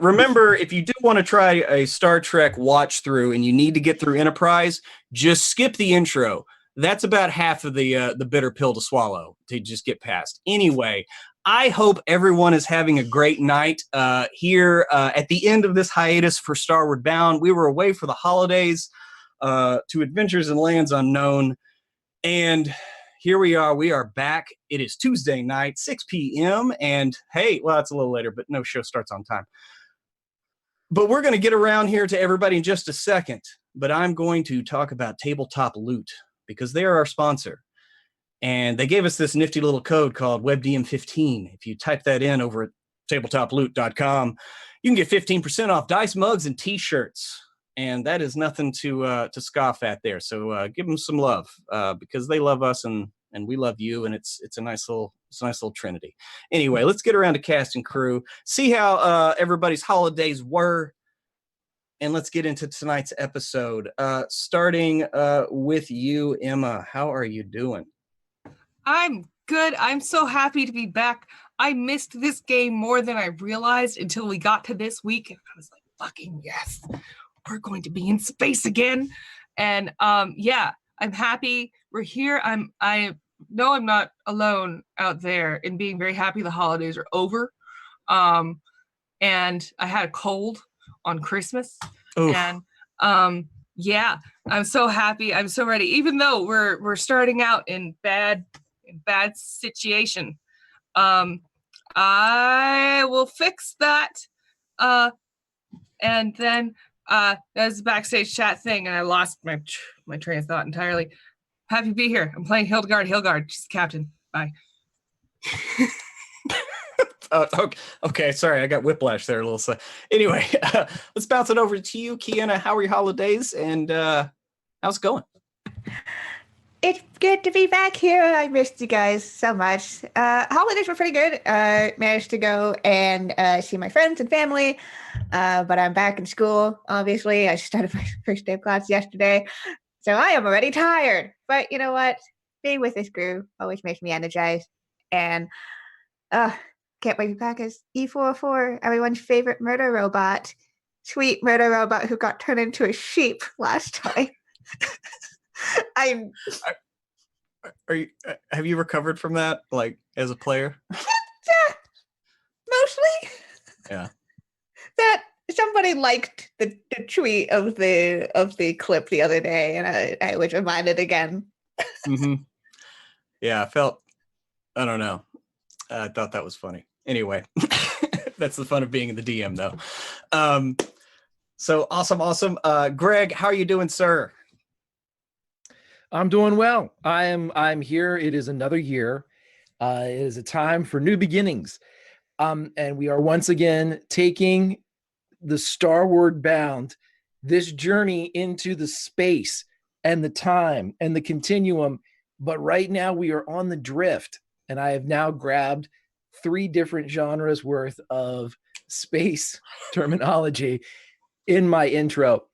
Remember, if you do want to try a Star Trek watch through and you need to get through Enterprise, just skip the intro. That's about half of the bitter pill to swallow to just get past. Anyway, I hope everyone is having a great night here at the end of this hiatus for Starward Bound. We were away for the holidays to Adventures in Lands Unknown, and here we are. We are back. It is Tuesday night, 6 p.m. And hey, well, it's a little later, but no show starts on time. But we're going to get around here to everybody in just a second. But I'm going to talk about Tabletop Loot because they are our sponsor. And they gave us this nifty little code called WebDM15. If you type that in over at tabletoploot.com, you can get 15% off dice mugs and t-shirts. And that is nothing to scoff at there. So give them some love because they love us and we love you, and it's a nice little trinity. Anyway, let's get around to cast and crew, see how everybody's holidays were, and let's get into tonight's episode. Starting with you, Emma. How are you doing? I'm good. I'm so happy to be back. I missed this game more than I realized until we got to this week. I was like, fucking yes. We're going to be in space again. And yeah, I'm happy we're here. I know I'm not alone out there in being very happy the holidays are over. And I had a cold on Christmas. Oof. And yeah, I'm so happy. I'm so ready. Even though we're starting out in bad situation. I will fix that. And then there's a backstage chat thing, and I lost my train of thought entirely. Happy to be here. I'm playing Hildegard. She's the captain. Bye. Okay, sorry, I got whiplash there a little. So, anyway, let's bounce it over to you, Kiana. How are your holidays, and how's it going? It's good to be back here. I missed you guys so much. Holidays were pretty good. Managed to go and see my friends and family, but I'm back in school, obviously. I started my first day of class yesterday, so I am already tired. But you know what? Being with this crew always makes me energized. And can't wait to be back as E404, everyone's favorite murder robot. Sweet murder robot who got turned into a sheep last time. Are you? Have you recovered from that, like as a player? Mostly. Yeah. That somebody liked the tweet of the clip the other day, and I was reminded again. Mm-hmm. Yeah, I don't know. I thought that was funny. Anyway, that's the fun of being in the DM, though. So awesome. Greg, how are you doing, sir? I'm doing well. I'm here. It is another year. It is a time for new beginnings. And we are once again taking the Starward Bound, this journey into the space and the time and the continuum. But right now we are on the drift, and I have now grabbed 3 different genres worth of space terminology in my intro.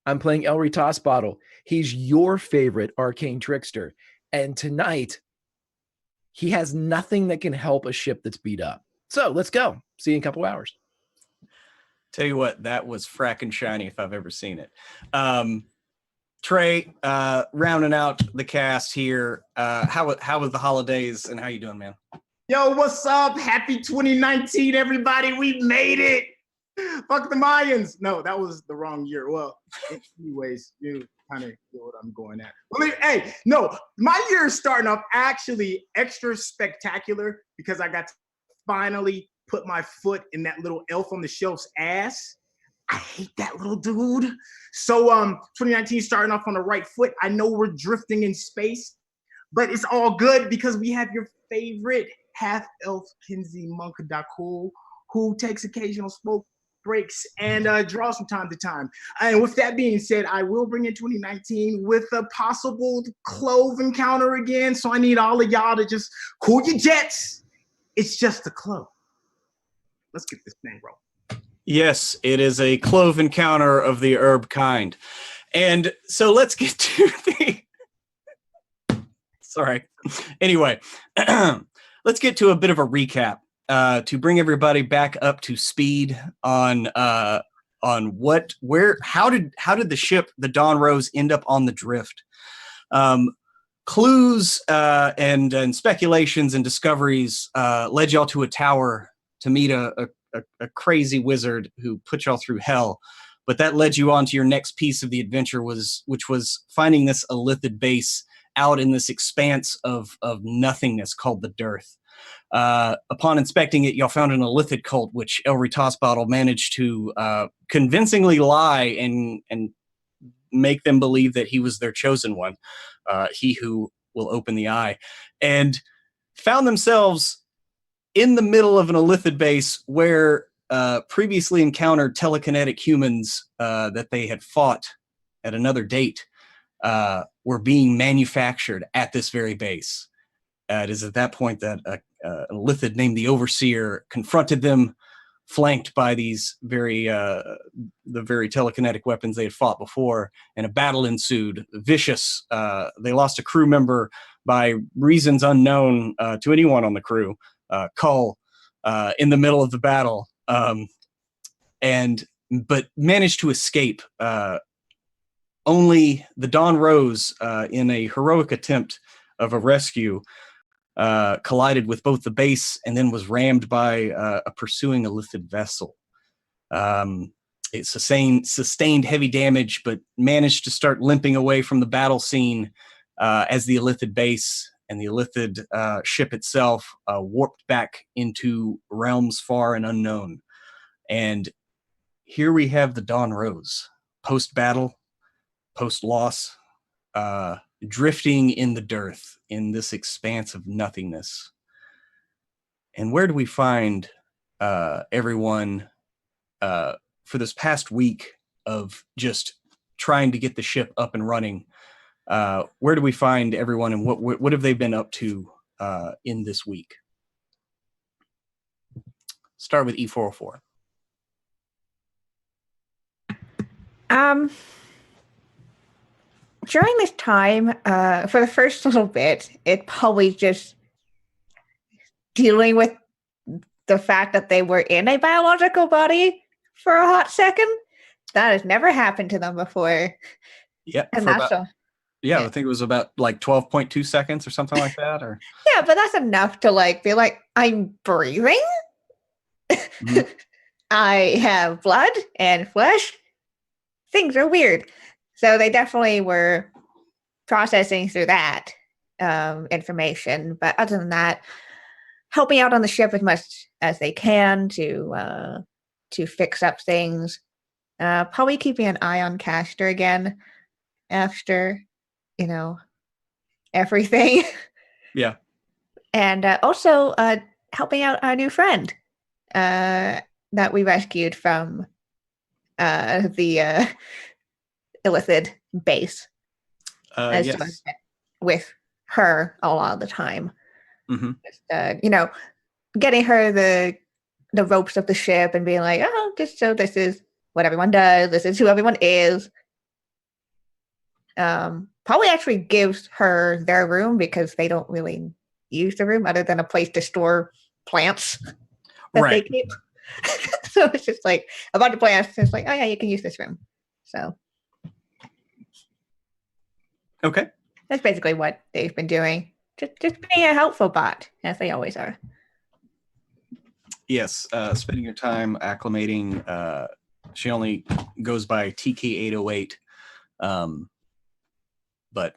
I'm playing Elry Tossbottle. He's your favorite arcane trickster. And tonight, he has nothing that can help a ship that's beat up. So let's go. See you in a couple hours. Tell you what, that was frackin' shiny if I've ever seen it. Trey, rounding out the cast here. How was the holidays, and how you doing, man? Yo, what's up? Happy 2019, everybody. We made it. Fuck the Mayans. No, that was the wrong year. Well, anyways, you kind of know what I'm going at. Well, hey, no, my year is starting off actually extra spectacular because I got to finally put my foot in that little elf on the shelf's ass. I hate that little dude. So 2019 starting off on the right foot. I know we're drifting in space, but it's all good because we have your favorite half-elf Kinsey Monk Dakul, who takes occasional smoke breaks and draws from time to time. And with that being said, I will bring in 2019 with a possible clove encounter again. So I need all of y'all to just cool your jets. It's just a clove. Let's get this thing rolling. Yes, it is a clove encounter of the herb kind. And so let's get to the... Sorry. Anyway, let's get to a bit of a recap to bring everybody back up to speed on how did the ship, the Dawn Rose, end up on the drift? Clues and speculations and discoveries led y'all to a tower to meet a crazy wizard who put y'all through hell. But that led you on to your next piece of the adventure, which was finding this Illithid base out in this expanse of nothingness called the Dearth. Upon inspecting it, y'all found an Illithid cult, which Elry Tossbottle managed to convincingly lie and make them believe that he was their chosen one, he who will open the eye, and found themselves in the middle of an Illithid base where previously encountered telekinetic humans that they had fought at another date were being manufactured at this very base. It is at that point that a Illithid named the Overseer confronted them, flanked by these the very telekinetic weapons they had fought before, and a battle ensued. Vicious. They lost a crew member by reasons unknown to anyone on the crew, Cull, in the middle of the battle. And but managed to escape. Only the Dawn Rose, in a heroic attempt of a rescue, collided with both the base and then was rammed by a pursuing Illithid vessel. It sustained heavy damage, but managed to start limping away from the battle scene as the Illithid base and the Illithid ship itself warped back into realms far and unknown. And here we have the Dawn Rose, post-battle, post-loss, drifting in the dearth in this expanse of nothingness. And where do we find everyone for this past week of just trying to get the ship up and running? Where do we find everyone, and what have they been up to in this week? Start with E404. During this time, for the first little bit, it probably just dealing with the fact that they were in a biological body for a hot second. That has never happened to them before. Yeah, And that's yeah, I think it was about like 12.2 seconds or something like that. Or yeah, but that's enough to like be like, I'm breathing. Mhm. I have blood and flesh. Things are weird. So they definitely were processing through that information. But other than that, helping out on the ship as much as they can to fix up things. Probably keeping an eye on Castor again after, everything. Yeah. And also helping out our new friend that we rescued from the Illithid base. Yes. With her a lot of the time. Mm-hmm. Just, getting her the ropes of the ship and being like, oh, just so this is what everyone does. This is who everyone is. Probably actually gives her their room because they don't really use the room other than a place to store plants that Right. they keep. So it's just like a bunch of plants. It's like, oh yeah, you can use this room. So Okay. that's basically what they've been doing. Just being a helpful bot, as they always are. Yes. Spending your time acclimating. She only goes by TK808. But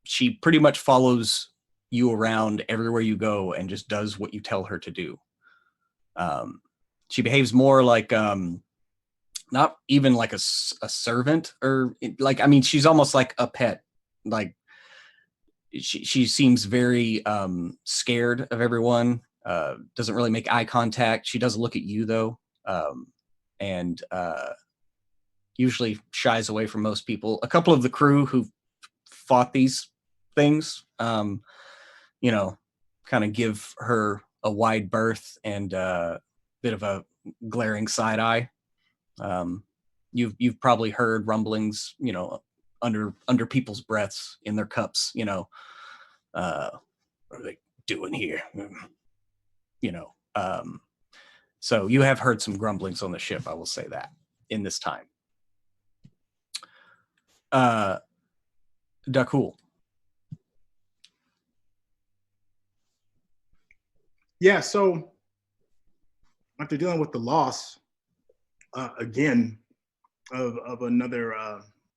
she pretty much follows you around everywhere you go and just does what you tell her to do. She behaves more like not even like a servant, or like, I mean, she's almost like a pet. Like she seems very scared of everyone. Doesn't really make eye contact. She doesn't look at you though, and usually shies away from most people. A couple of the crew who fought these things, kind of give her a wide berth and a bit of a glaring side eye. You've probably heard rumblings, under people's breaths in their cups, what are they doing here? So you have heard some grumblings on the ship, I will say that, in this time. Dakul. Yeah, so after dealing with the loss again of another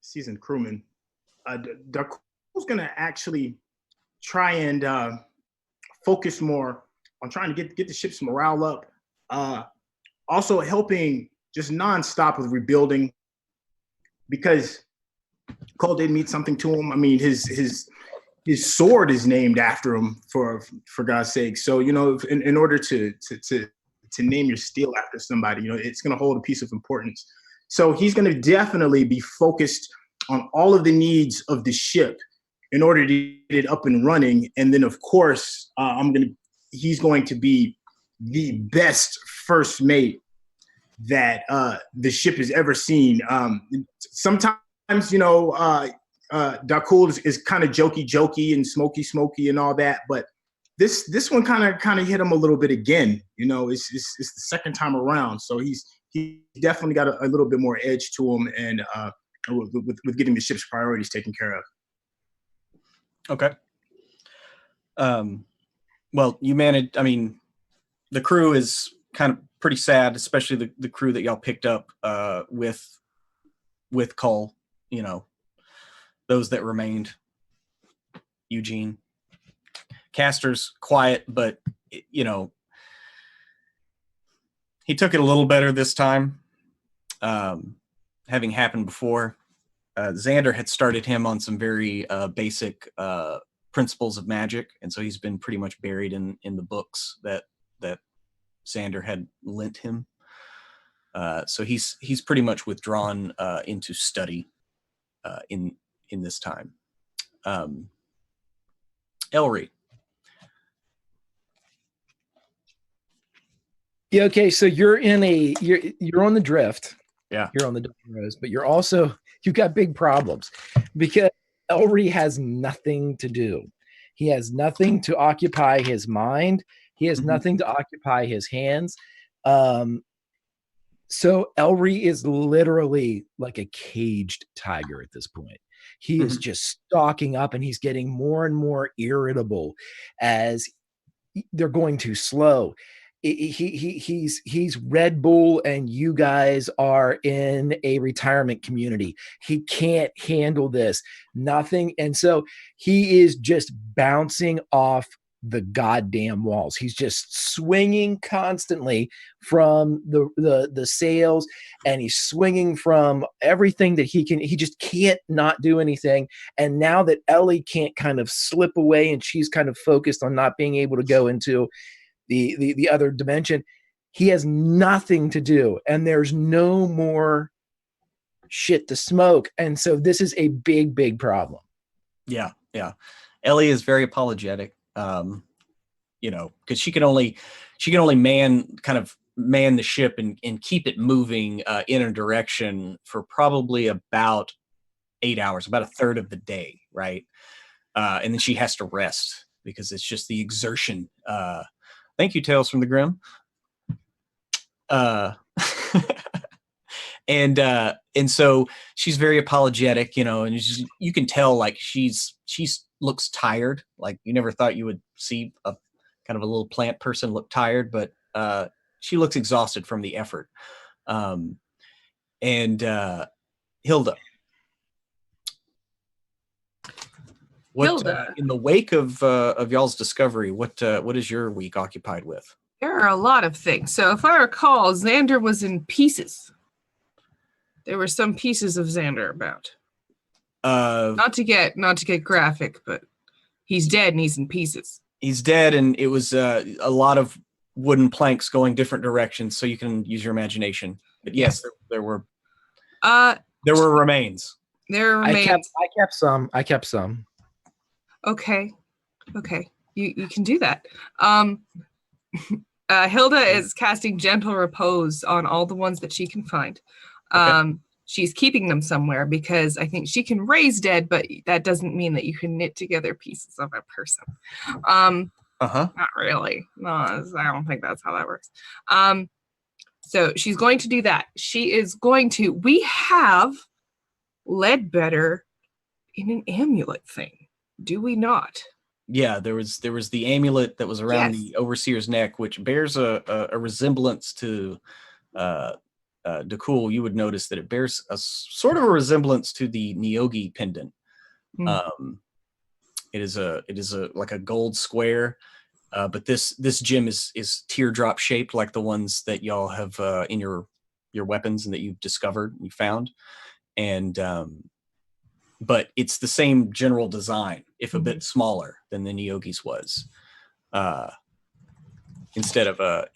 seasoned crewman, Dakul's gonna actually try and focus more on trying to get the ship's morale up. Also helping just nonstop with rebuilding, because Cole did mean something to him. I mean, his sword is named after him, for God's sake. So in order to name your steel after somebody, it's going to hold a piece of importance. So he's going to definitely be focused on all of the needs of the ship in order to get it up and running. And then of course, he's going to be the best first mate that the ship has ever seen. Sometimes, Dakul is kind of jokey and smoky and all that, but this one kind of hit him a little bit again. You know, it's the second time around, so he definitely got a little bit more edge to him, and with getting the ship's priorities taken care of. Okay. Well, you managed. I mean, the crew is kind of pretty sad, especially the crew that y'all picked up with Cole. You know, those that remained. Eugene. Castor's quiet, but you know, he took it a little better this time. Having happened before, Xander had started him on some very basic principles of magic, and so he's been pretty much buried in the books that Xander had lent him. So he's pretty much withdrawn into study in this time. Elry. Yeah. Okay. So you're on the drift. Yeah. You're on the Dawn Rose, but you've got big problems because Elry has nothing to do. He has nothing to occupy his mind. He has nothing to occupy his hands. So Elry is literally like a caged tiger at this point. He is just stalking up, and he's getting more and more irritable as they're going too slow. He's Red Bull, and you guys are in a retirement community. He can't handle this. Nothing. And so he is just bouncing off the goddamn walls. He's just swinging constantly from the sails, and he's swinging from everything that he can. He just can't not do anything. And now that Ellie can't kind of slip away, and she's kind of focused on not being able to go into the other dimension, he has nothing to do, and there's no more shit to smoke. And so this is a big problem. Yeah. Ellie is very apologetic. You know, because she can only man the ship and keep it moving in a direction for probably about 8 hours, about a third of the day, right? And then she has to rest because it's just the exertion. Thank you, Tales from the Grim. And so she's very apologetic, you know, and you can tell like she's looks tired. Like you never thought you would see a kind of a little plant person look tired, but she looks exhausted from the effort. And Hilda. Hilda. In the wake of y'all's discovery, what is your week occupied with? There are a lot of things. So if I recall, Xander was in pieces. There were some pieces of Xander about. Not to get graphic, but he's dead and he's in pieces. He's dead, and it was a lot of wooden planks going different directions, so you can use your imagination. But yes, there were remains. There are remains. I kept some. Okay. You can do that. Hilda is casting Gentle Repose on all the ones that she can find. Okay. She's keeping them somewhere because I think she can raise dead, but that doesn't mean that you can knit together pieces of a person. Not really. No, I don't think that's how that works. So she's going to do that. We have Ledbetter in an amulet thing. Do we not? Yeah, there was the amulet that was around the overseer's neck, which bears a resemblance to Dakul. You would notice that it bears a sort of a resemblance to the Nyogi pendant. It is like a gold square, but this gem is teardrop shaped, like the ones that y'all have in your weapons and that you've discovered and you found, and but it's the same general design, if a bit smaller than the Nyogi's was. Instead of a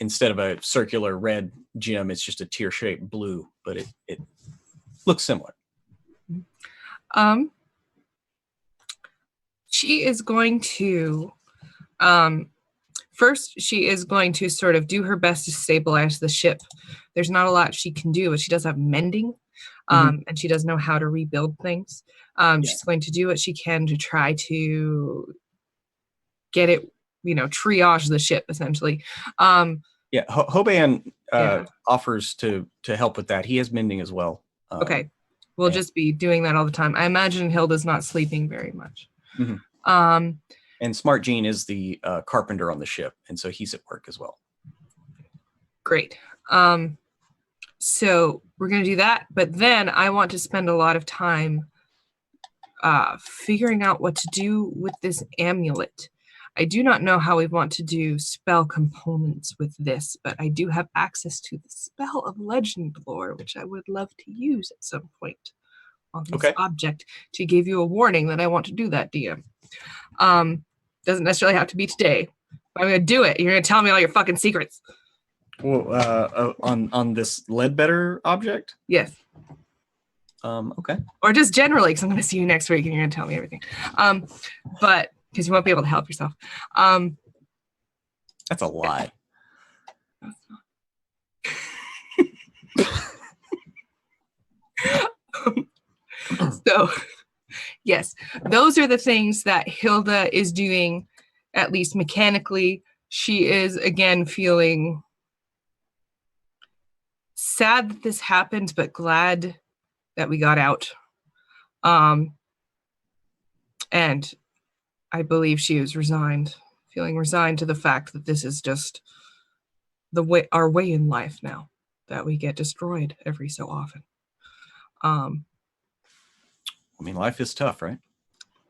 circular red gem, it's just a tear-shaped blue, but it looks similar. She is going to first she is going to sort of do her best to stabilize the ship. There's not a lot she can do, but she does have mending, and she does know how to rebuild things. She's going to do what she can to try to get it triage the ship essentially. Yeah, Hoban Yeah. offers to help with that. He has mending as well. Okay, we'll yeah. just be doing that all the time. I imagine Hilda's not sleeping very much. Mhm. And Smart Gene is the carpenter on the ship, and so he's at work as well. Great. So we're gonna do that, but then I want to spend a lot of time figuring out what to do with this amulet. I do not know how we want to do spell components with this, but I do have access to the spell of legend lore, which I would love to use at some point on this object to give you a warning that I want to do that, DM. Doesn't necessarily have to be today, but I'm going to do it. You're going to tell me all your fucking secrets. Well, on this Ledbetter object? Yes. Okay. Or just generally, because I'm going to see you next week and you're going to tell me everything. But because you won't be able to help yourself. That's a lie. So, yes, those are the things that Hilda is doing, at least mechanically. She is, again, feeling sad that this happened, but glad that we got out. And I believe she is feeling resigned to the fact that this is just our way in life now, that we get destroyed every so often. I mean, life is tough, right?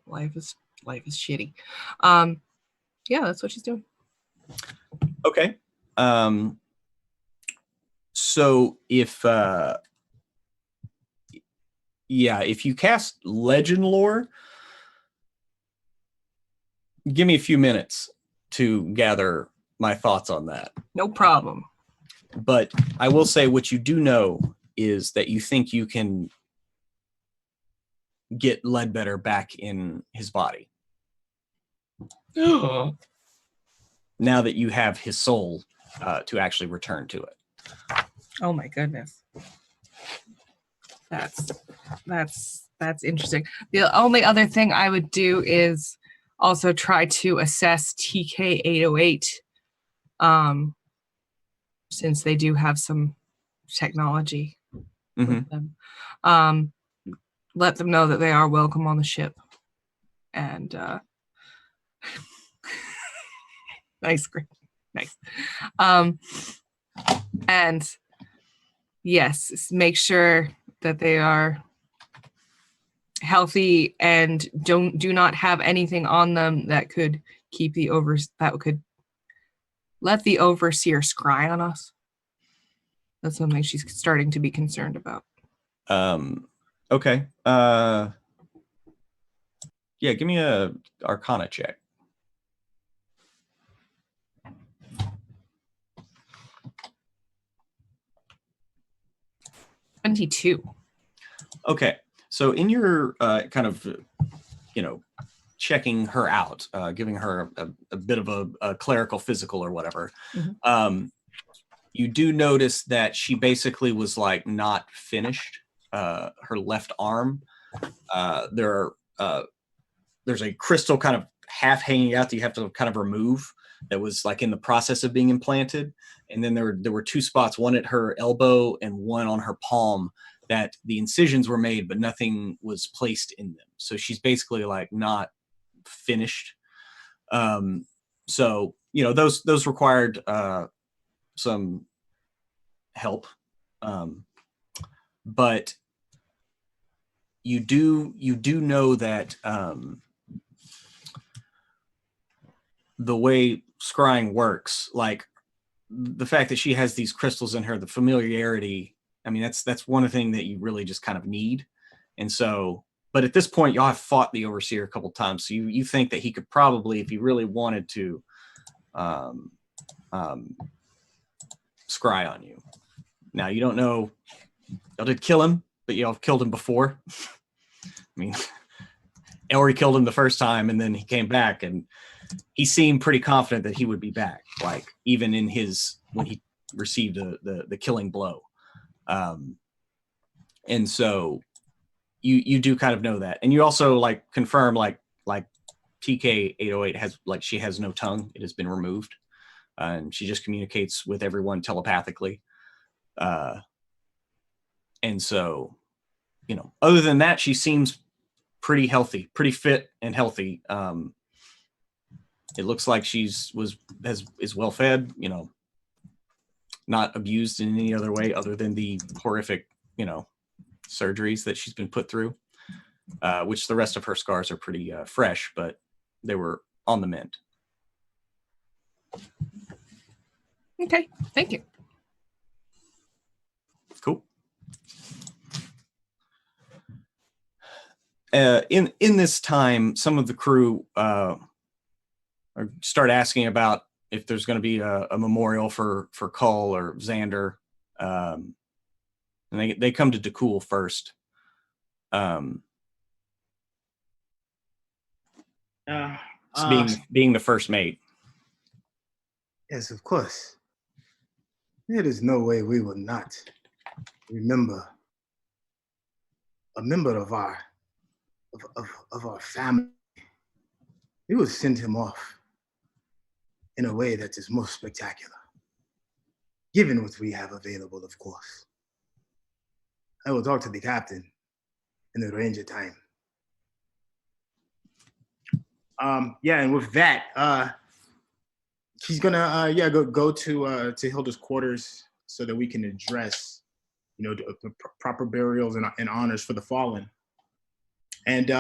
Life is shitty. Yeah, that's what she's doing. Okay. So if you cast legend lore, give me a few minutes to gather my thoughts on that. No problem. But I will say what you do know is that you think you can get Ledbetter back in his body. Now that you have his soul to actually return to it. Oh my goodness. That's interesting. The only other thing I would do is also try to assess TK-808, since they do have some technology with them. Let them know that they are welcome on the ship. And nice. And yes, make sure that they are healthy and do not have anything on them that could keep that could let the overseer scry on us. That's something she's starting to be concerned about. Okay. Yeah, give me a Arcana check. $22. Okay. So in your kind of, checking her out, giving her a bit of a clerical physical or whatever, you do notice that she basically was like not finished. Her left arm, there's a crystal kind of half hanging out that you have to kind of remove that was like in the process of being implanted. And then there were two spots, one at her elbow and one on her palm, that the incisions were made, but nothing was placed in them. So she's basically like not finished. So, those required some help. But you do know that the way scrying works, like the fact that she has these crystals in her, the familiarity, I mean, that's one thing that you really just kind of need. And so, but at this point, y'all have fought the overseer a couple times, so you think that he could probably, if he really wanted to, scry on you. Now, you don't know, y'all did kill him, but y'all have killed him before. I mean, Elry killed him the first time, and then he came back, and he seemed pretty confident that he would be back, like even in when he received the killing blow. And so you do kind of know that, and you also like confirm like TK-808 she has no tongue. It has been removed. And she just communicates with everyone telepathically. And so, other than that, she seems pretty healthy, pretty fit and healthy. It looks like is well fed, not abused in any other way other than the horrific, surgeries that she's been put through, which the rest of her scars are pretty fresh, but they were on the mend. Okay, thank you. Cool. In this time, some of the crew start asking about if there's going to be a memorial for Cull or Xander, and they come to DeCool first. Being the first mate. Yes, of course. There is no way we will not remember a member of our family. We will send him off in a way that is most spectacular, given what we have available, of course. I will talk to the captain in the range of time. And with that, she's gonna go to Hilda's quarters so that we can address, the proper burials and honors for the fallen. And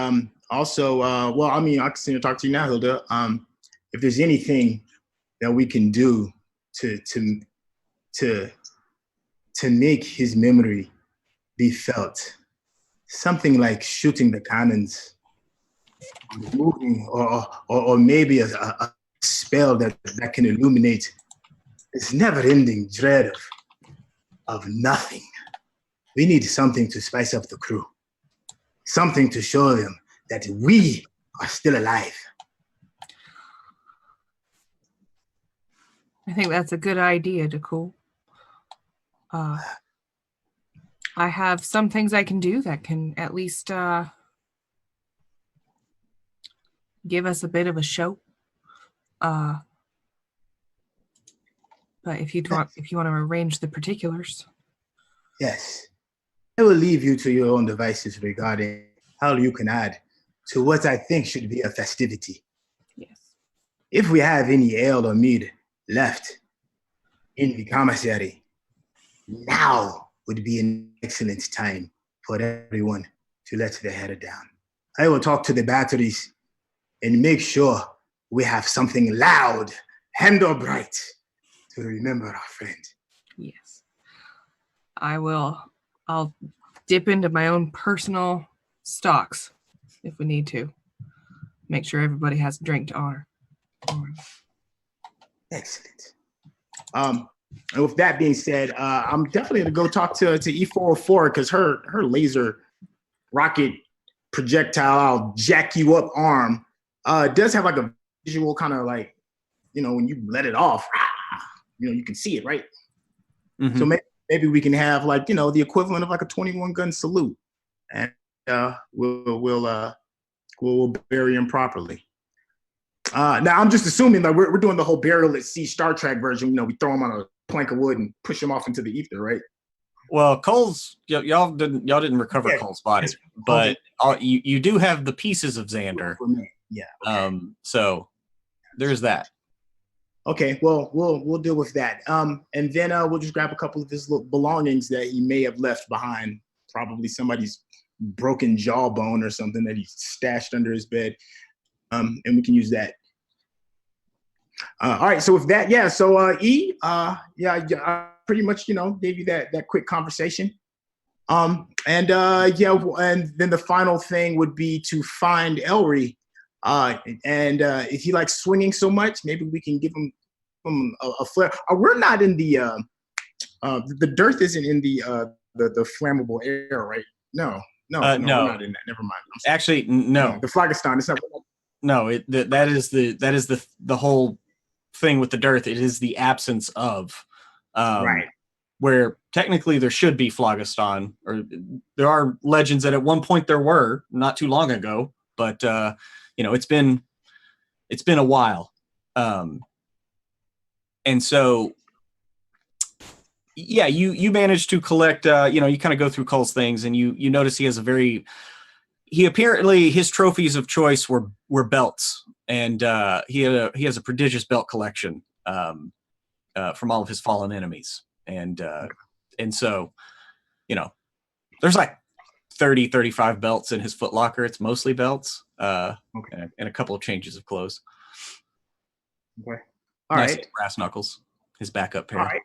also, I can talk to you now, Hilda. If there's anything that we can do to make his memory be felt, something like shooting the cannons, moving, or maybe a spell that can illuminate this never-ending dread of nothing. We need something to spice up the crew, something to show them that we are still alive. I think that's a good idea, DeCool. I have some things I can do that can at least give us a bit of a show. But if you want to arrange the particulars. Yes. I will leave you to your own devices regarding how you can add to what I think should be a festivity. Yes. If we have any ale or mead left in the commissary, now would be an excellent time for everyone to let their head down. I will talk to the batteries and make sure we have something loud and or bright to remember our friend. Yes. I'll dip into my own personal stocks if we need to. Make sure everybody has a drink to honor. Excellent. And with that being said, I'm definitely gonna go talk to E404 because her laser rocket projectile jack you up arm does have like a visual kind of like, when you let it off, you can see it, right? Mm-hmm. So maybe we can have like, the equivalent of like a 21 gun salute, and we'll bury him properly. Now I'm just assuming that we're doing the whole burial at sea Star Trek version. We throw him on a plank of wood and push him off into the ether, right? Well, Cole's y'all didn't recover Cole's body, but you do have the pieces of Xander. Yeah. Okay. So there's that. Okay. Well, we'll deal with that. And then we'll just grab a couple of his little belongings that he may have left behind. Probably somebody's broken jawbone or something that he stashed under his bed. And we can use that. All right. So with that, yeah. So E, I pretty much gave you that quick conversation. And then the final thing would be to find Elry. And if he likes swinging so much, maybe we can give him a flare. We're not in the dearth isn't in the flammable air, right? No, we're not in that. Never mind. Actually, no. The Phlogiston. It's not. No, that is the whole thing with the dearth. It is the absence of, right. Where technically there should be Phlogiston, or there are legends that at one point there were not too long ago, but it's been It's been a while. And so, yeah, you managed to collect, you kind of go through Cull's things, and you notice he has apparently his trophies of choice were belts, and he has a prodigious belt collection from all of his fallen enemies. And so, there's like 30, 35 belts in his footlocker. It's mostly belts, and a couple of changes of clothes. Okay. All right. Brass knuckles, his backup pair. All right.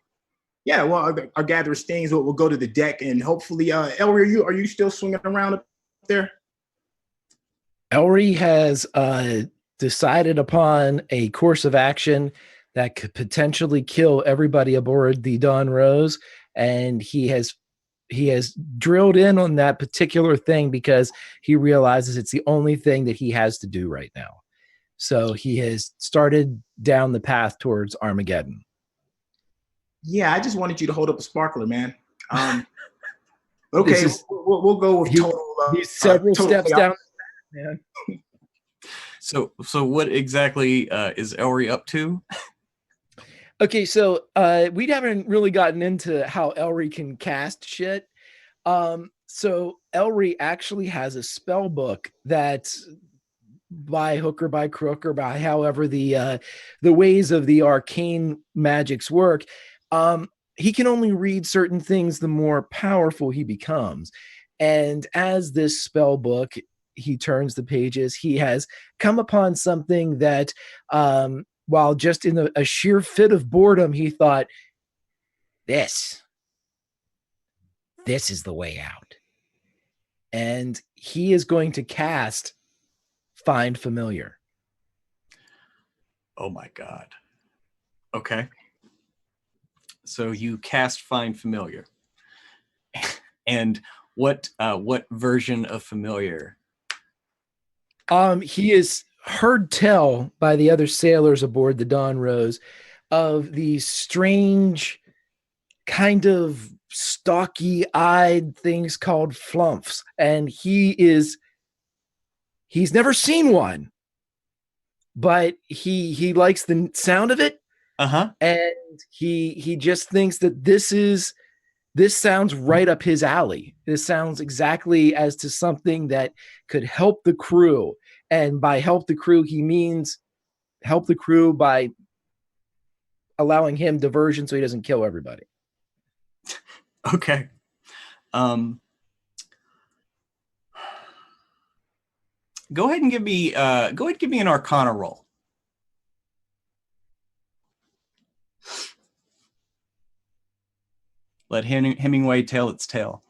Yeah, well, our gather stings. We'll go to the deck, and hopefully, Elry, are you still swinging around up there? Elry has decided upon a course of action that could potentially kill everybody aboard the Dawn Rose, and he has drilled in on that particular thing because he realizes it's the only thing that he has to do right now. So he has started down the path towards Armageddon. Yeah, I just wanted you to hold up a sparkler, man. Okay, we'll go with total. He's several steps down, man. So what exactly is Elry up to? Okay, so we haven't really gotten into how Elry can cast shit. So Elry actually has a spell book that's by hook or by crook or by however the ways of the arcane magics work. He can only read certain things the more powerful he becomes. And as this spell book, he turns the pages, he has come upon something that while just in a sheer fit of boredom, he thought, this is the way out. And he is going to cast Find Familiar. Oh my God. Okay. So you cast Find Familiar. And what version of Familiar? He is heard tell by the other sailors aboard the Dawn Rose of these strange kind of stocky-eyed things called Flumphs, and he's never seen one, but he likes the sound of it. And he just thinks that this sounds right up his alley. This sounds exactly as to something that could help the crew. And by help the crew, he means help the crew by allowing him diversion so he doesn't kill everybody. Okay. Go ahead and give me an Arcana roll. Let Hemingway tell its tale.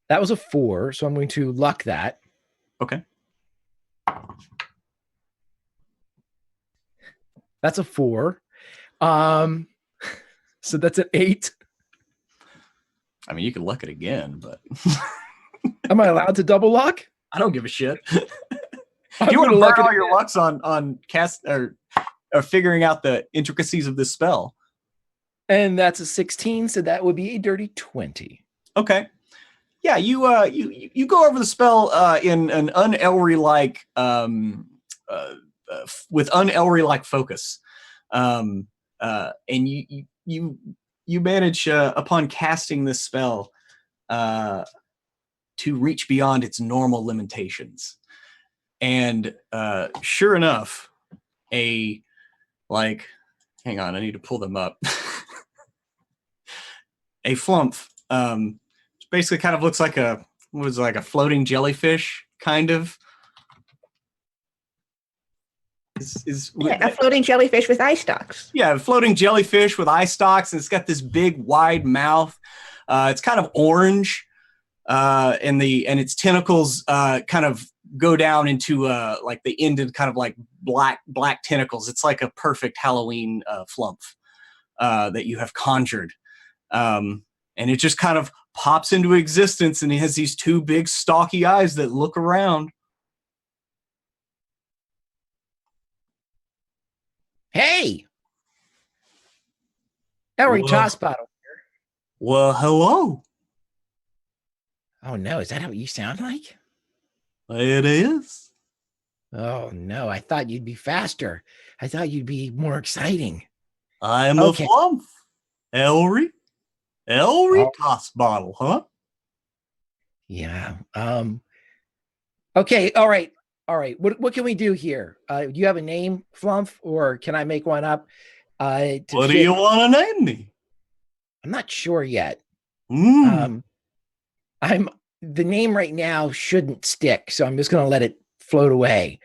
That was a 4, so I'm going to luck that. Okay. That's a 4. So that's an 8. I mean, you can luck it again, but am I allowed to double luck? I don't give a shit. I'm You want to luck burn it all your again. lucks on cast or figuring out the intricacies of this spell. And that's a 16, so that would be a dirty 20. Okay. Yeah, you go over the spell in an un-Elry-like with un-Elry-like focus, and you manage upon casting this spell to reach beyond its normal limitations, and sure enough, hang on, I need to pull them up. A Flumph. Basically kind of looks like a floating jellyfish, kind of. A floating jellyfish with eye stalks. Yeah, a floating jellyfish with eye stalks, and it's got this big, wide mouth. It's kind of orange, and its tentacles kind of go down into like the ended kind of like black tentacles. It's like a perfect Halloween Flumph that you have conjured. And it just kind of pops into existence, and he has these two big stalky eyes that look around. Hey! Elry Tosbottle here. Well, hello. Oh no, is that what you sound like? It is. Oh no, I thought you'd be faster. I thought you'd be more exciting. I'm a Okay. Flumph. Elry. Elry Oh. toss bottle, huh? Yeah. Okay, all right. All right. What can we do here? Do you have a name, Flumph, or can I make one up? To What do fit? you want to name me? I'm not sure yet. Mm. I'm the name right now shouldn't stick, so I'm just gonna let it float away.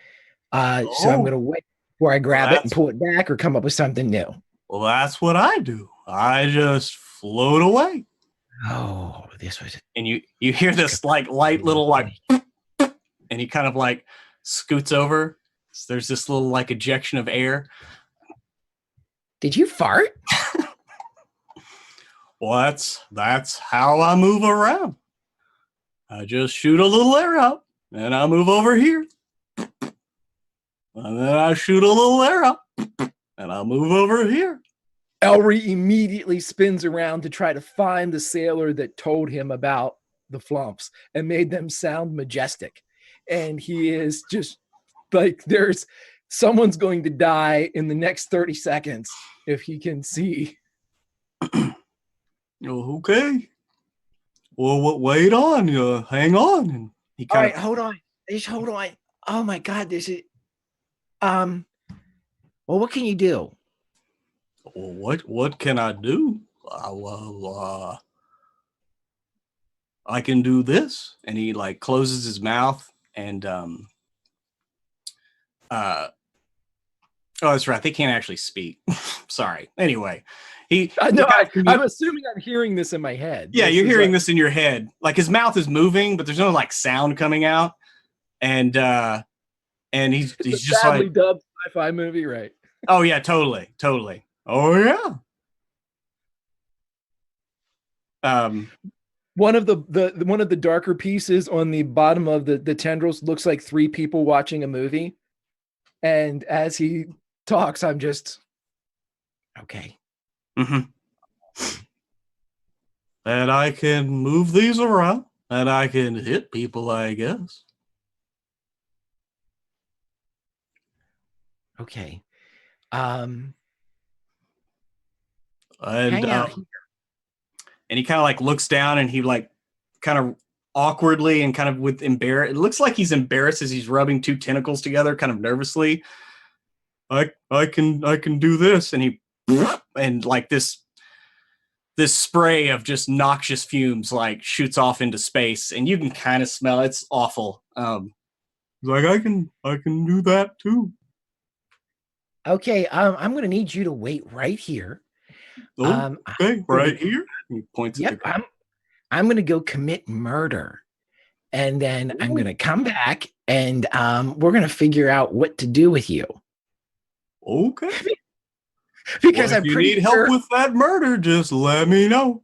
So I'm gonna wait before I grab it and pull it back or come up with something new. Well, that's what I do. I just float away. Oh, this was And you hear this like light little like, and he kind of like scoots over. So there's this little like ejection of air. Did you fart? Well, that's how I move around. I just shoot a little air out, and I move over here. And then I shoot a little air out, and I move over here. Elry immediately spins around to try to find the sailor that told him about the Flumphs and made them sound majestic. And he is just like, there's someone's going to die in the next 30 seconds if he can see. Okay. Well, wait on. Hang on. And he All kind right, hold on. Just hold on. Oh my God, this is well, what can you do? What can I do? I can do this. And he like closes his mouth and oh, that's right. They can't actually speak. Sorry. Anyway, No, I'm assuming I'm hearing this in my head. Yeah, you're hearing this in your head. Like his mouth is moving, but there's no like sound coming out. And he's just badly like dubbed sci-fi movie, right? Oh yeah, totally. Oh yeah. One of the darker pieces on the bottom of the tendrils looks like three people watching a movie. And as he talks, I'm just okay. Mm-hmm. And I can move these around, and I can hit people, I guess. Okay. And Hang out here. And he kind of like looks down, and he like kind of awkwardly and kind of with it looks like he's embarrassed as he's rubbing two tentacles together, kind of nervously. I can do this, and he and like this spray of just noxious fumes like shoots off into space, and you can kind of smell it. It's awful. Like I can do that too. Okay, I'm gonna need you to wait right here. Okay, right here. He points at the ground. I'm gonna go commit murder, and then I'm gonna come back, and we're gonna figure out what to do with you. Okay. Because if you need help with that murder, just let me know.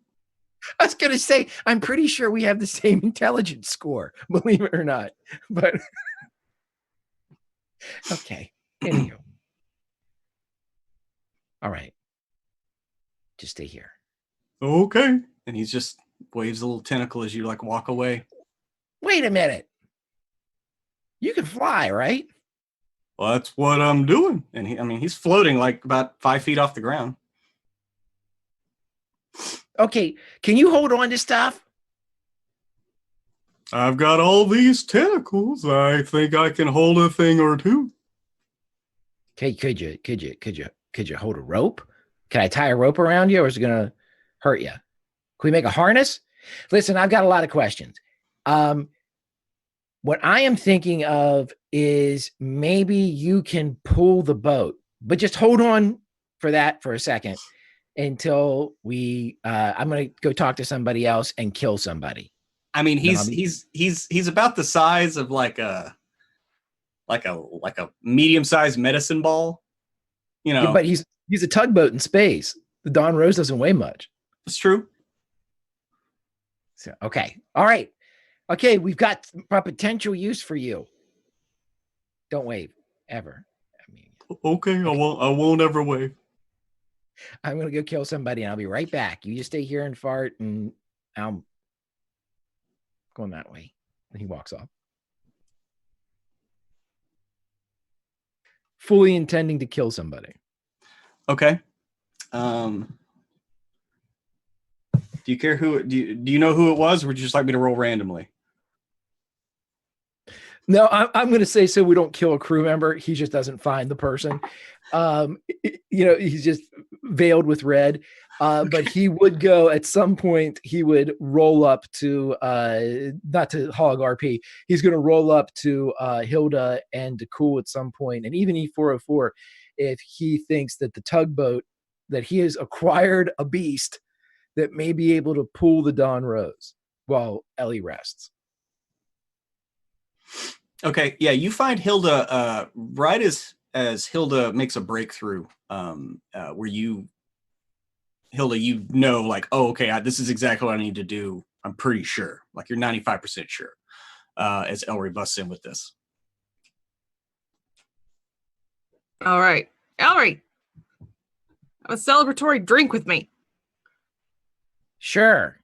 I was gonna say, I'm pretty sure we have the same intelligence score, believe it or not. But okay. Anywho. All right. Just stay here. Okay. And he's just waves a little tentacle as you like walk away. Wait a minute. You can fly, right? Well, that's what I'm doing. And he's floating like about 5 feet off the ground. Okay. Can you hold on to stuff? I've got all these tentacles. I think I can hold a thing or two. Okay, could you hold a rope? Can I tie a rope around you, or is it gonna hurt you? Can we make a harness? Listen, I've got a lot of questions. What I am thinking of is maybe you can pull the boat, but just hold on for that for a second until I'm gonna go talk to somebody else and kill somebody. I mean, he's about the size of like a medium-sized medicine ball. You know, yeah, but he's a tugboat in space. The Don Rose doesn't weigh much. It's true. So, okay. All right. Okay. We've got a potential use for you. Don't wave ever. Okay. I won't ever wave. I'm going to go kill somebody and I'll be right back. You just stay here and fart and I'm going that way. And he walks off. Fully intending to kill somebody. Okay. Do you care who? Do you know who it was, or would you just like me to roll randomly? No, I'm going to say so we don't kill a crew member. He just doesn't find the person. He's just veiled with red. But he would go at some point. He would roll up to not to hog RP. He's going to roll up to Hilda and Cool at some point, and even E404 if he thinks that the tugboat that he has acquired a beast that may be able to pull the Dawn Rose while Ellie rests. Okay, yeah, you find Hilda right as Hilda makes a breakthrough, where Hilda, like, oh, okay, this is exactly what I need to do. I'm pretty sure, like you're 95% sure. As Ellery busts in with this. All right, Ellery, have a celebratory drink with me. Sure.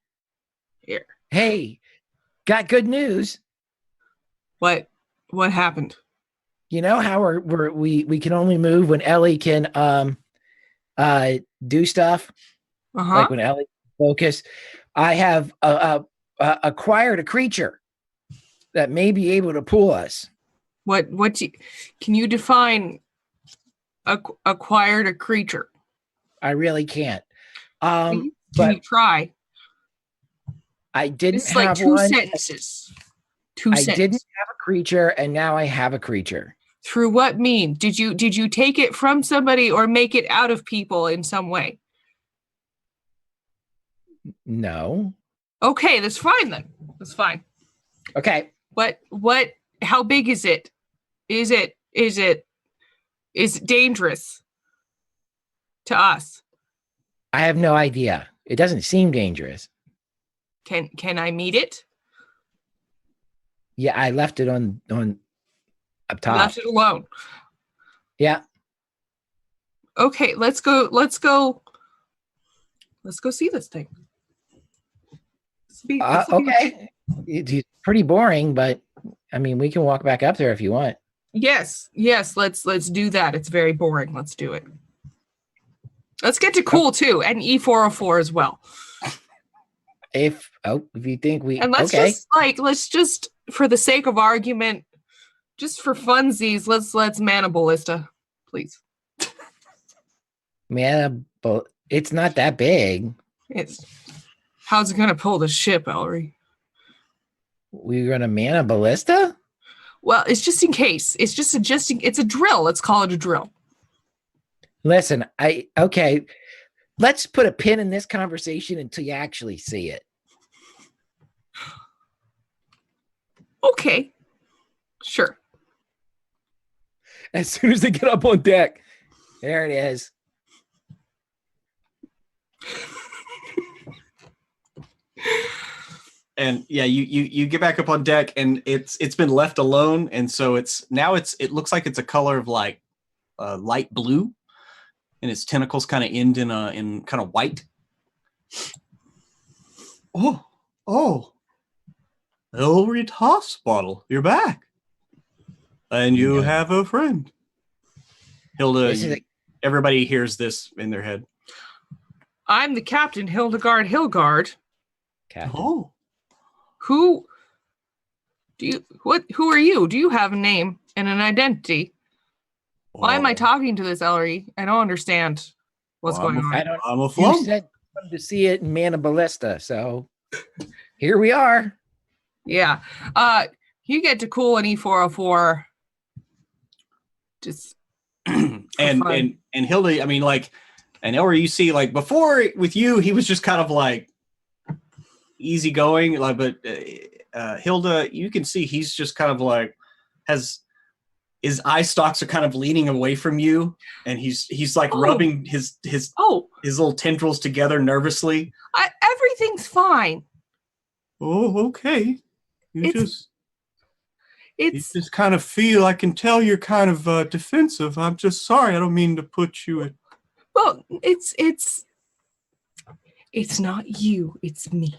Here. Hey, got good news. What happened? You know how we can only move when Ellie can do stuff, like when Ellie focus. I have acquired a creature that may be able to pull us. Can you define acquired a creature? I really can't. Can you try? I didn't It's like have two one. sentences. I didn't have a creature, and now I have a creature. Through what mean? Did you take it from somebody or make it out of people in some way? No. Okay, that's fine then. That's fine. Okay. How big is it? Is it dangerous to us? I have no idea. It doesn't seem dangerous. Can I meet it? Yeah, I left it on up top. You left it alone. Yeah. Okay, let's go see this thing. Okay. It's pretty boring, but I mean, we can walk back up there if you want. Yes, let's do that. It's very boring. Let's do it. Let's get to Cool too, and E404 as well. If you think we and let's just for the sake of argument, just for funsies, let's mana ballista, please. It's not that big. How's it gonna pull the ship, Ellery? We're gonna mana ballista? Well, it's just in case. It's a drill. Let's call it a drill. Listen, let's put a pin in this conversation until you actually see it. Okay. Sure. As soon as they get up on deck, there it is. And yeah, you get back up on deck, and it's been left alone, and so it looks like it's a color of like light blue, and its tentacles kind of end in kind of white. Oh, Ellery Toss bottle, you're back, and you have a friend. Hilda, everybody hears this in their head. I'm the captain, Hildegard Hilgard. Captain. Oh. Who are you? Do you have a name and an identity? Why am I talking to this Ellery? I don't understand what's going on. I'm a Flump. You said to see it in Mana Ballista, so here we are. Yeah. You get to Cool and E404. Just and Hilda, I mean, like, and Ellery, you see, like, before with you, he was just kind of like easy going, like, but Hilda, you can see he's just kind of like his eye stalks are kind of leaning away from you, and he's like rubbing his little tendrils together nervously. Everything's fine. Oh, okay. You just kind of feel, I can tell you're kind of defensive. I'm just sorry. I don't mean to put you in. Well, it's not you. It's me.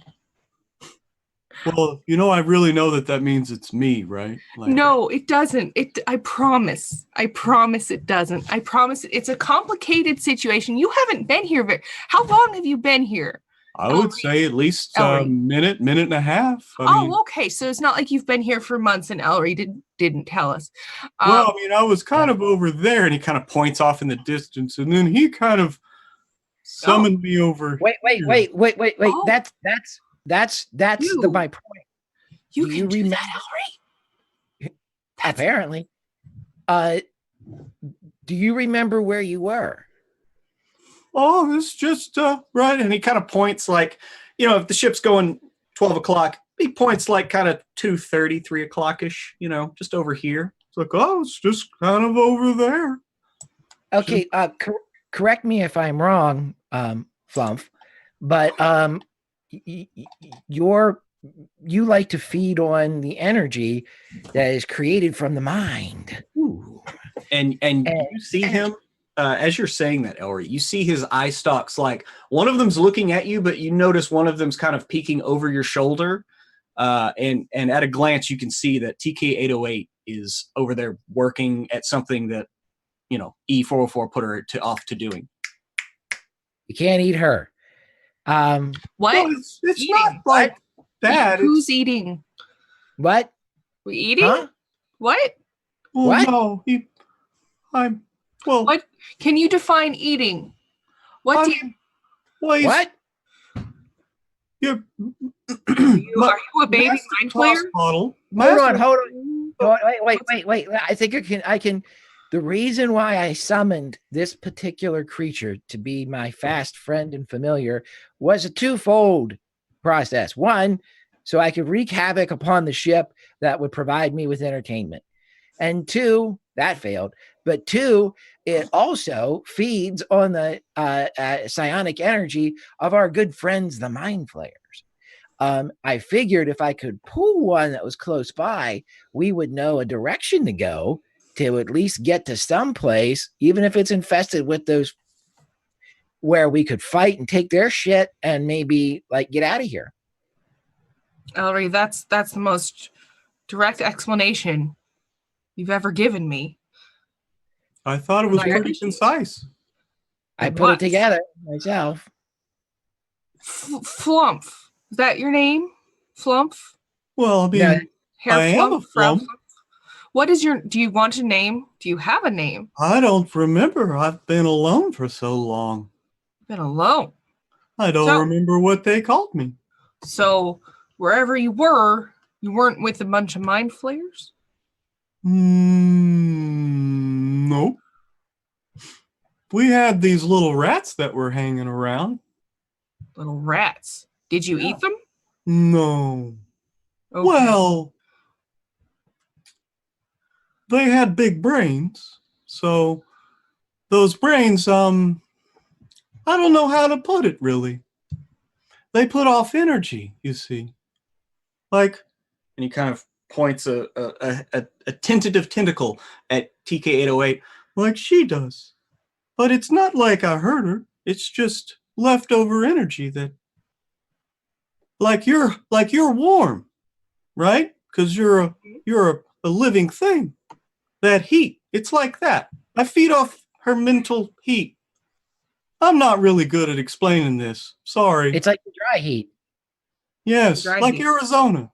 Well, I really know that means it's me, right? Like, No, it doesn't. I promise. I promise it doesn't. I promise it's a complicated situation. You haven't been here how long have you been here? I would say at least a Ellery. minute and a half. Okay. So it's not like you've been here for months and Ellery didn't tell us. Well, I was kind of over there, and he kind of points off in the distance, and then he kind of summoned me over. Wait. Oh. That's You. my point. You Do can you do remember? that, Ellery? Apparently. Do you remember where you were? Oh, it's just right. And he kind of points like, if the ship's going 12 o'clock, he points like kind of 2:30, 3 o'clock-ish, just over here. It's like, oh, it's just kind of over there. Okay, correct me if I'm wrong, Flumph, but you like to feed on the energy that is created from the mind. Ooh. And you see him as you're saying that, Ellery, you see his eye stalks, like one of them's looking at you, but you notice one of them's kind of peeking over your shoulder. And at a glance, you can see that TK-808 is over there working at something that, E404 put her off to doing. You can't eat her. What? No, it's not like that. Who's eating? What? We eating? Huh? What? Well, What? no, What? Can you define eating? What do you? What? You're, Are you a baby mind player? Hold on. Wait. I think I can. The reason why I summoned this particular creature to be my fast friend and familiar was a twofold process. One, so I could wreak havoc upon the ship that would provide me with entertainment. And two, that failed. But two, it also feeds on the psionic energy of our good friends, the Mind Flayers. I figured if I could pull one that was close by, we would know a direction to go to at least get to some place, even if it's infested with those where we could fight and take their shit and maybe like get out of here. Ellery, that's the most direct explanation you've ever given me. I thought it was pretty concise. I put it together myself. Flumph. Is that your name? Flumph? Well, I mean, I am a flump. What is do you want a name? Do you have a name? I don't remember. I've been alone for so long. Been alone. I don't remember what they called me. So wherever you weren't with a bunch of mind flayers? Nope. We had these little rats that were hanging around. Little rats. Did you eat them? No. Okay. Well, they had big brains. So those brains, I don't know how to put it really. They put off energy, you see. Like, and he kind of points a tentative tentacle at TK-808 like she does. But it's not like I hurt her. It's just leftover energy that like you're warm, right? Because you're a living thing. That heat, it's like that. I feed off her mental heat. I'm not really good at explaining this. Sorry. It's like the dry heat. Yes, Dry like heat. Arizona.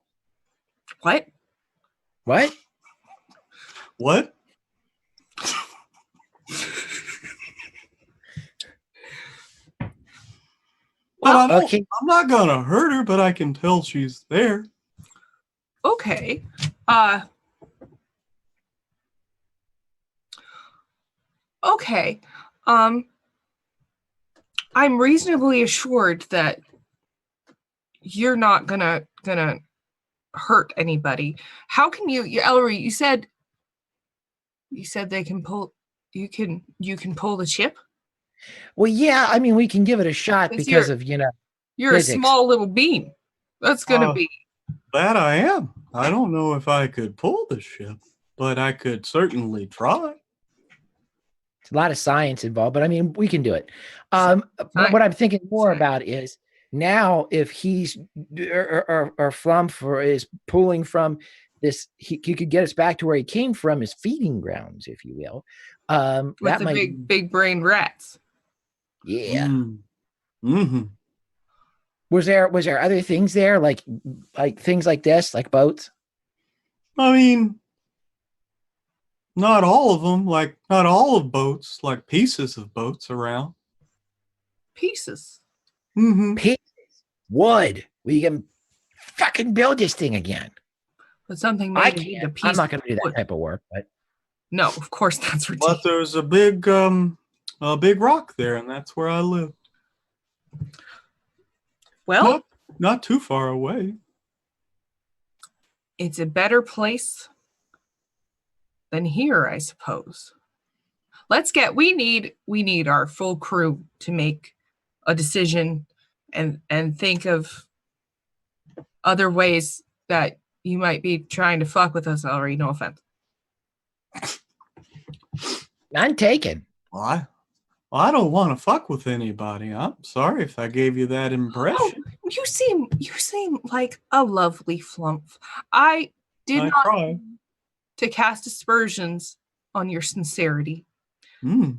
What? What? What? But Okay. I'm not gonna hurt her, but I can tell she's there. Okay. Okay. I'm reasonably assured that you're not gonna hurt anybody. How can you Ellery, you said they can pull you can pull the chip? Well, yeah, I mean, we can give it a shot because of, You're physics. a small little bean. That's gonna be That I am. I don't know if I could pull the ship, but I could certainly try. It's a lot of science involved, but I mean, we can do it. But what I'm thinking more about is Now, if he's or Flumph is pulling from this, he could get us back to where he came from, his feeding grounds, if you will. With That the might, big brain rats. yeah. Mm-hmm. Was there other things there, like things like this, like boats? I mean, not all of them, like not all of boats, like pieces of boats around. Pieces. Mm-hmm. Pieces, wood. We can fucking build this thing again. But something I made me need a can't. piece. I'm not going to do that wood. type of work, but No, of course that's But ridiculous. there's a big rock there, and that's where I live. Well, Not too far away. it's a better place than here, I suppose. We need our full crew to make a decision and think of other ways that you might be trying to fuck with us, Ellery. No offense. I'm taken. Well, I don't want to fuck with anybody. I'm sorry if I gave you that impression. Oh, you seem like a lovely Flumph. I did I not try. mean to cast aspersions on your sincerity. Mm.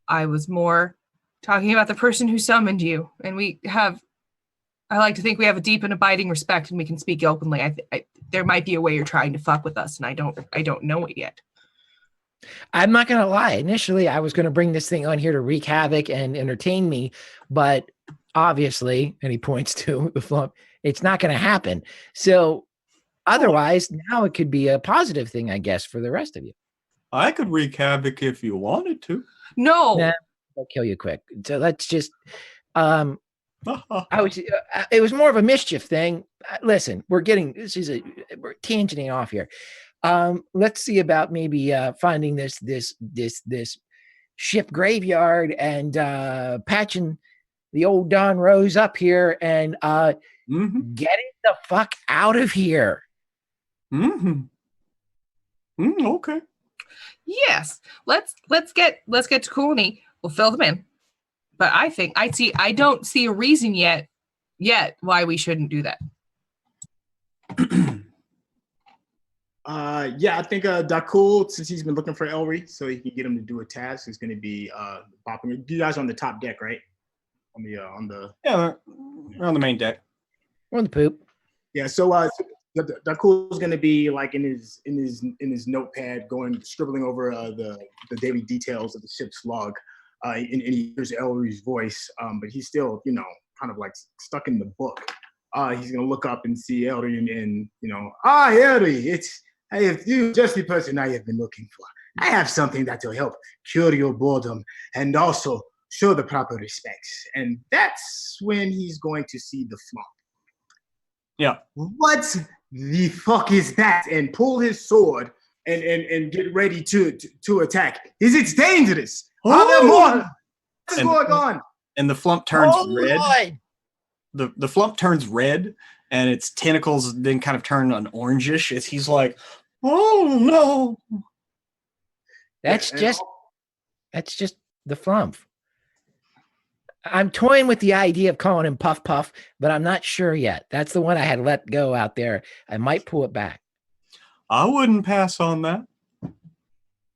I was more talking about the person who summoned you, and I like to think we have a deep and abiding respect, and we can speak openly. There might be a way you're trying to fuck with us, and I don't know it yet. I'm not going to lie. Initially, I was going to bring this thing on here to wreak havoc and entertain me, but obviously, and he points to the Flump, it's not going to happen. So otherwise, now it could be a positive thing, I guess, for the rest of you. I could wreak havoc if you wanted to. No. Nah, I'll kill you quick. So let's just, it was more of a mischief thing. Listen, we're tangenting off here. Let's see about maybe finding this ship graveyard and patching the old Don Rose up here and getting the fuck out of here. Okay. Yes. Let's get to Coolney. We'll fill them in. But I don't see a reason yet why we shouldn't do that. Yeah, I think Dakul, since he's been looking for Elry, so he can get him to do a task, is going to be bopping. You guys are on the top deck, right? Yeah, we're on the main deck. We're on the poop. Yeah, so Dakul is going to be like in his notepad, scribbling over the daily details of the ship's log, and he hears Elry's voice, but he's still kind of like stuck in the book. He's going to look up and see Elry and Elry, you're just the person I have been looking for. I have something that will help cure your boredom and also show the proper respects. And that's when he's going to see the Flump. Yeah. What the fuck is that? And pull his sword and get ready to attack. It's dangerous. Are there more? What's going on? And the Flump turns red. Lord. The Flump turns red, and its tentacles then kind of turn an orangish as he's like, "Oh no!" That's just the Flump. I'm toying with the idea of calling him Puff Puff, but I'm not sure yet. That's the one I had let go out there. I might pull it back. I wouldn't pass on that.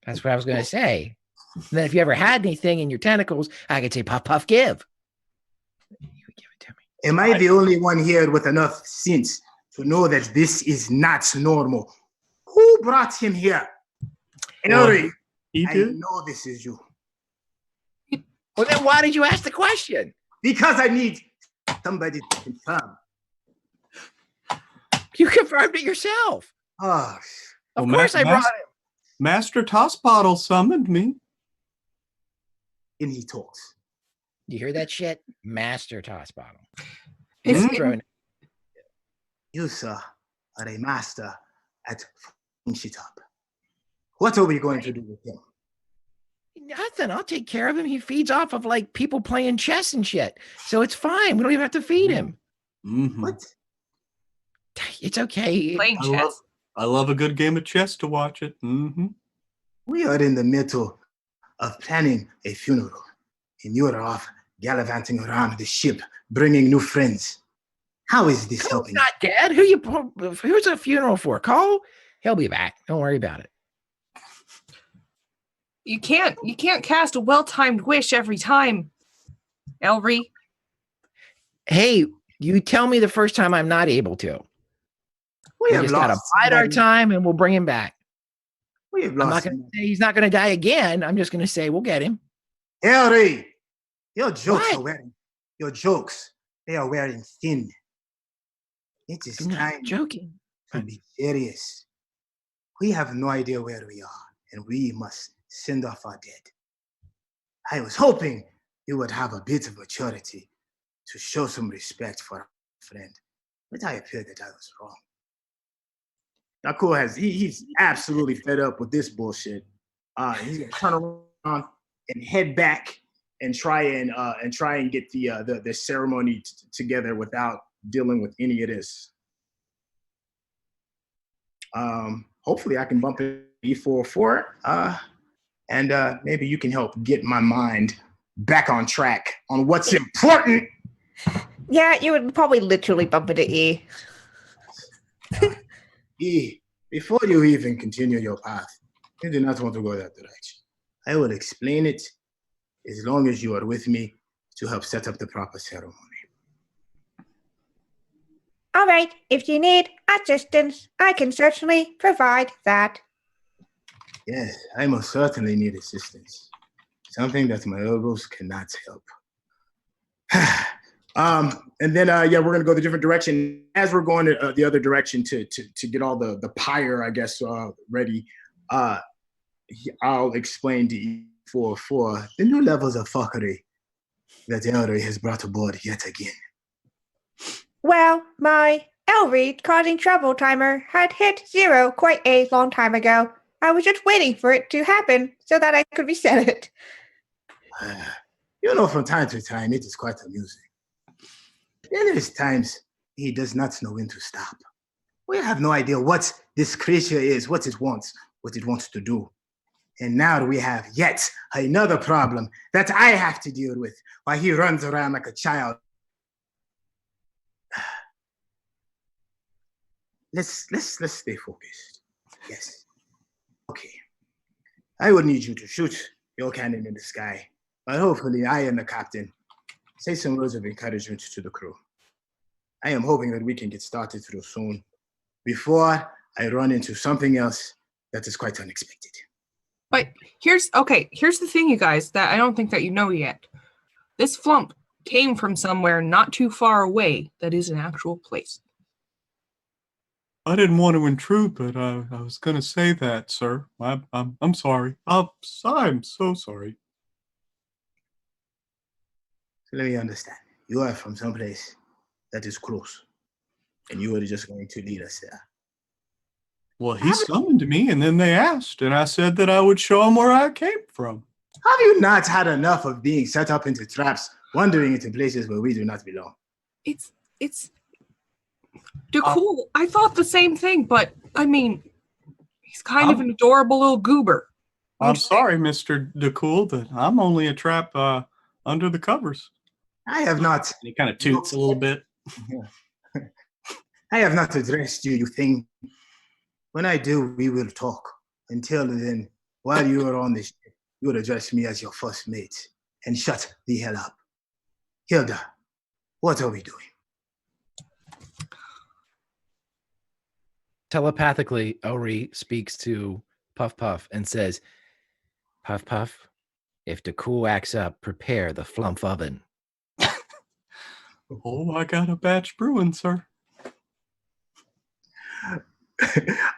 That's what I was going to say. And then if you ever had anything in your tentacles, I could say Puff Puff give. You would give it to me. Am I the only one here with enough sense to know that this is not normal? Who brought him here? Elry, He I did. know this is you. Well, then why did you ask the question? Because I need somebody to confirm. You confirmed it yourself. Oh, Of Well, course I brought him. Master Tossbottle summoned me. and he talks. You hear that shit? Master Toss Bottle. Is He's it- throwing- You, sir, are a master at f***ing shit up. What are we going to do with him? Nothing. I'll take care of him. He feeds off of like people playing chess and shit. So it's fine. We don't even have to feed him. Mhm. What? It's okay. Playing I love, chess. I love a good game of chess to watch it. Mm-hmm. We are in the middle of planning a funeral, and you are off gallivanting around the ship, bringing new friends. How is this Cole's helping? not dead. Who's a funeral for? Cole? He'll be back. Don't worry about it. You can't cast a well-timed wish every time, Elry. Hey, you tell me the first time I'm not able to. We We have just gotta lost bide our somebody. time and we'll bring him back. We have I'm not lost gonna somebody. say he's not gonna die again. I'm just gonna say we'll get him. Harry, your jokes What? are wearing. Your jokes, they are wearing thin. It is I'm not time joking. to be serious. We have no idea where we are, and we must send off our dead. I was hoping you would have a bit of maturity to show some respect for our friend, but I appear that I was wrong. Nakul he's absolutely fed up with this bullshit. He's gonna turn around and head back and try and get the ceremony together without dealing with any of this. Hopefully I can bump it E4 and maybe you can help get my mind back on track on what's important. Yeah, you would probably literally bump into E. E, before you even continue your path, you do not want to go that direction. I will explain it as long as you are with me to help set up the proper ceremony. All right, if you need assistance, I can certainly provide that. Yes, I most certainly need assistance. Something that my elbows cannot help. And then we're gonna go the different direction. As we're going the other direction to get all the pyre, I guess, ready. I'll explain to you for the new levels of fuckery that Elder has brought aboard yet again. Well, my Elry causing trouble timer had hit 0 quite a long time ago. I was just waiting for it to happen so that I could reset it. You know, from time to time, it is quite amusing. Then there's times he does not know when to stop. We have no idea what this creature is, what it wants to do. And now we have yet another problem that I have to deal with while he runs around like a child. Let's stay focused. Yes. Okay. I would need you to shoot your cannon in the sky, but hopefully I and the captain say some words of encouragement to the crew. I am hoping that we can get started real soon before I run into something else that is quite unexpected. But here's the thing, you guys, that I don't think that you know yet. This flump came from somewhere not too far away that is an actual place. I didn't want to intrude, but I was going to say that, sir. I'm sorry. I'm so sorry. So let me understand. You are from someplace that is close, and you are just going to lead us there. Well, he summoned me, and then they asked, and I said that I would show them where I came from. Have you not had enough of being set up into traps, wandering into places where we do not belong? It's cool. I thought the same thing, but I mean, he's kind of an adorable little goober. I'm sorry, Mr. DeCool, but I'm only a trap under the covers. I have not. And he kind of toots a little bit. I have not addressed you, you thing. When I do, we will talk. Until then, while you are on this ship, you will address me as your first mate and shut the hell up. Hilda, what are we doing? Telepathically, Ori speaks to Puff Puff and says, Puff Puff, if DeCool acts up, prepare the Flumph oven. Oh, I got a batch brewing, sir.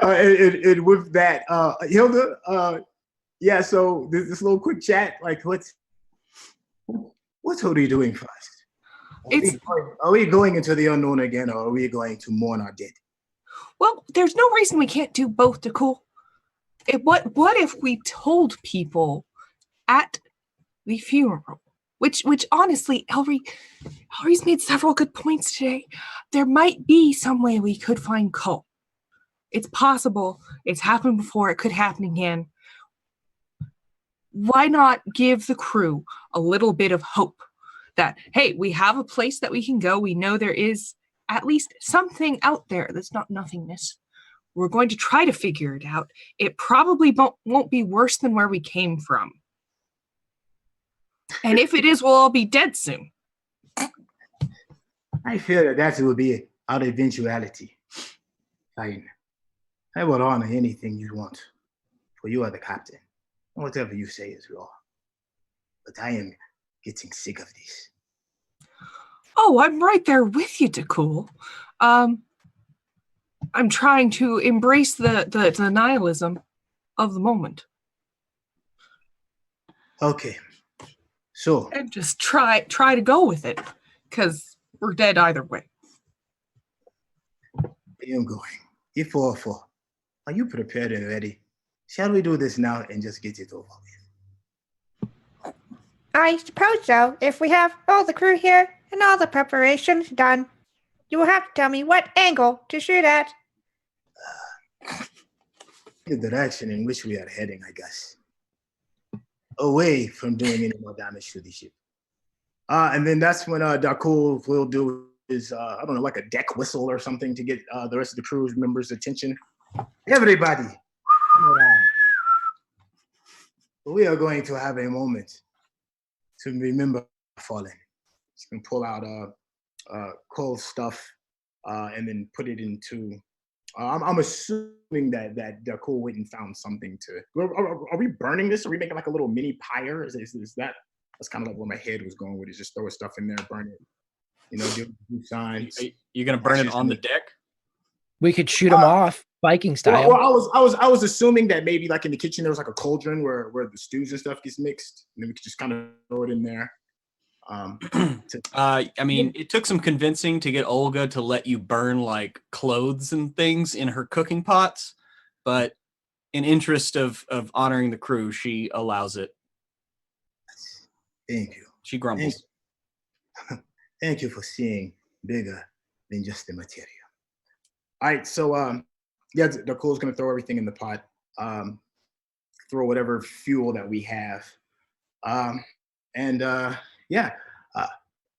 And with that, Hilda, yeah, so this little quick chat, like what's Hilda doing first? Are we going into the unknown again, or are we going to mourn our dead? Well, there's no reason we can't do both, DeCool. What if we told people at the funeral, which honestly, Elry's made several good points today. There might be some way we could find Cole. It's possible. It's happened before. It could happen again. Why not give the crew a little bit of hope that, hey, we have a place that we can go. We know there is at least something out there that's not nothingness. We're going to try to figure it out. It probably won't be worse than where we came from. And if it is, we'll all be dead soon. I feel that will be our eventuality. Fine. I will honor anything you want, for you are the captain. Whatever you say is law. But I am getting sick of this. Oh, I'm right there with you, Dakul. I'm trying to embrace the nihilism of the moment. Okay. So. And just try to go with it, because we're dead either way. I am going. E404. Are you prepared and ready? Shall we do this now and just get it over with? I suppose so. If we have all the crew here and all the preparations done, you will have to tell me what angle to shoot at. The direction in which we are heading, I guess. Away from doing any more damage to the ship. And then that's when Dakul will do his, I don't know, like a deck whistle or something to get the rest of the crew members' attention. Everybody, come around. We are going to have a moment to remember fallen. He's going to pull out cold stuff and then put it into. I'm assuming that Dakul went and found something to. Are we burning this? Are we making like a little mini pyre? Is that? That's kind of like where my head was going with it. Just throw stuff in there, burn it. You know, do signs. You're gonna burn it on the deck? We could shoot them off, Viking style. Well, I was assuming that maybe like in the kitchen there was like a cauldron where the stews and stuff gets mixed, and then we could just kind of throw it in there. I mean, it took some convincing to get Olga to let you burn like clothes and things in her cooking pots, but in interest of honoring the crew, she allows it. Thank you. She grumbles. Thank you for seeing bigger than just the material. All right, so yeah, Dakul's gonna throw everything in the pot. Throw whatever fuel that we have, yeah.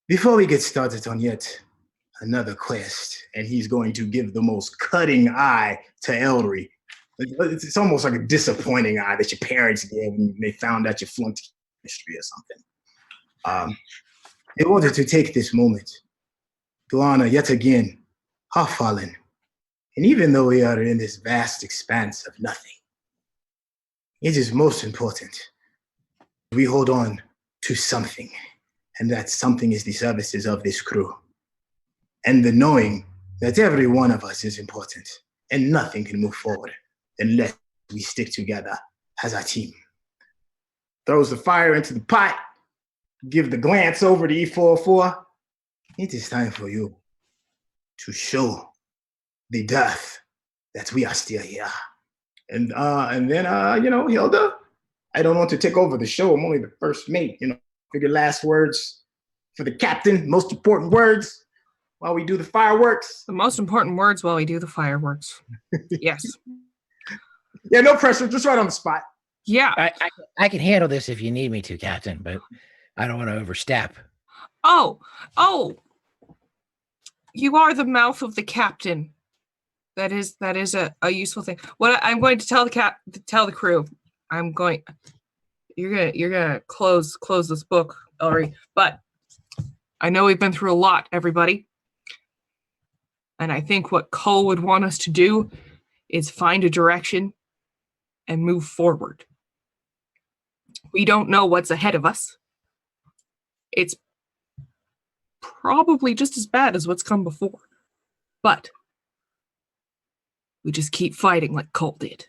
Before we get started on yet another quest, and he's going to give the most cutting eye to Ellery. It's almost like a disappointing eye that your parents gave when they found out you flunked history or something. In order to take this moment to honor yet again our fallen, and even though we are in this vast expanse of nothing, it is most important we hold on to something, and that something is the services of this crew, and the knowing that every one of us is important, and nothing can move forward unless we stick together as a team. Throws the fire into the pot, give the glance over to E404. It is time for you to show the death that we are still here. And then, you know, Hilda, I don't want to take over the show. I'm only the first mate, you know. Figure last words for the captain, most important words while we do the fireworks. The most important words while we do the fireworks. Yes. Yeah, no pressure, just right on the spot. Yeah. I can handle this if you need me to, Captain, but I don't want to overstep. Oh, you are the mouth of the captain. That is a useful thing. What I'm going to tell the crew, you're gonna close this book, Ellery. But I know we've been through a lot, everybody. And I think what Cole would want us to do is find a direction and move forward. We don't know what's ahead of us. It's probably just as bad as what's come before. But we just keep fighting like Cole did.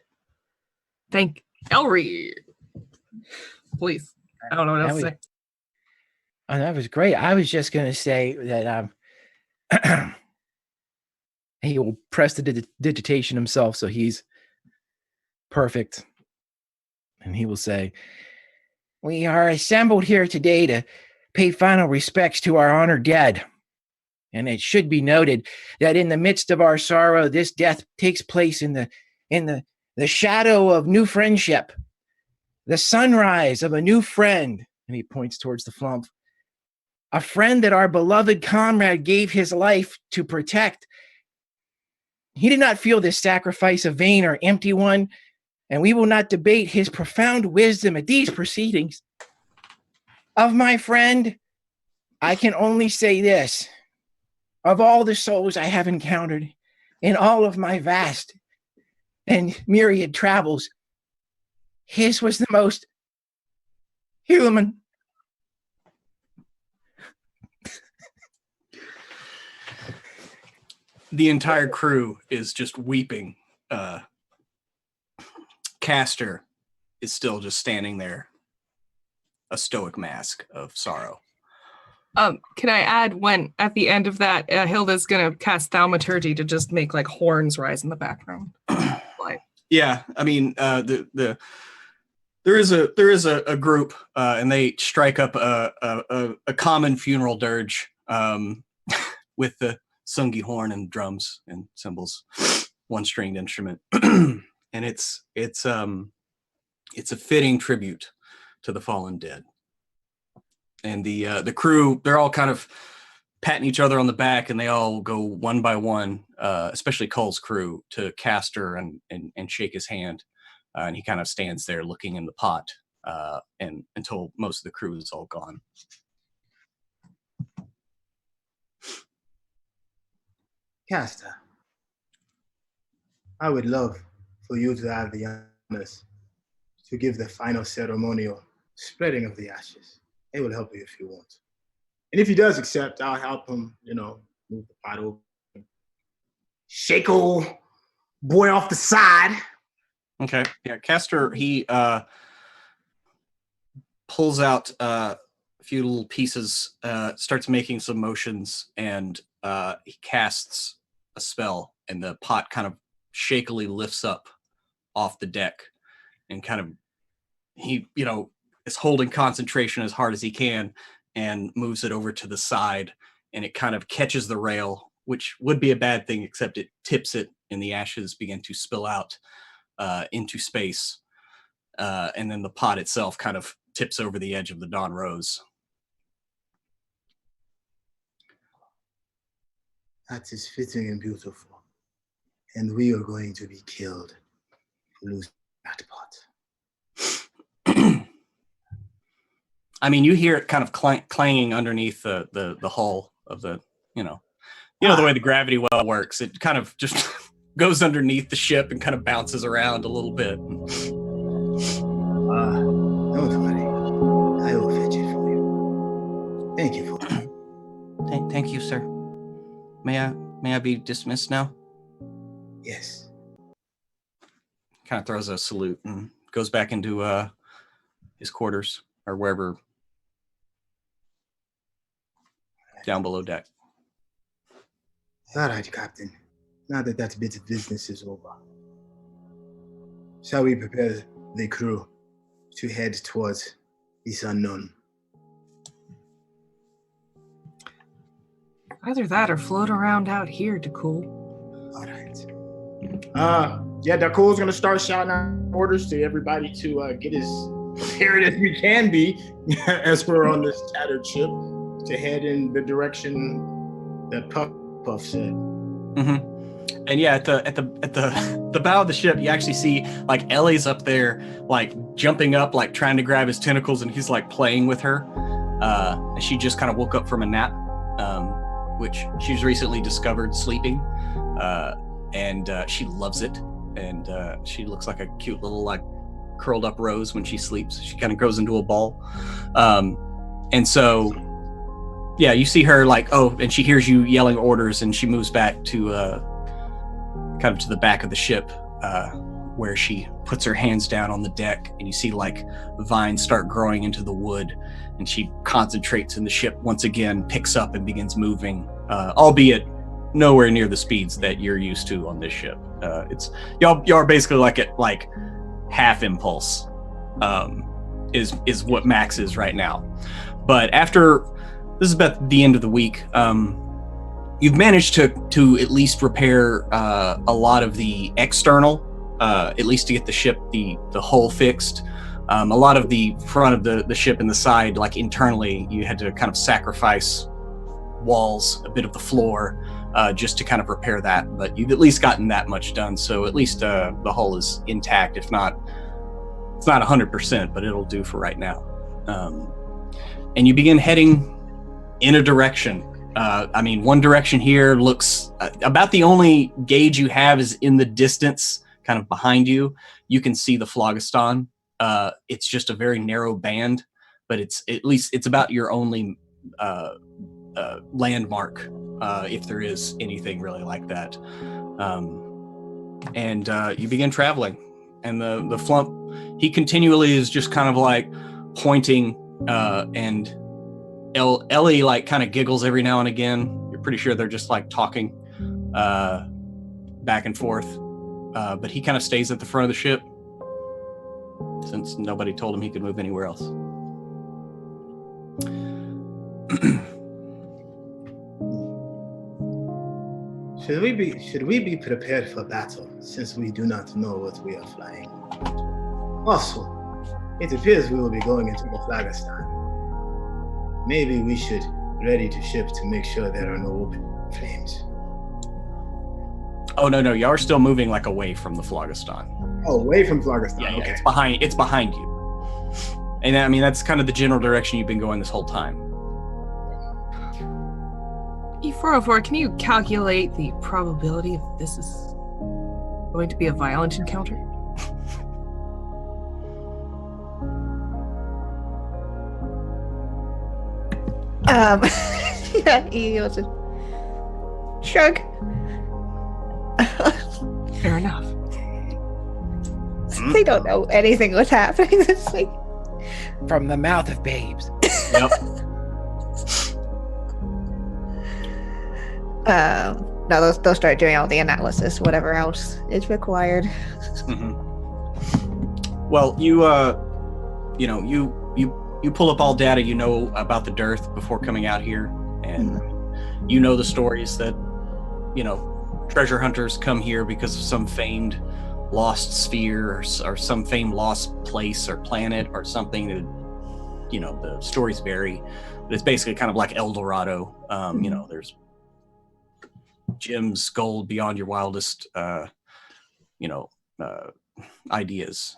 Thank Ellery. Please. I don't know what else to say. Oh, that was great. I was just going to say that he will press the digitation himself, so he's perfect. And he will say, "We are assembled here today to pay final respects to our honored dead. And it should be noted that in the midst of our sorrow, this death takes place in the shadow of new friendship, the sunrise of a new friend." And he points towards the Flumph. a friend that our beloved comrade gave his life to protect. He did not feel this sacrifice a vain or empty one, and we will not debate his profound wisdom at these proceedings. Of my friend, I can only say this. Of all the souls I have encountered in all of my vast and myriad travels, his was the most human. The entire crew is just weeping. Castor is still just standing there, a stoic mask of sorrow. Can I add, when at the end of that, Hilda's gonna cast thaumaturgy to just make like horns rise in the background. Like, Yeah, I mean, there is a group, and they strike up a common funeral dirge with the sungi horn and drums and cymbals, one stringed instrument, and it's a fitting tribute to the fallen dead. And the crew, they're all kind of patting each other on the back, and they all go one by one, especially Cole's crew, to Castor and shake his hand. And he kind of stands there looking in the pot, and until most of the crew is all gone. Castor, I would love for you to have the honors to give the final ceremonial spreading of the ashes. It will help you if you want. And if he does accept, I'll help him, move the pot over. Shake old boy off the side. Okay. Yeah, Castor, he pulls out a few little pieces, starts making some motions, and he casts a spell, and the pot kind of shakily lifts up off the deck, and kind of he, is holding concentration as hard as he can and moves it over to the side, and it kind of catches the rail, which would be a bad thing, except it tips it and the ashes begin to spill out into space. And then the pot itself kind of tips over the edge of the Dawn Rose. That is fitting and beautiful. And we are going to be killed to lose that pot. I mean, you hear it kind of clanging underneath the hull of the, the way the gravity well works. It kind of just goes underneath the ship and kind of bounces around a little bit. Don't worry. I will fetch it for you. Thank you for that. Thank you, sir. May I be dismissed now? Yes. Kind of throws a salute and goes back into his quarters or wherever. Down below deck. All right, Captain. Now that bit of business is over, shall we prepare the crew to head towards this unknown? either that or float around out here to cool. All right. Yeah, Dakul's gonna start shouting out orders to everybody to get as prepared as we can be as we're on this tattered ship to head in the direction that Puff said. Mm-hmm. And yeah, at the bow of the ship, you actually see like Ellie's up there, like jumping up, like trying to grab his tentacles, and he's like playing with her. And she just kind of woke up from a nap, which she's recently discovered sleeping, and she loves it. And she looks like a cute little like curled up rose when she sleeps. She kind of grows into a ball. And so, yeah, you see her like, oh, and she hears you yelling orders, and she moves back to kind of to the back of the ship, where she puts her hands down on the deck, and you see like vines start growing into the wood, and she concentrates, and the ship once again picks up and begins moving, albeit nowhere near the speeds that you're used to on this ship. It's y'all are basically like at like half impulse, is what Max is right now. But after this is about the end of the week, you've managed to at least repair a lot of the external, at least to get the ship the hull fixed. A lot of the front of the ship and the side, like internally, you had to kind of sacrifice walls, a bit of the floor, just to kind of repair that. But you've at least gotten that much done, so at least the hull is intact. If not, it's not 100%, but it'll do for right now. And you begin heading in a direction. I mean, one direction here looks about the only gauge you have is in the distance, kind of behind you. You can see the Phlogiston. It's just a very narrow band, but it's at least it's about your only landmark, if there is anything really like that. And you begin traveling, and the Flump, he continually is just kind of like pointing, and Ellie like kind of giggles every now and again. You're pretty sure they're just like talking back and forth, but he kind of stays at the front of the ship since nobody told him he could move anywhere else. Should we be prepared for battle, since we do not know what we are flying? Also, it appears we will be going into the Phlogiston. Maybe we should ready to ship to make sure there are no open flames. Oh no, y'all are still moving like away from the Phlogiston. Oh, away from Phlogiston. Yeah, okay. It's behind you. And I mean, that's kind of the general direction you've been going this whole time. E404, can you calculate the probability if this is going to be a violent encounter? Yeah, he goes to shrug. Fair enough. They don't know anything was happening this week. From the mouth of babes. Yep. No, they'll start doing all the analysis, whatever else is required. Mm-hmm. Well, you pull up all data you know about the dearth before coming out here, and you know the stories that, treasure hunters come here because of some famed lost sphere or some famed lost place or planet or something that, the stories vary, but it's basically kind of like El Dorado. There's gems, gold beyond your wildest, ideas.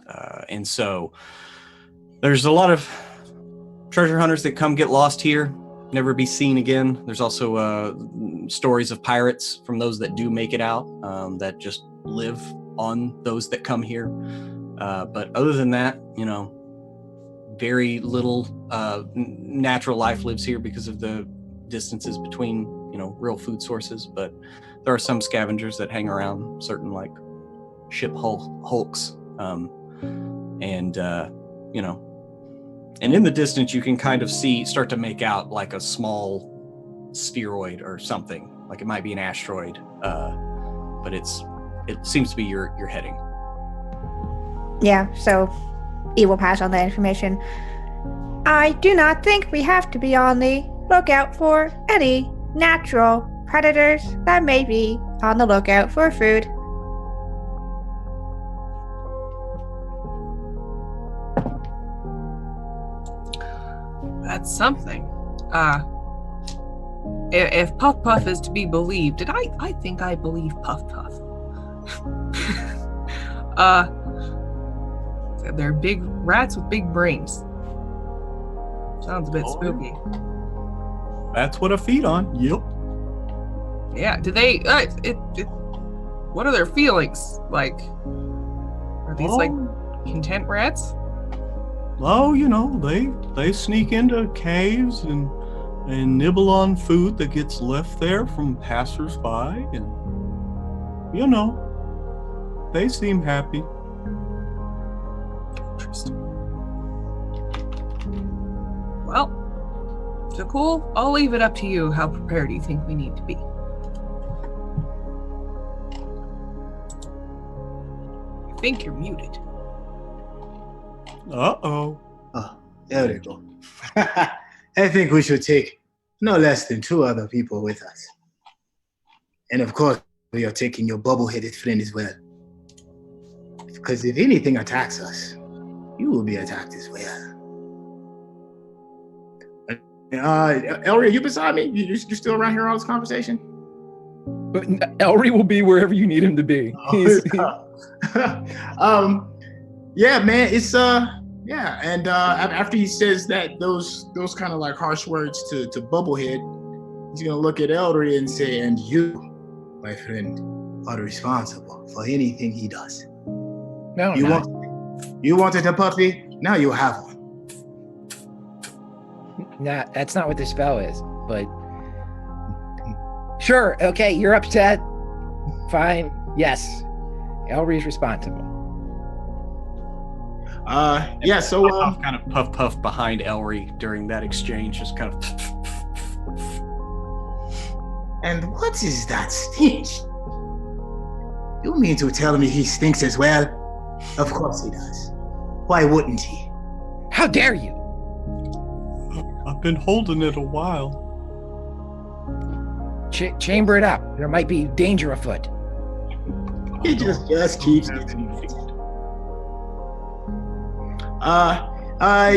And so there's a lot of treasure hunters that come get lost here, never be seen again. There's also stories of pirates from those that do make it out, that just live on those that come here. But other than that, very little natural life lives here because of the distances between, real food sources. But there are some scavengers that hang around certain like ship hulks. And in the distance, you can kind of start to make out like a small spheroid or something. Like it might be an asteroid, but it seems to be your heading. Yeah, so E will pass on that information. I do not think we have to be on the lookout for any natural predators that may be on the lookout for food. That's something. If Puff Puff is to be believed, and I think I believe Puff Puff. They're big rats with big brains. Sounds a bit spooky. That's what I feed on. Yep. Yeah. Do they? What are their feelings like? Are these like content rats? Oh, they sneak into caves and nibble on food that gets left there from passersby, and they seem happy. Interesting. Well, so cool. I'll leave it up to you. How prepared do you think we need to be? I think you're muted. Uh-oh. Oh, there we go. I think we should take no less than 2 other people with us. And of course, we are taking your bubble-headed friend as well. Because if anything attacks us, you will be attacked as well. Elry, are you beside me? You're still around here in all this conversation? But Elry will be wherever you need him to be. Yeah, man, it's yeah, and after he says that those kind of like harsh words to Bubblehead, he's gonna look at Elry and say, "And you, my friend, are responsible for anything he does. No, you wanted a puppy, now you have one." Nah, that's not what the spell is, but sure, okay, you're upset. Fine. Yes. Elry's responsible. Yeah, so kind of puff behind Elry during that exchange, just kind of. and what is that stench? You mean to tell me he stinks as well? Of course he does. Why wouldn't he? How dare you? I've been holding it a while. Chamber it up. There might be danger afoot. He just keeps getting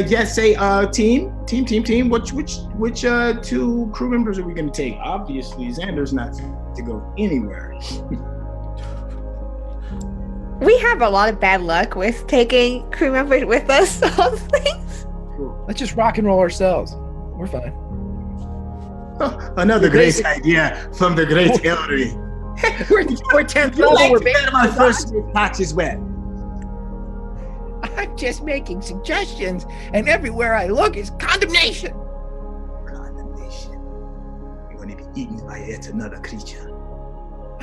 yes, say team. Which two crew members are we gonna take? Obviously, Xander's not to go anywhere. We have a lot of bad luck with taking crew members with us on things. Let's just rock and roll ourselves. We're fine. Another great idea from the great Elry. we're 10th You level. like We're to get my first patch as well. I'm just making suggestions, and everywhere I look is condemnation. Condemnation. You're going to be eaten by yet another creature.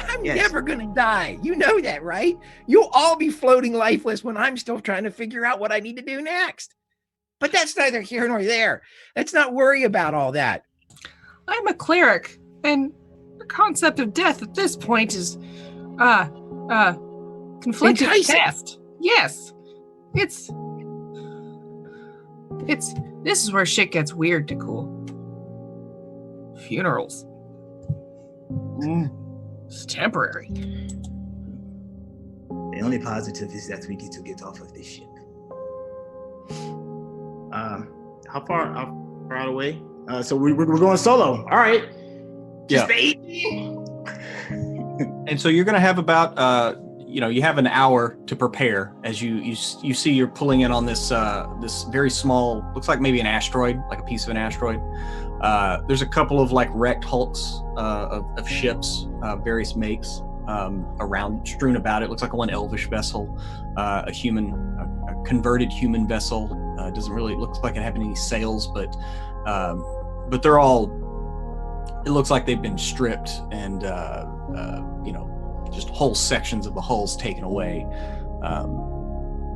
I'm Yes. never gonna die. You know that, right? You'll all be floating lifeless when I'm still trying to figure out what I need to do next. But that's neither here nor there. Let's not worry about all that. I'm a cleric, and the concept of death at this point is conflicted at Enticing. best. Yes. It's this is where shit gets weird to cool. Funerals. It's temporary. The only positive is that we get to get off of this ship. How far out away? So we're going solo. All right. Just Yeah. the 18. And so you're going to have about, you have an hour to prepare as you see you're pulling in on this this very small, looks like maybe an asteroid, like a piece of an asteroid. There's a couple of like wrecked hulks of ships, various makes around, strewn about it. Looks like one elvish vessel, a converted human vessel. Doesn't really look like it have any sails, but they're all. It looks like they've been stripped and just whole sections of the hulls taken away.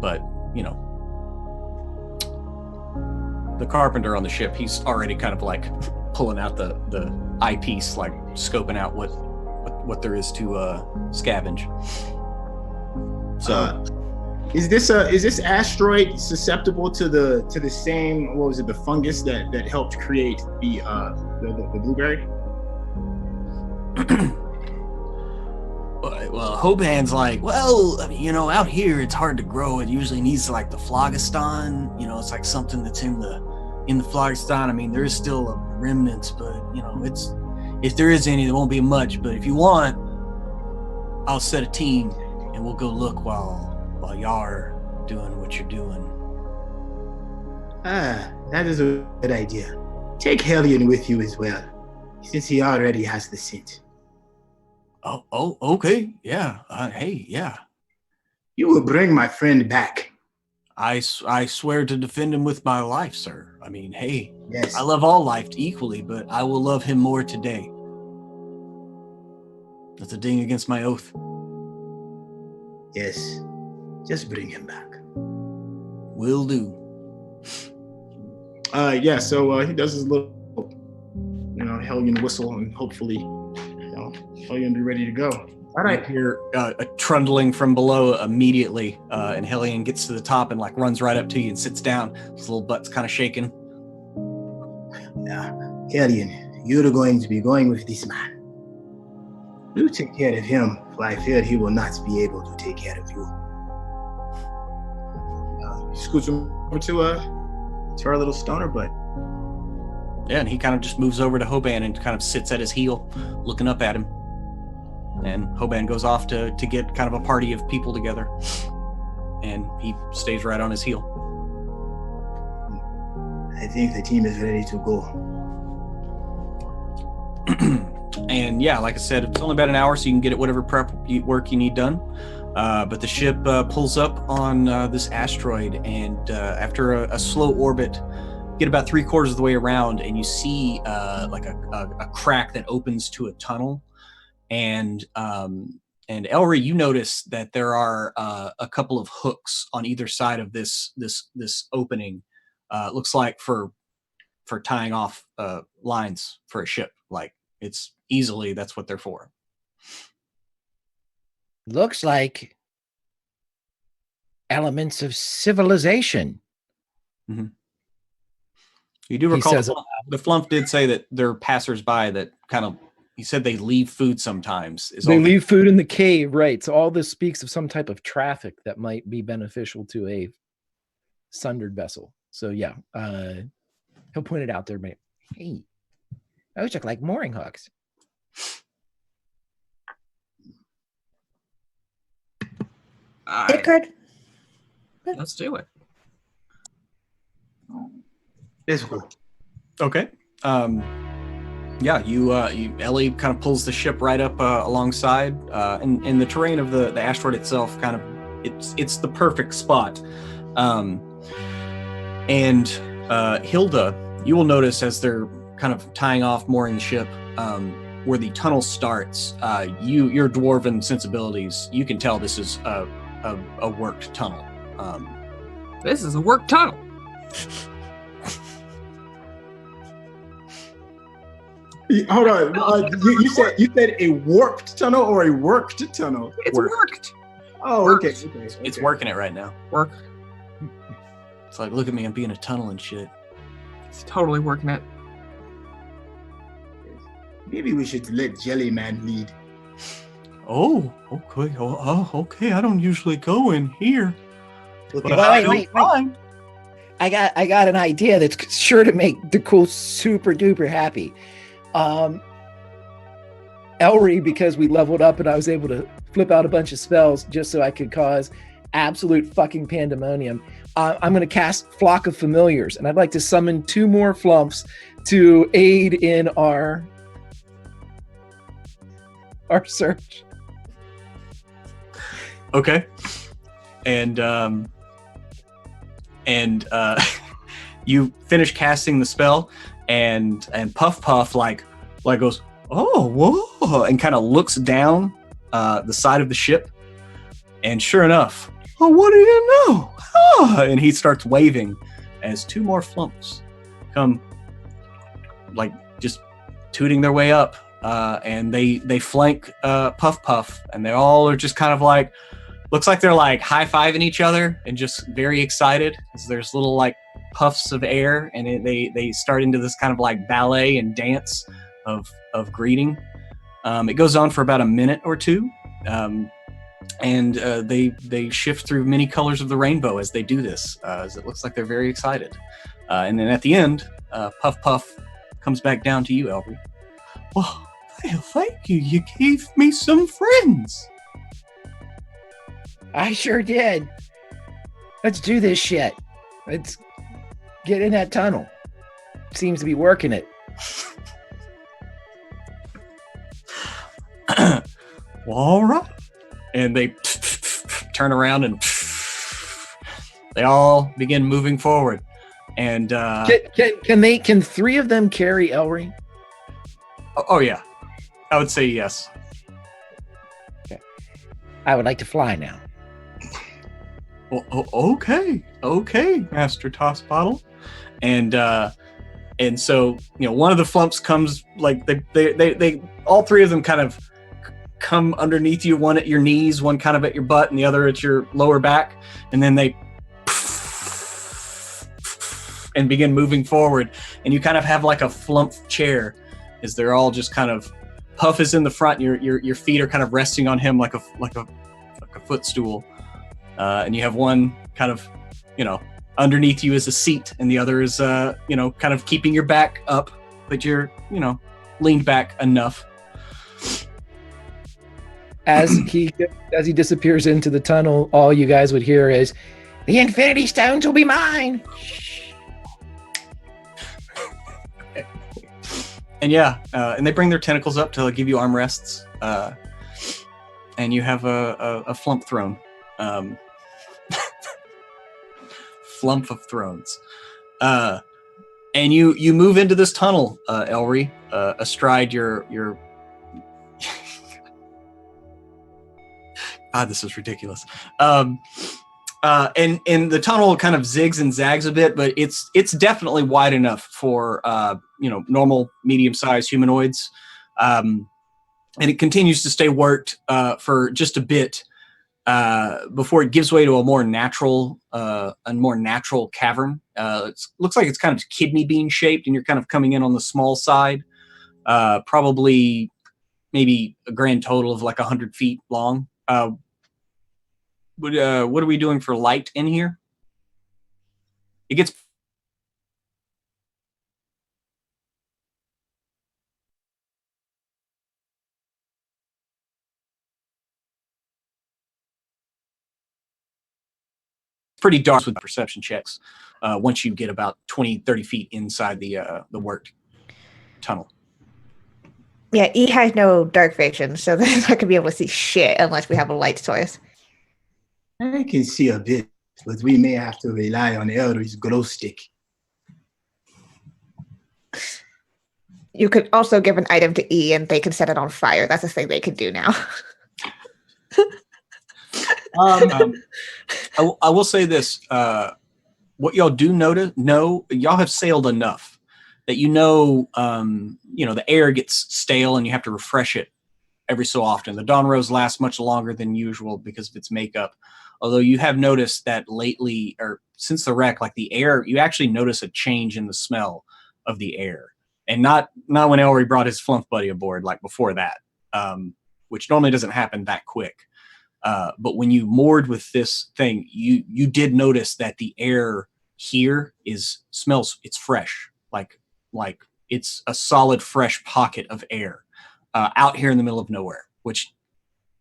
But the carpenter on the ship, he's already kind of like pulling out the eyepiece, like scoping out what there is to scavenge. So is this asteroid susceptible to the same, what was it, the fungus that helped create the blueberry? well, Hoban's like, well, I mean, out here it's hard to grow. It usually needs like the phlogiston. It's like something that's in the phlogiston. I mean, there is still a remnants, but it's, if there is any, there won't be much. But if you want, I'll set a team and we'll go look while y'all are doing what you're doing. That is a good idea. Take Hellion with you as well, since he already has the scent. Oh, okay, yeah. Hey, yeah. You will bring my friend back. I swear to defend him with my life, sir. I mean, hey, Yes. I love all life equally, but I will love him more today. That's a ding against my oath. Yes. Just bring him back. Will do. Yeah, so he does his little, Hellion whistle, and hopefully, Hellion be ready to go. All right. You hear a trundling from below immediately, and Hellion gets to the top and like runs right up to you and sits down. His little butt's kind of shaking. Yeah, Hellion, you're going to be going with this man. You take care of him, for I fear he will not be able to take care of you. scoots over to our little stoner butt. Yeah, and he kind of just moves over to Hoban and kind of sits at his heel, looking up at him. And Hoban goes off to get kind of a party of people together. And he stays right on his heel. I think the team is ready to go. And yeah, like I said, it's only about an hour, so you can get whatever prep work you need done. But the ship pulls up on this asteroid, and after a slow orbit, get about 3/4 of the way around, and you see like a crack that opens to a tunnel. And Elry, you notice that there are a couple of hooks on either side of this opening. Looks like for tying off lines for a ship. Like it's easily that's what they're for. Looks like elements of civilization. Mm-hmm. You do He recall says the Flumph did say that they're passersby that kind of. He said they leave food sometimes. They leave food in the cave, right? So all this speaks of some type of traffic that might be beneficial to a sundered vessel. So yeah, he'll point it out there, mate. Hey, those look like mooring hooks. It could. Let's do it. Let's go. Okay. Yeah, Ellie kind of pulls the ship right up alongside, and the terrain of the asteroid itself kind of it's the perfect spot. And Hilda, you will notice as they're kind of tying off, mooring the ship, where the tunnel starts. Your dwarven sensibilities, you can tell this is a worked tunnel. This is a work tunnel. Hold on. You said a warped tunnel or a worked tunnel? It's worked. Oh, okay. It's working it right now. Work. It's like, look at me, I'm being a tunnel and shit. It's totally working it. Maybe we should let Jellyman lead. Oh, okay. Oh, okay. I don't usually go in here. Okay. Well, wait. I got an idea that's sure to make the cool super duper happy. Elry, because we leveled up and I was able to flip out a bunch of spells just so I could cause absolute fucking pandemonium. I'm going to cast Flock of Familiars, and I'd like to summon 2 more Flumphs to aid in our search. Okay. And you finish casting the spell, and Puff like goes, oh, whoa, and kind of looks down the side of the ship, and sure enough, oh, what do you know? Oh, and he starts waving as 2 more Flumphs come, like just tooting their way up, and they flank Puff, and they all are just kind of like, looks like they're like high-fiving each other and just very excited. So there's little like puffs of air, and they start into this kind of like ballet and dance of greeting. It goes on for about a minute or two, and they shift through many colors of the rainbow as they do this, as it looks like they're very excited. And then at the end, Puff comes back down to you, Elry. Well, thank you. You gave me some friends. I sure did. Let's do this shit. Let's get in that tunnel. Seems to be working it. Well, all right. And they turn around and they all begin moving forward. And Can 3 of them carry Elry? Oh yeah, I would say yes. Okay. I would like to fly now. Okay, Master Toss Bottle. And so, one of the Flumphs comes, like they all 3 of them kind of come underneath you, one at your knees, one kind of at your butt, and the other at your lower back, and then they and begin moving forward, and you kind of have like a Flumph chair, as they're all just kind of, Puff is in the front, and your feet are kind of resting on him like a footstool, and you have one kind of underneath you is a seat, and the other is kind of keeping your back up, but you're leaned back enough. As he disappears into the tunnel, all you guys would hear is, "The Infinity Stones will be mine." And and they bring their tentacles up to give you armrests, and you have a flump throne, flump of thrones, and you move into this tunnel, Elry, astride your. God, this is ridiculous. And the tunnel kind of zigs and zags a bit, but it's definitely wide enough for normal medium-sized humanoids, and it continues to stay worked for just a bit before it gives way to a more natural cavern. It looks like it's kind of kidney bean shaped, and you're kind of coming in on the small side, probably maybe a grand total of like 100 feet long. What are we doing for light in here? It gets pretty dark with perception checks once you get about 20-30 feet inside the worked tunnel. Yeah, E has no dark vision, so they're not gonna be able to see shit unless we have a light source. I can see a bit, but we may have to rely on Elry's glow stick. You could also give an item to E and they can set it on fire. That's a thing they can do now. I will say this: what y'all do know, y'all have sailed enough that the air gets stale and you have to refresh it every so often. The Dawn Rose lasts much longer than usual because of its makeup. Although you have noticed that lately, or since the wreck, like the air, you actually notice a change in the smell of the air, and not when Elry brought his Flumph buddy aboard, like before that, which normally doesn't happen that quick. But when you moored with this thing, you did notice that the air here smells. It's fresh, like it's a solid, fresh pocket of air out here in the middle of nowhere, which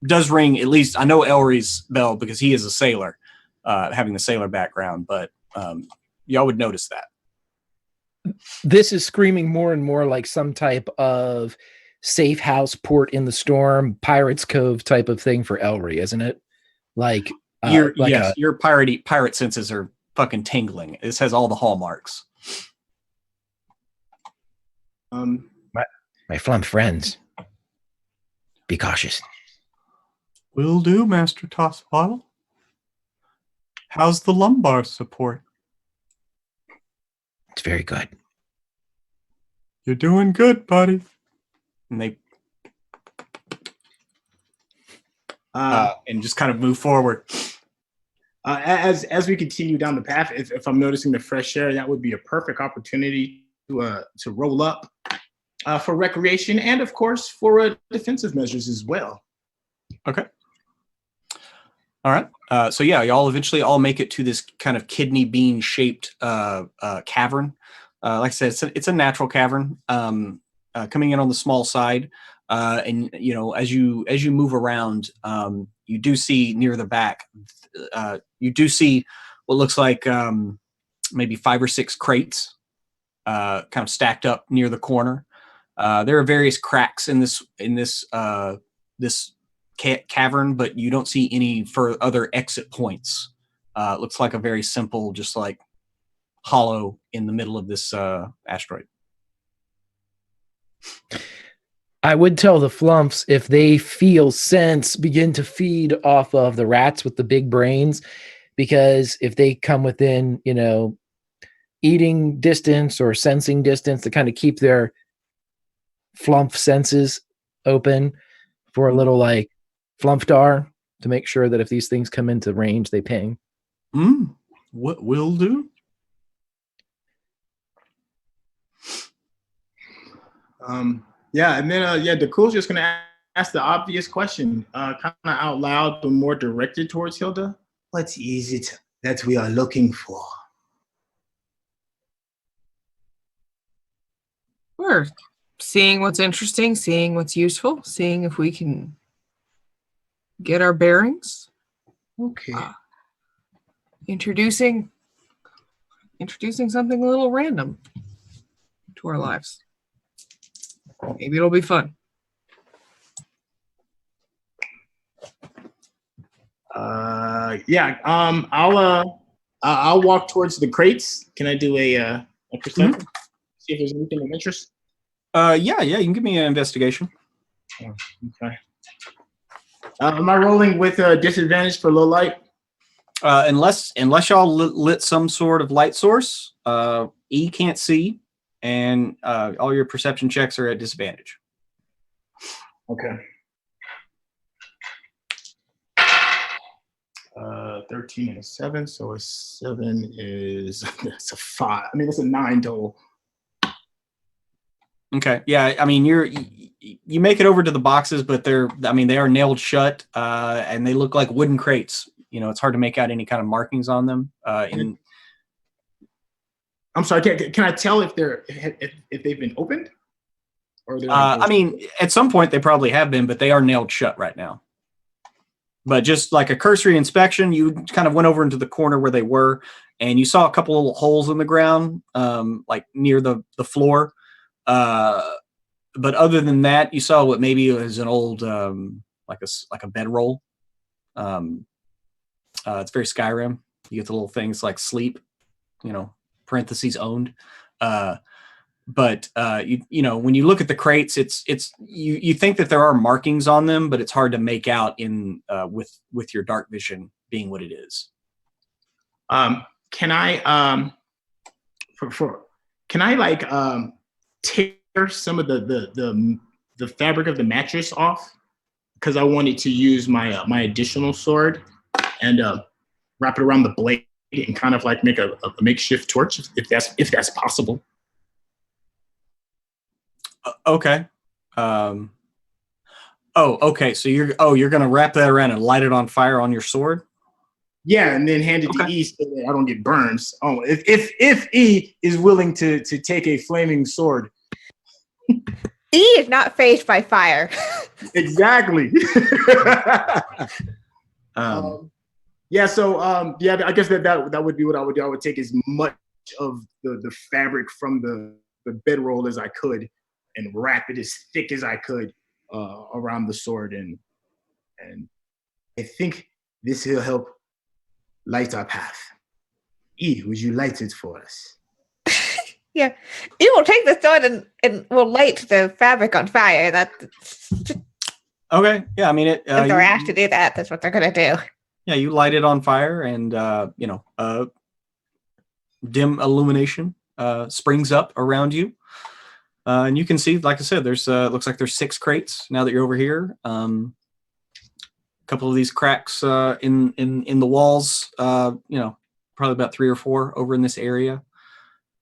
does ring, at least I know Elry's bell because he is a sailor, having the sailor background, but y'all would notice that. This is screaming more and more like some type of safe house, port in the storm, Pirates Cove type of thing for Elry, isn't it? Your pirate senses are fucking tingling. This has all the hallmarks. My Flump friends, be cautious. Will do, Master Tosswaddle. How's the lumbar support? It's very good. You're doing good, buddy. And they and just kind of move forward. As we continue down the path, if I'm noticing the fresh air, that would be a perfect opportunity to roll up for recreation and, of course, for defensive measures as well. Okay. All right. So y'all eventually all make it to this kind of kidney bean shaped cavern. Like I said, it's a natural cavern, coming in on the small side. And as you move around, you do see near the back, you do see what looks like maybe 5 or 6 crates, kind of stacked up near the corner. There are various cracks in this cavern, but you don't see any for other exit points. It looks like a very simple, just like hollow in the middle of this asteroid. I would tell the Flumphs, if they feel sense, begin to feed off of the rats with the big brains, because if they come within, eating distance or sensing distance, to kind of keep their Flumph senses open for a little like Flumphdar, to make sure that if these things come into range, they ping. What will do? Yeah, and then Dakul's just gonna ask the obvious question, kind of out loud, but more directed towards Hilda. What is it that we are looking for? We're seeing what's interesting, seeing what's useful, seeing if we can get our bearings. Okay. Introducing something a little random to our lives. Maybe it'll be fun. Yeah. I'll walk towards the crates. Can I do a perception? See if there's anything of interest. Yeah, you can give me an investigation. Oh, okay. Am I rolling with a disadvantage for low light? Unless y'all lit some sort of light source, E can't see, and all your perception checks are at disadvantage. Okay. 13 and a 7, so a 7 is that's a 5. I mean, that's a 9 total. Okay, yeah, I mean you make it over to the boxes, but they are nailed shut, and they look like wooden crates. You know, it's hard to make out any kind of markings on them. I'm sorry, can I tell if they've been opened? Or I mean, at some point they probably have been, but they are nailed shut right now. But just like a cursory inspection, you kind of went over into the corner where they were, and you saw a couple little holes in the ground, like near the floor. But other than that, you saw what maybe was an old like a bedroll. It's very Skyrim. You get the little things like sleep, parentheses owned. But you know, when you look at the crates, you think that there are markings on them, but it's hard to make out in with your dark vision being what it is. Can I can I like tear some of the fabric of the mattress off, because I wanted to use my additional sword and wrap it around the blade and kind of like make a makeshift torch if that's possible. Okay. Okay. So you're gonna wrap that around and light it on fire on your sword? Yeah, and then hand it to E so that I don't get burns. Oh, if E is willing to take a flaming sword. E is not phased by fire. Exactly. Yeah. So yeah, I guess that would be what I would do. I would take as much of the fabric from the bedroll as I could and wrap it as thick as I could around the sword, and I think this will help light our path. E, would you light it for us? Yeah, E will take the sword and will light the fabric on fire. Okay. Yeah, I mean it. If they're asked to do that, that's what they're gonna do. Yeah, you light it on fire, and dim illumination springs up around you. And you can see, like I said, there's looks like there's 6 crates now that you're over here. A couple of these cracks in the walls, probably about 3 or 4 over in this area,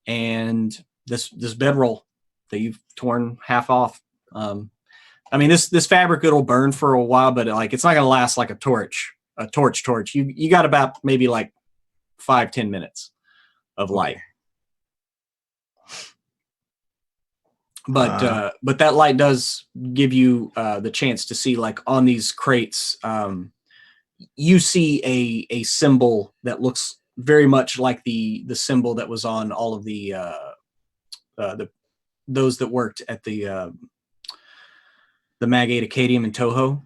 and this bedroll that you've torn half off. I mean, this fabric, it'll burn for a while, but like it's not gonna last like a torch. You got about maybe like 5-10 minutes of light. But that light does give you the chance to see, like on these crates, you see a symbol that looks very much like the symbol that was on all of the those that worked at the Mag 8 Acadium in Toho,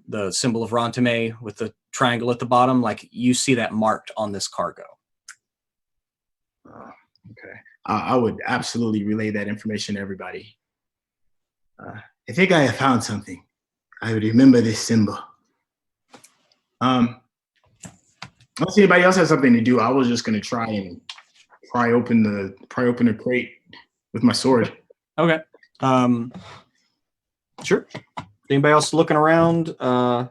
the symbol of Rontame with the triangle at the bottom. Like you see that marked on this cargo. Okay. I would absolutely relay that information to everybody. I think I have found something. I would remember this symbol. Unless anybody else has something to do, I was just going to try and pry open the crate with my sword. Okay. Sure. Anybody else looking around? Because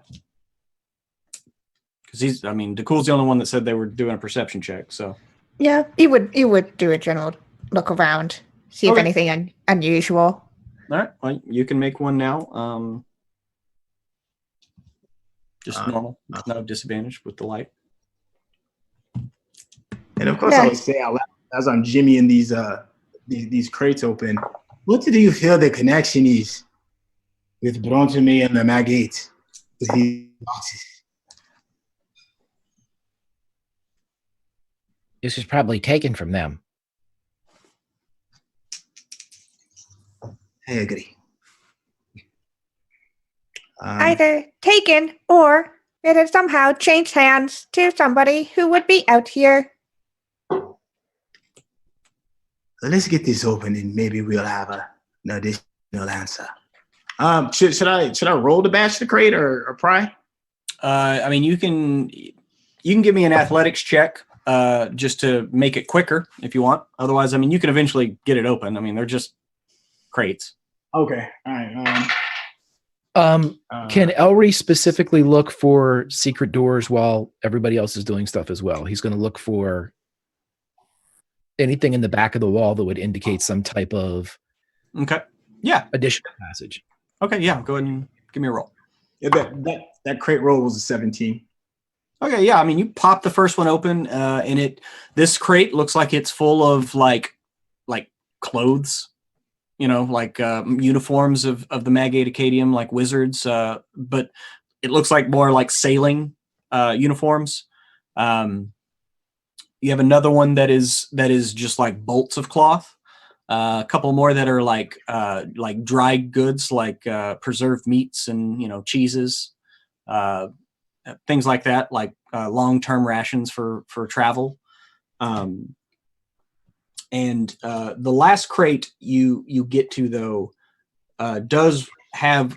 DeCool's the only one that said they were doing a perception check. So yeah, he would do a general look around, see if anything unusual. All right. Well, you can make one now. Just normal, no disadvantage with the light. And of course, I would say out loud as I'm jimmying these crates open. What do you feel the connection is with Bronte and the Magate? With these boxes? This is probably taken from them. I agree. Either taken or it has somehow changed hands to somebody who would be out here. Let's get this open and maybe we'll have an additional answer. Should I roll to bash the crate or pry? I mean, you can give me an athletics check just to make it quicker if you want. Otherwise, I mean, you can eventually get it open. I mean, they're just crates. Okay. All right. Can Elry specifically look for secret doors while everybody else is doing stuff as well? He's going to look for anything in the back of the wall that would indicate some type of additional passage. Okay, yeah, go ahead and give me a roll. Yeah, that crate roll was a 17. Okay, yeah, I mean, you pop the first one open, and this crate looks like it's full of like clothes, like uniforms of the Magate Acadium, like wizards, but it looks like more like sailing uniforms. You have another one that is just like bolts of cloth. A couple more that are like dried goods, like preserved meats and cheeses, things like that, like long-term rations for travel. And the last crate you get to though does have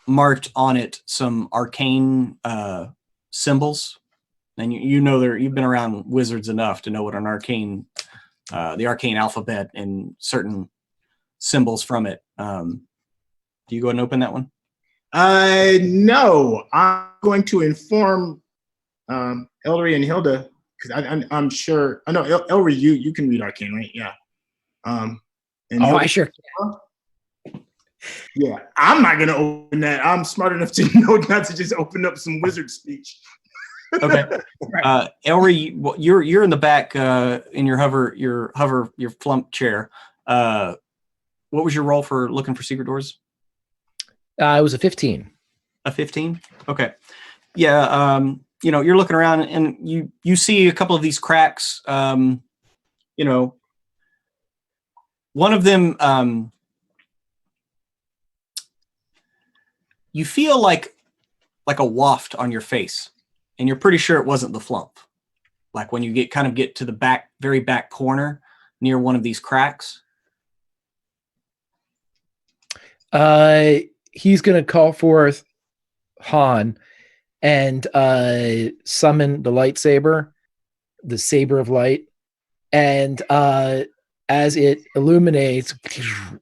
marked on it some arcane symbols, and you've been around wizards enough to know what an arcane, the arcane alphabet and certain symbols from it. Do you go ahead and open that one? No, I'm going to inform Ellery and Hilda because I'm sure. I know Ellery, you can read arcane, right? Yeah. And Hilda, I sure can. Yeah, I'm not gonna open that. I'm smart enough to know not to just open up some wizard speech. Okay. Elry, you're in the back in your flump chair. What was your roll for looking for secret doors? It was a 15. A 15? Okay. Yeah, you're looking around and you see a couple of these cracks. One of them you feel like a waft on your face. And you're pretty sure it wasn't the flump. Like when you get to the very back corner near one of these cracks. He's going to call forth Han and summon the lightsaber, the saber of light. And as it illuminates,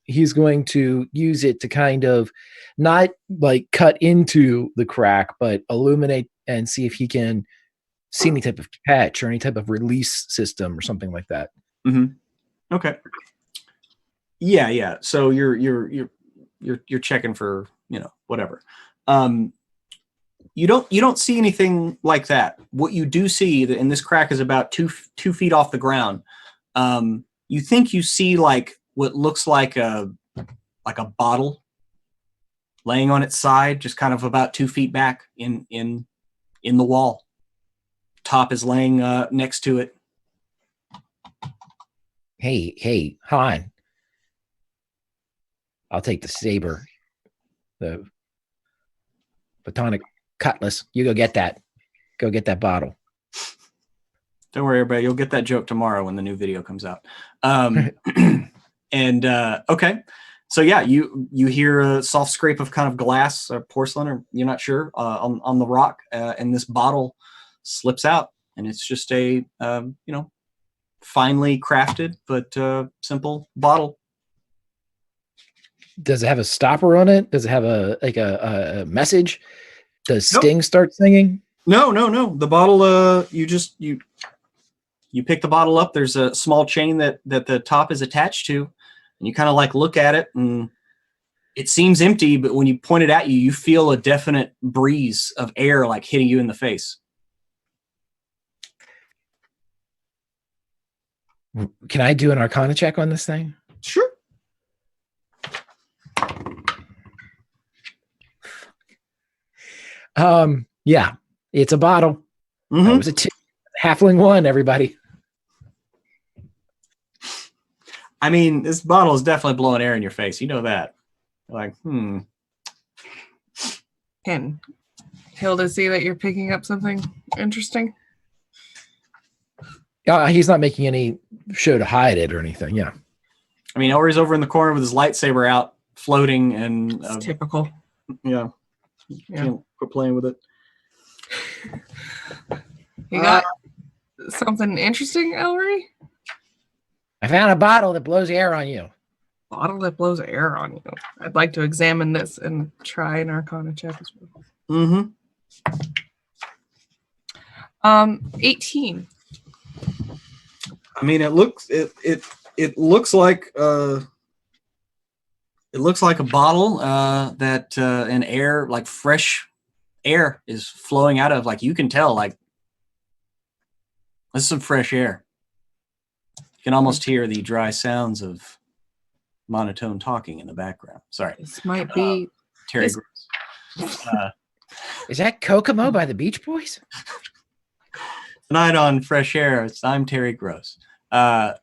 he's going to use it to kind of not like cut into the crack, but illuminate and see if he can see any type of catch or any type of release system or something like that. Mm-hmm. Okay. Yeah. So you're checking for whatever. You don't see anything like that. What you do see, and this crack is about 2 feet off the ground. You think you see like what looks like a bottle laying on its side, just kind of about 2 feet back in the wall. Top is laying next to it. Hey, Han. I'll take the saber, the photonic cutlass. You go get that. Go get that bottle. Don't worry, everybody. You'll get that joke tomorrow when the new video comes out. And okay. So yeah, you hear a soft scrape of kind of glass or porcelain, or you're not sure, on the rock, and this bottle slips out, and it's just a finely crafted but simple bottle. Does it have a stopper on it? Does it have a message? Does Nope. Sting start singing? No. The bottle, you pick the bottle up. There's a small chain that the top is attached to, and you kind of like look at it, and it seems empty, but when you point it at you, you feel a definite breeze of air like hitting you in the face. Can I do an Arcana check on this thing? Sure. Yeah, it's a bottle. That Mhm. was a halfling 1, everybody. I mean, this bottle is definitely blowing air in your face. You know that. Like, Can Hilda see that you're picking up something interesting? He's not making any show to hide it or anything. Yeah. I mean, Elry's over in the corner with his lightsaber out, floating, and It's typical. yeah. Can't quit playing with it. You got something interesting, Ellery? I found a bottle that blows air on you. Bottle that blows air on you. I'd like to examine this and try an Arcana check as well. 18. I mean, it looks like it looks like a bottle that an air, like fresh air, is flowing out of. Like, you can tell, like, this is some fresh air. You can almost hear the dry sounds of monotone talking in the background. Sorry, This might be Terry this- Gross. Is that Kokomo by the Beach Boys? Tonight on Fresh Air, I'm Terry Gross. No,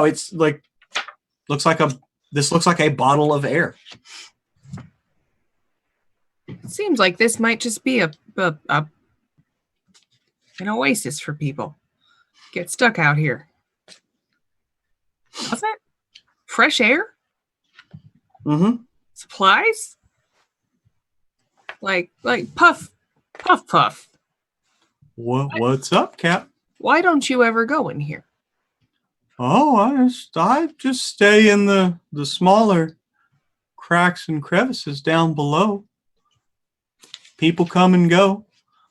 it's like this looks like a bottle of air. It seems like this might just be an oasis for people. Get stuck out here. What's that? Fresh air? Mm-hmm. Supplies? Like puff. What's up, Cap? Why don't you ever go in here? Oh, I just stay in the smaller cracks and crevices down below. People come and go.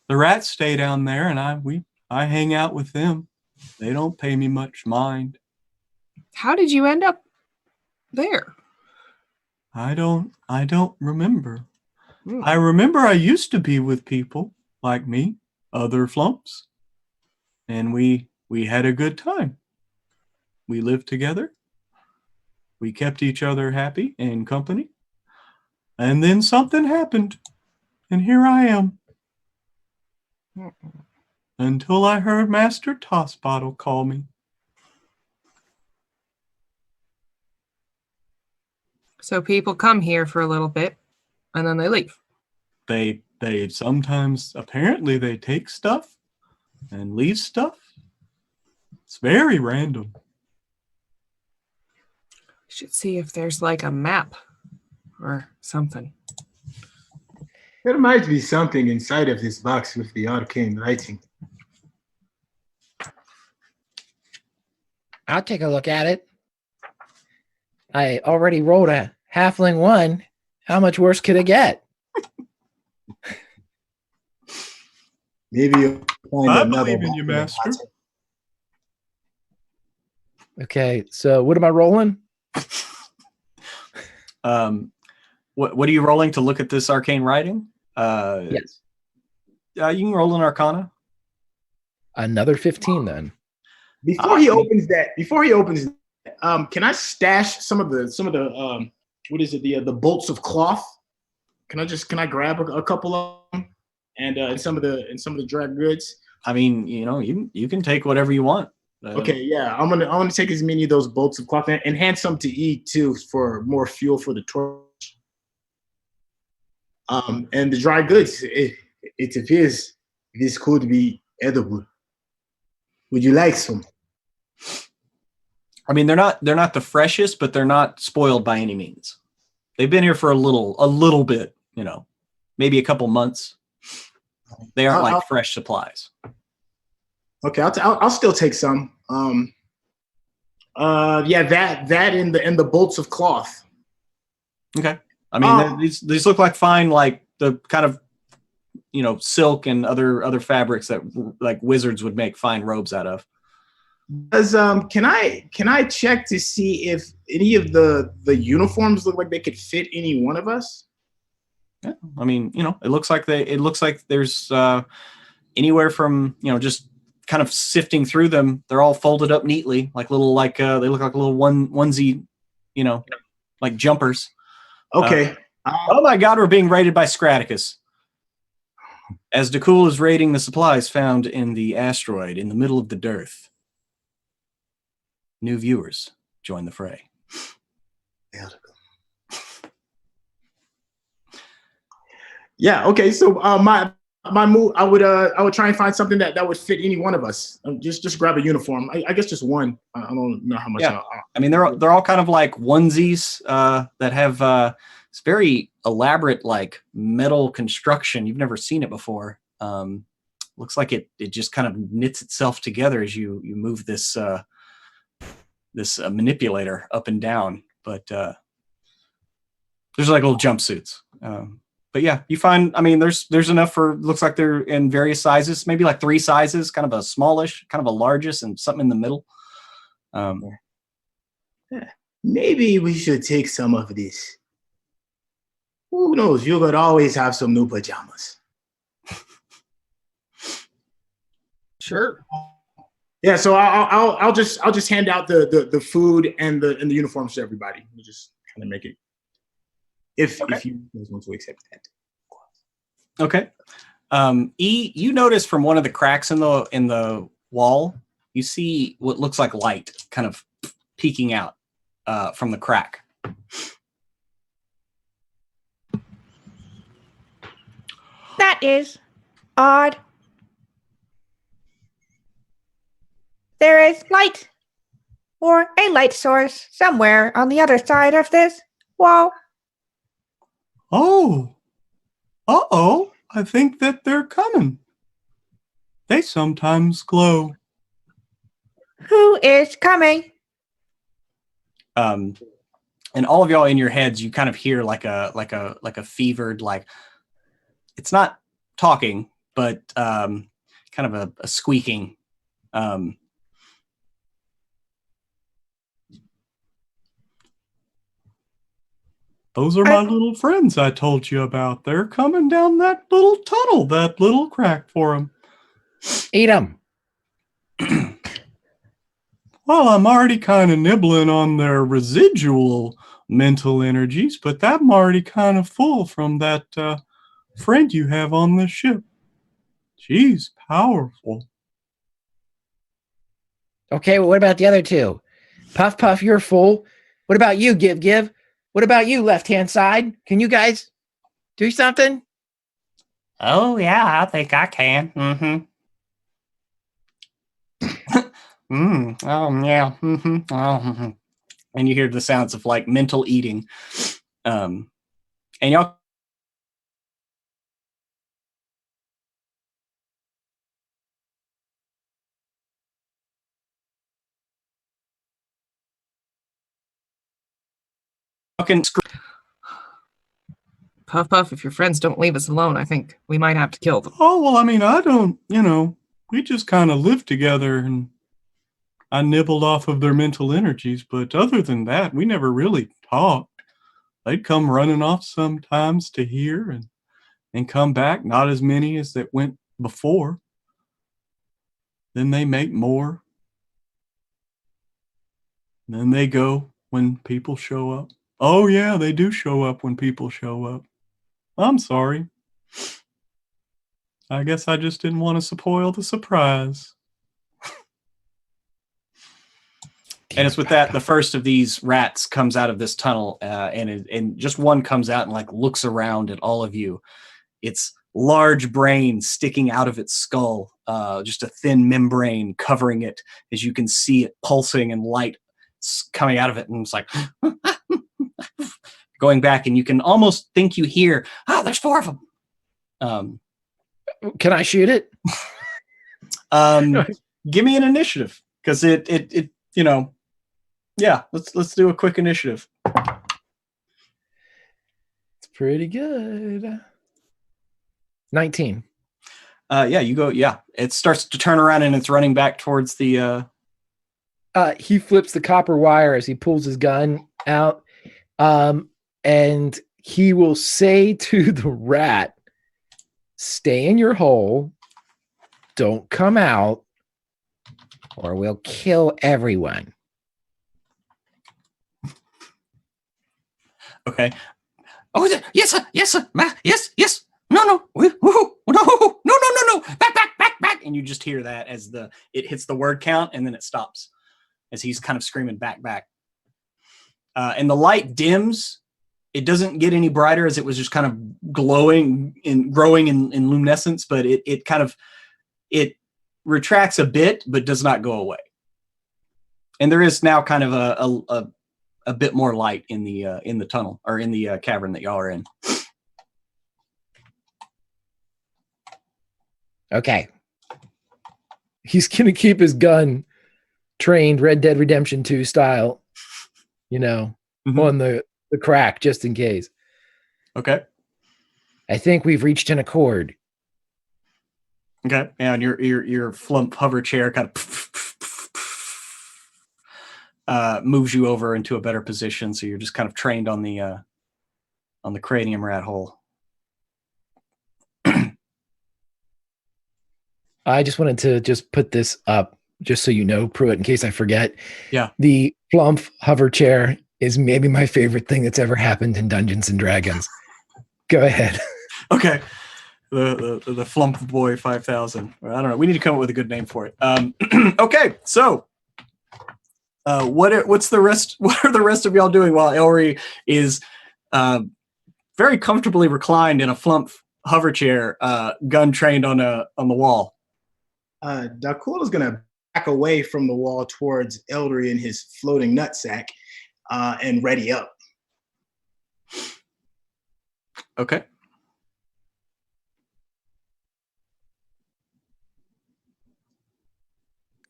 The rats stay down there, and I hang out with them. They don't pay me much mind. How did you end up there? I don't remember. Hmm. I remember I used to be with people like me, other Flumphs, and we had a good time. We lived together. We kept each other happy and company. And then something happened, and here I am. Until I heard Master Tossbottle call me. So people come here for a little bit, and then they leave. They sometimes, apparently they take stuff and leave stuff. It's very random. Should see if there's like a map or something. There might be something inside of this box with the arcane writing. I'll take a look at it. I already rolled a halfling 1. How much worse could it get? Maybe you'll find I another believe in you, Master. Okay, so what am I rolling? What are you rolling to look at this arcane writing? Yes. You can roll an Arcana. Another 15 then. Before he opens that, can I stash some of the what is it, the bolts of cloth? Can I grab a couple of them and some of the dry goods? I mean, you can take whatever you want. Okay, yeah, I'm gonna take as many of those bolts of cloth and hand some to eat too for more fuel for the torch. And the dry goods, it appears this could be edible. Would you like some? I mean, they're not the freshest, but they're not spoiled by any means. They've been here for a little bit, maybe a couple months. They aren't like fresh supplies. Okay, I'll still take some. Yeah, that in the bolts of cloth. Okay. I mean, these look like fine, like the kind of, silk and other fabrics that like wizards would make fine robes out of. Can I check to see if any of the uniforms look like they could fit any one of us? Yeah. I mean, it looks like there's anywhere from, just kind of sifting through them. They're all folded up neatly, like little, like they look like a little onesie, you know, like jumpers. Okay. Oh my God, we're being raided by Scraticus. As Dakul is raiding the supplies found in the asteroid in the middle of the dearth. New viewers join the fray. Yeah. Okay. So my move, I would try and find something that would fit any one of us. Just grab a uniform. I guess just one. I don't know how much. Yeah. I mean, they're all kind of like onesies that have it's very elaborate, like metal construction. You've never seen it before. Looks like it just kind of knits itself together as you move this this manipulator up and down. But there's like little jumpsuits. But yeah, you find, I mean, there's enough for, looks like they're in various sizes, maybe like 3 sizes, kind of a smallish, kind of a largest, and something in the middle. Maybe we should take some of this. Who knows? You could always have some new pajamas. Sure. Yeah, so I'll just hand out the food and the uniforms to everybody. We just kind of make it. If you guys want to accept that. Okay. E, you notice from one of the cracks in the wall, you see what looks like light kind of peeking out from the crack. That is odd. There is light or a light source somewhere on the other side of this wall. Oh. Uh-oh. I think that they're coming. They sometimes glow. Who is coming? And all of y'all in your heads, you kind of hear like a fevered, like, it's not talking, but kind of a squeaking. Those are my little friends I told you about. They're coming down that little tunnel, that little crack for them. Eat them. Well, I'm already kind of nibbling on their residual mental energies, but I'm already kind of full from that friend you have on this ship. She's powerful. Okay, well, what about the other two? Puff Puff, you're full. What about you, Give Give? What about you, left-hand side? Can you guys do something? Oh, yeah, I think I can. Mm-hmm. Oh, yeah. Mm-hmm. Oh, and you hear the sounds of, like, mental eating. And y'all can Puff Puff, if your friends don't leave us alone, I think we might have to kill them. Oh, well, I mean, I don't, we just kind of live together and I nibbled off of their mental energies. But other than that, we never really talked. They'd come running off sometimes to hear and come back. Not as many as that went before. Then they make more. Then they go when people show up. Oh, yeah, they do show up when people show up. I'm sorry. I guess I just didn't want to spoil the surprise. And it's with that, the first of these rats comes out of this tunnel, and just one comes out and like looks around at all of you. Its large brain sticking out of its skull, just a thin membrane covering it, as you can see it pulsing and light coming out of it, and it's like going back, and you can almost think you hear, there's 4 of them. Can I shoot it? Give me an initiative, because it yeah, let's do a quick initiative. It's pretty good. 19. Yeah, you go. Yeah, it starts to turn around and it's running back towards the. He flips the copper wire as he pulls his gun out, and he will say to the rat, "Stay in your hole. Don't come out. or we'll kill everyone. Okay. Oh, yes, sir. Yes, sir. Yes, yes. No, no. No, no, no. Back. And you just hear that as it hits the word count, and then it stops as he's kind of screaming back. And the light dims. It doesn't get any brighter as it was just kind of glowing and growing in luminescence, but it retracts a bit, but does not go away. And there is now kind of a bit more light in the tunnel, or in the cavern that y'all are in. Okay. He's going to keep his gun trained Red Dead Redemption 2 style, on the crack, just in case. Okay. I think we've reached an accord. Okay. And your Flump hover chair kind of moves you over into a better position, so you're just kind of trained on the cranium rat hole. I just wanted to just put this up, just so you know, Pruitt, in case I forget. Yeah. The Flumph hover chair is maybe my favorite thing that's ever happened in Dungeons and Dragons. Go ahead. Okay. The Flump Boy 5000. I don't know. We need to come up with a good name for it. Okay. So, what's the rest? What are the rest of y'all doing while Elry is very comfortably reclined in a Flump hover chair, gun trained on the wall? Dakul is gonna back away from the wall towards Elry and his floating nutsack, and ready up. Okay.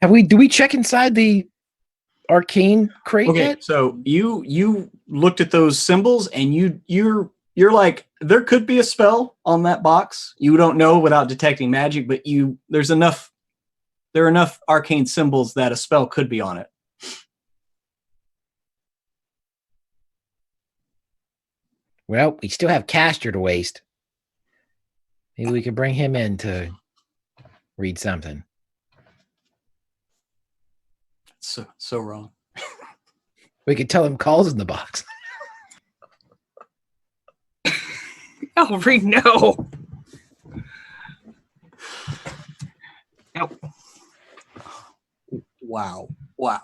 Do we check inside the arcane crate Okay. yet? So you looked at those symbols, and you're like, there could be a spell on that box. You don't know without detecting magic, but there are enough arcane symbols that a spell could be on it. Well, we still have Castor to waste. Maybe we could bring him in to read something. So wrong. We could tell him calls in the box. Elry, no. Nope. Wow. What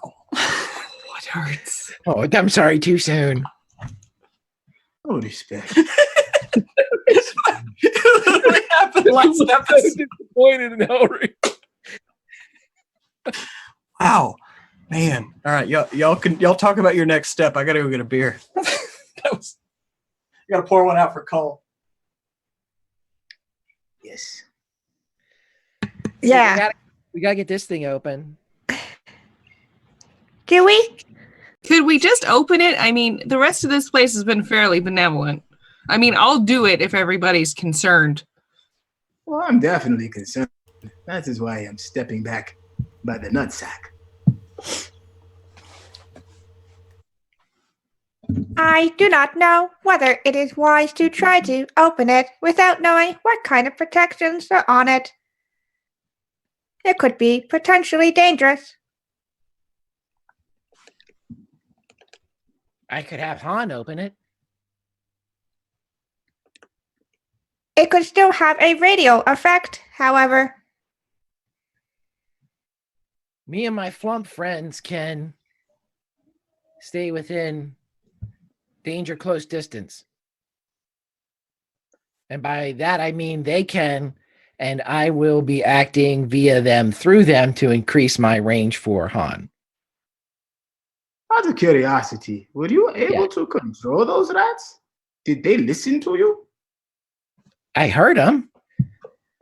hurts? Oh, I'm sorry, too soon. Oh, respect. What happened last episode? Disappointed in Elry. Wow, man. All right, y'all talk about your next step. I gotta go get a beer. I gotta pour one out for Cole. Yes. Yeah. We gotta get this thing open. Do we? Could we just open it? I mean, the rest of this place has been fairly benevolent. I mean, I'll do it if everybody's concerned. Well, I'm definitely concerned. That is why I'm stepping back by the nutsack. I do not know whether it is wise to try to open it without knowing what kind of protections are on it. It could be potentially dangerous. I could have Han open it. It could still have a radio effect, however. Me and my Flump friends can stay within danger close distance. And by that, I mean they can, and I will be acting via them, through them, to increase my range for Han. Out of curiosity, were you able to control those rats? Did they listen to you? I heard them,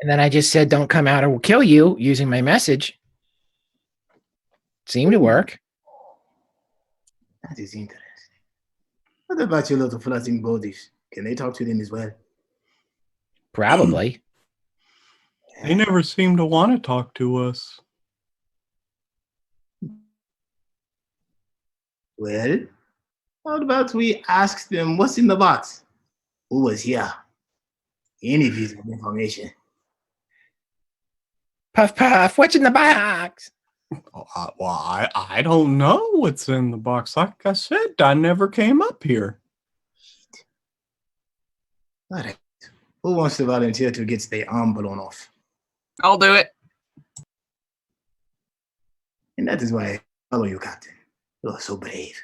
and then I just said, "Don't come out or we'll kill you," using my message. Seemed to work. That is interesting. What about your little floating bodies? Can they talk to them as well? Probably. They never seem to want to talk to us. Well, how about we ask them what's in the box? Who was here? Any piece of information. Puff, puff, what's in the box? Well, I don't know what's in the box. Like I said, I never came up here. All right. Who wants to volunteer to get their arm blown off? I'll do it. And that is why I follow you, Captain. You are so brave.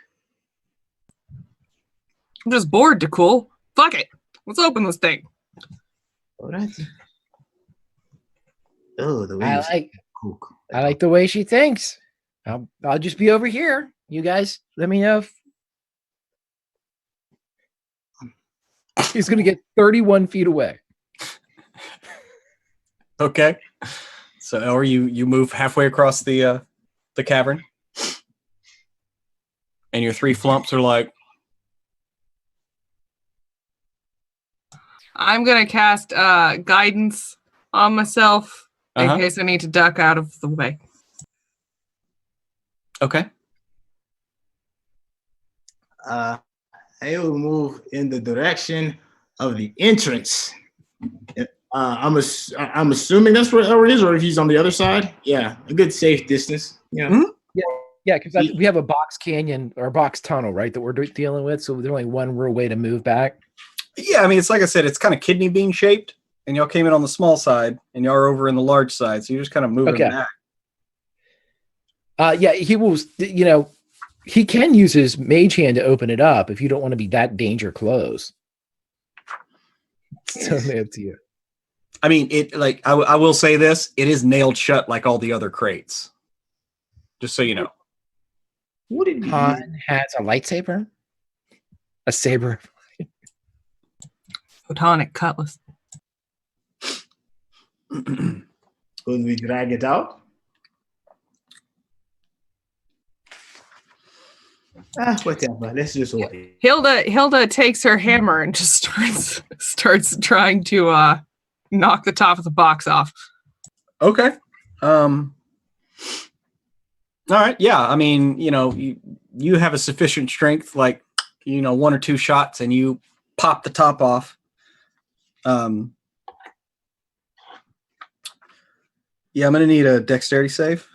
I'm just bored to cool. Fuck it. Let's open this thing. All right. Oh, the way I you like cook. I like the way she thinks. I'll just be over here. You guys, let me know if He's going to get 31 feet away. Okay. So, or you move halfway across the cavern, and your 3 flumps are like, I'm gonna cast guidance on myself in case I need to duck out of the way. okay. I will move in the direction of the entrance. I'm assuming that's where it is, or if he's on the other side. Yeah, a good safe distance. Yeah. Mhm. Yeah, because we have a box canyon or box tunnel, right, that we're dealing with. So there's only one real way to move back. Yeah, I mean, it's like I said, it's kind of kidney bean shaped, and y'all came in on the small side, and y'all are over in the large side, so you're just kind of moving Okay. back. Yeah, he will. You know, he can use his mage hand to open it up if you don't want to be that danger close. It's totally up to you. I mean, it like I will say this: it is nailed shut like all the other crates. Just so you know. What did we Han has a lightsaber. A saber. Photonic cutlass. Could we drag it out? Whatever. Let's just wait. Hilda takes her hammer and just starts trying to knock the top of the box off. Okay. All right. Yeah. I mean, you have a sufficient strength, like, 1 or 2 shots, and you pop the top off. Yeah, I'm gonna need a dexterity save.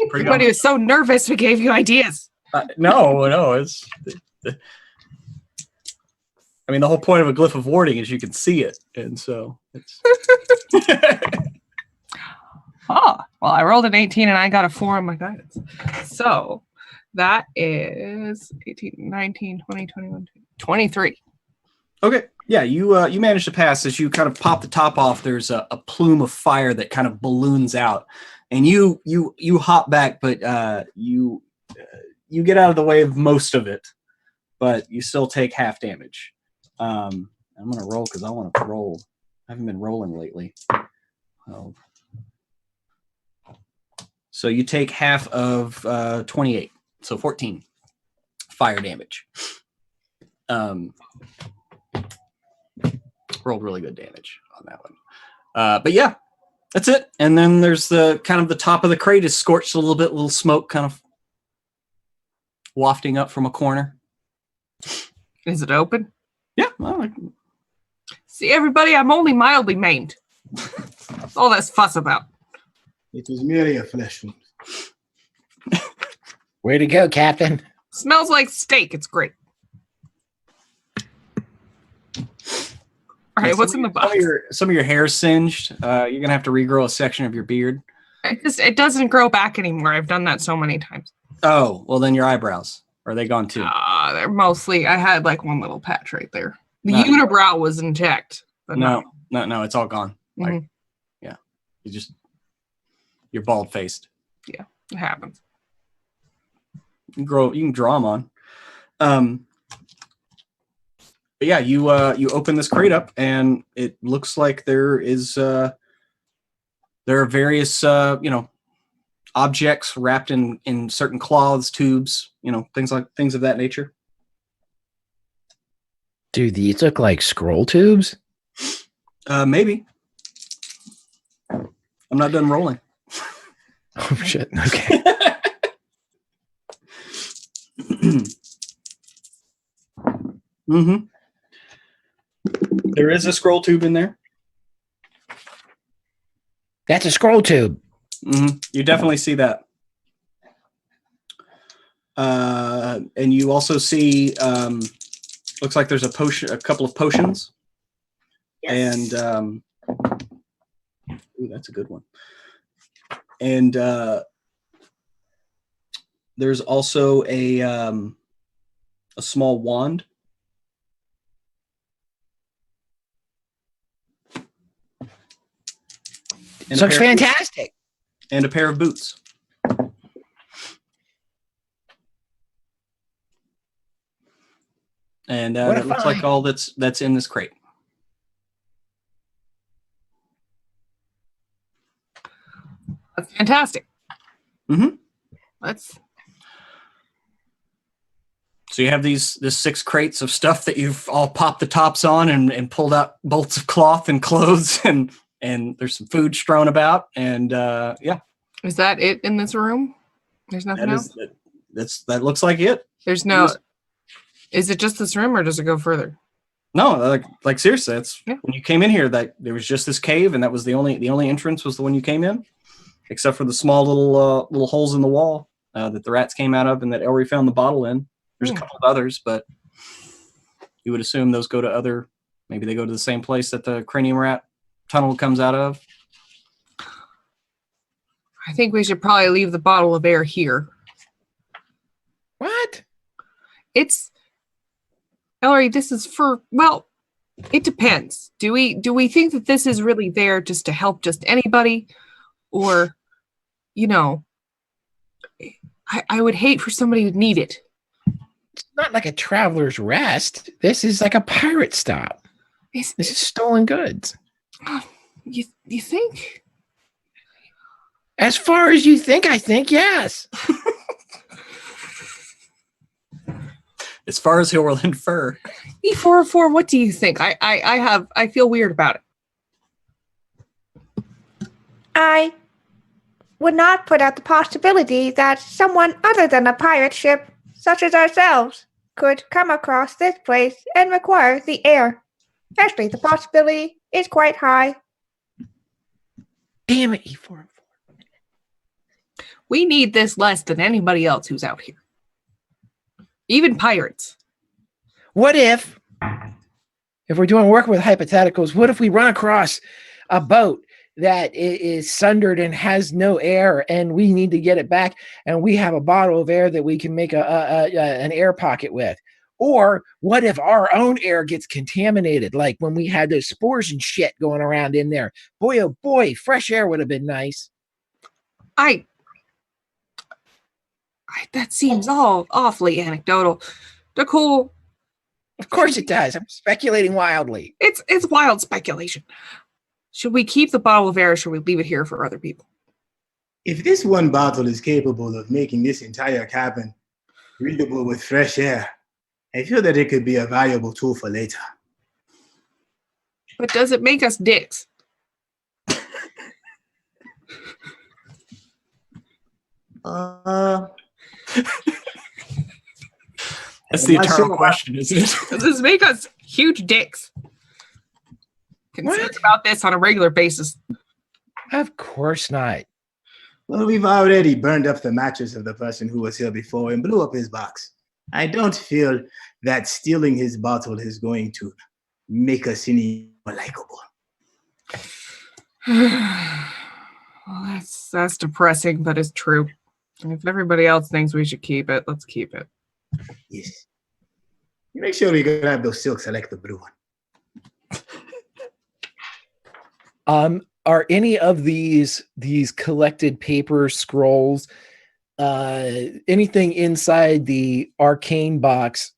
Everybody was so nervous. We gave you ideas. No, it's. I mean, the whole point of a glyph of warding is you can see it, and so it's. Well, I rolled an 18 and I got a 4 on my guidance. So that is 18, 19, 20, 21, 23. Okay. Yeah, you managed to pass. As you kind of pop the top off, there's a plume of fire that kind of balloons out, and you hop back, but you get out of the way of most of it, but you still take half damage. I'm gonna roll because I want to roll. I haven't been rolling lately. 12. So you take half of 28, so 14 fire damage. Rolled really good damage on that one. But yeah, that's it. And then there's the kind of the top of the crate is scorched a little bit, little smoke kind of wafting up from a corner. Is it open? Yeah. Well, See, everybody, I'm only mildly maimed. That's all that's fuss about. It was merely a flesh wound. Way to go, Captain. Smells like steak. It's great. All right, what's in the box? Some of your hair singed. You're gonna have to regrow a section of your beard. It doesn't grow back anymore. I've done that so many times. Oh, well then your eyebrows. Are they gone too? They're mostly. I had like one little patch right there. The No. unibrow was intact. But No, it's all gone. Like, Mhm. yeah, you're bald faced. It happens. You can draw them on. But yeah, you open this crate up, and it looks like there are various objects wrapped in certain cloths, tubes, things of that nature. Do these look like scroll tubes? Maybe. I'm not done rolling. Oh shit. Okay. Mm-hmm. There is a scroll tube in there. That's a scroll tube. You definitely see that. And you also see, looks like there's a couple of potions. Yes. And ooh, that's a good one. And there's also a small wand. This looks fantastic. And a pair of boots. And that looks like all that's in this crate. That's fantastic. Let's. So you have this 6 crates of stuff that you've all popped the tops on and pulled out bolts of cloth and clothes and there's some food strewn about and yeah. Is that it in this room? There's nothing else? That looks like it. There's no. Is it just this room or does it go further? No, like seriously, that's when you came in here that there was just this cave and that was the only entrance was the one you came in, except for the small little holes in the wall that the rats came out of and that Elry found the bottle in. There's a couple of others, but you would assume those go to maybe they go to the same place that the cranium rat tunnel comes out of. I think we should probably leave the bottle of air here. What? Ellery, this is it depends. Do we think that this is really there just to help just anybody? Or, I would hate for somebody to need it. It's not like a traveler's rest. This is like a pirate stop. This is stolen goods. You think? As far as you think, I think yes. As far as he'll infer. E404, what do you think? I feel weird about it. I would not put out the possibility that someone other than a pirate ship, such as ourselves, could come across this place and require the air. Actually, the possibility is quite high. Damn it, E404. We need this less than anybody else who's out here. Even pirates. What if we're doing work with hypotheticals, what if we run across a boat that is sundered and has no air and we need to get it back and we have a bottle of air that we can make an air pocket with? Or what if our own air gets contaminated, like when we had those spores and shit going around in there? Boy, oh boy, fresh air would have been nice. That seems all awfully anecdotal. Nicole. Of course it does. I'm speculating wildly. It's wild speculation. Should we keep the bottle of air or should we leave it here for other people? If this one bottle is capable of making this entire cabin breathable with fresh air, I feel that it could be a valuable tool for later. But does it make us dicks? That's the eternal question, isn't it? Does this make us huge dicks? Concerned about this on a regular basis. Of course not. Well, we've already burned up the mattress of the person who was here before and blew up his box. I don't feel that stealing his bottle is going to make us any more likable. Well, that's depressing, but it's true. If everybody else thinks we should keep it, let's keep it. Yes. You make sure we grab those silks. I like the blue one. Are any of these collected paper scrolls, anything inside the arcane box,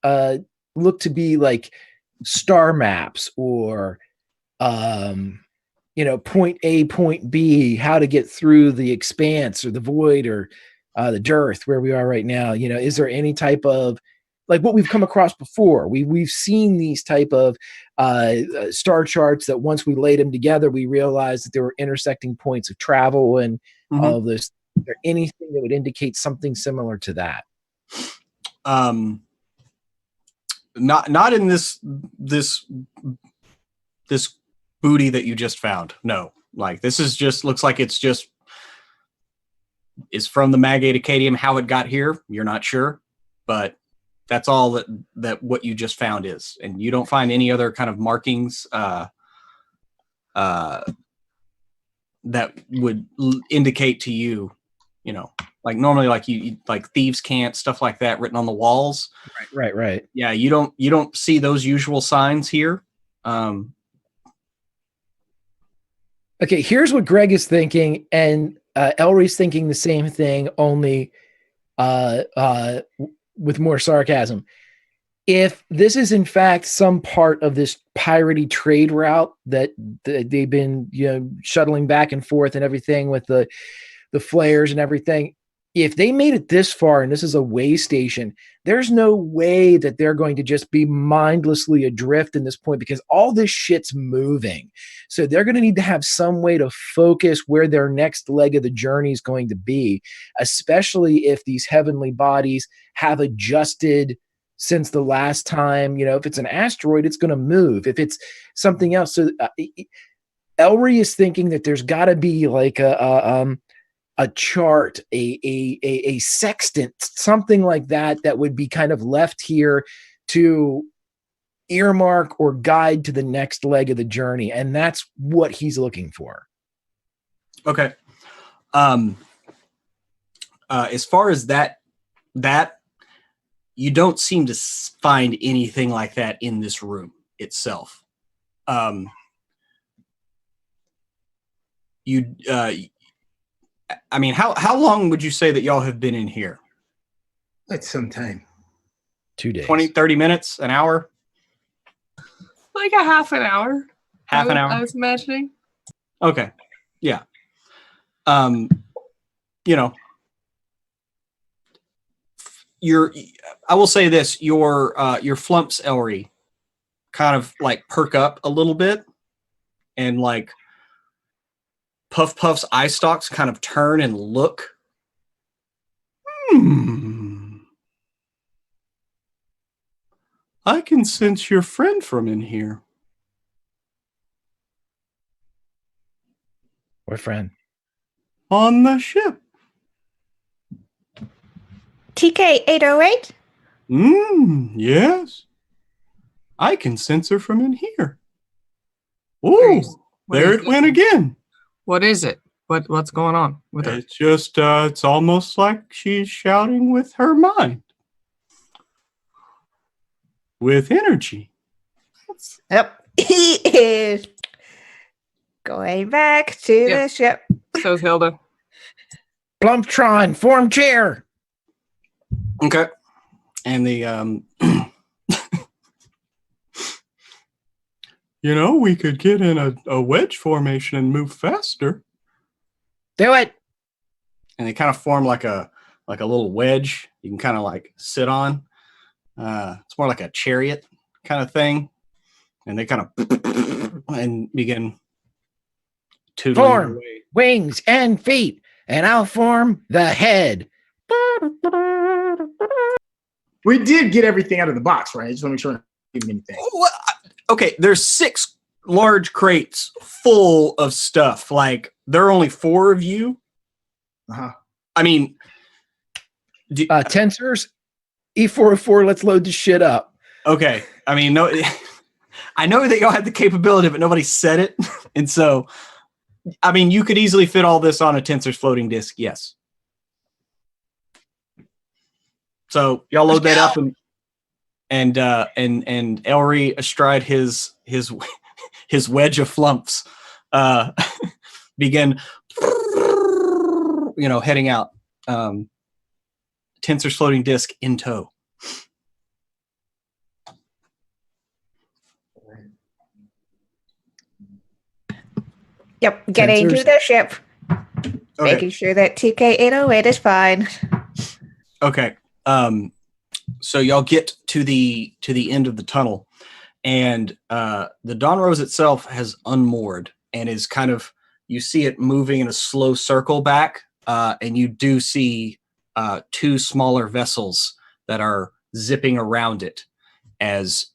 look to be like star maps or, point A, point B, how to get through the expanse or the void or the dearth where we are right now? Is there any type of, like what we've come across before? We've seen these type of star charts that once we laid them together, we realized that there were intersecting points of travel and all of this. Is there anything that would indicate something similar to that? Not in this booty that you just found. No. Like this is just looks like it's just is from the Magate Acadium. How it got here, you're not sure, but that's all that what you just found is, and you don't find any other kind of markings that would indicate to you, you know, like normally like you like thieves' cant, stuff like that written on the walls. Right. Yeah, you don't see those usual signs here. Okay, here's what Greg is thinking, and Elry's thinking the same thing, only with more sarcasm. If this is in fact some part of this piratey trade route that they've been, you know, shuttling back and forth and everything with the flares and everything, if they made it this far and this is a way station, there's no way that they're going to just be mindlessly adrift in this point, because all this shit's moving. So they're going to need to have some way to focus where their next leg of the journey is going to be, especially if these heavenly bodies have adjusted since the last time. You know, if it's an asteroid, it's going to move. If it's something else. So Elry is thinking that there's got to be like a chart, a sextant, something like that, that would be kind of left here to earmark or guide to the next leg of the journey. And that's what he's looking for. Okay. As far as that you don't seem to find anything like that in this room itself. I mean, how long would you say that y'all have been in here? Quite some time. 2 days. 20, 30 minutes, an hour? Like a half an hour. Half an hour? I was imagining. Okay. Yeah. You know, I will say this, your Flumphs, Elry, kind of like perk up a little bit, and like Puff's eye stalks kind of turn and look. I can sense your friend from in here. What friend? On the ship. TK-808? Yes. I can sense her from in here. Oh, there it went again. What is it? What's going on with her? It's just, it's almost like she's shouting with her mind. With energy. Yep. He is going back to the ship. So's Hilda. Plumptron, form chair. Okay. And the, you know, we could get in a wedge formation and move faster. Do it. And they kind of form like a little wedge you can kind of like sit on. It's more like a chariot kind of thing. And they kind of and begin tootling Form away. wings and feet, and I'll form the head. We did get everything out of the box, right? I just want to make sure I'm not leaving anything. Okay, there's 6 large crates full of stuff. Like, there are only 4 of you. Uh-huh. I mean, Tensors, E404, let's load this shit up. okay. I mean, no, I know that y'all had the capability, but nobody said it. And so, I mean, you could easily fit all this on a Tensor's floating disk. Yes. So y'all load that up, and Elry astride his wedge of Flumphs begin, you know, heading out. Tensor's floating disk in tow. Yep, getting to the ship. Okay. Making sure that TK-808 is fine. Okay. So y'all get to the end of the tunnel, and the Dawn Rose itself has unmoored and is kind of, you see it moving in a slow circle back, and you do see 2 smaller vessels that are zipping around it as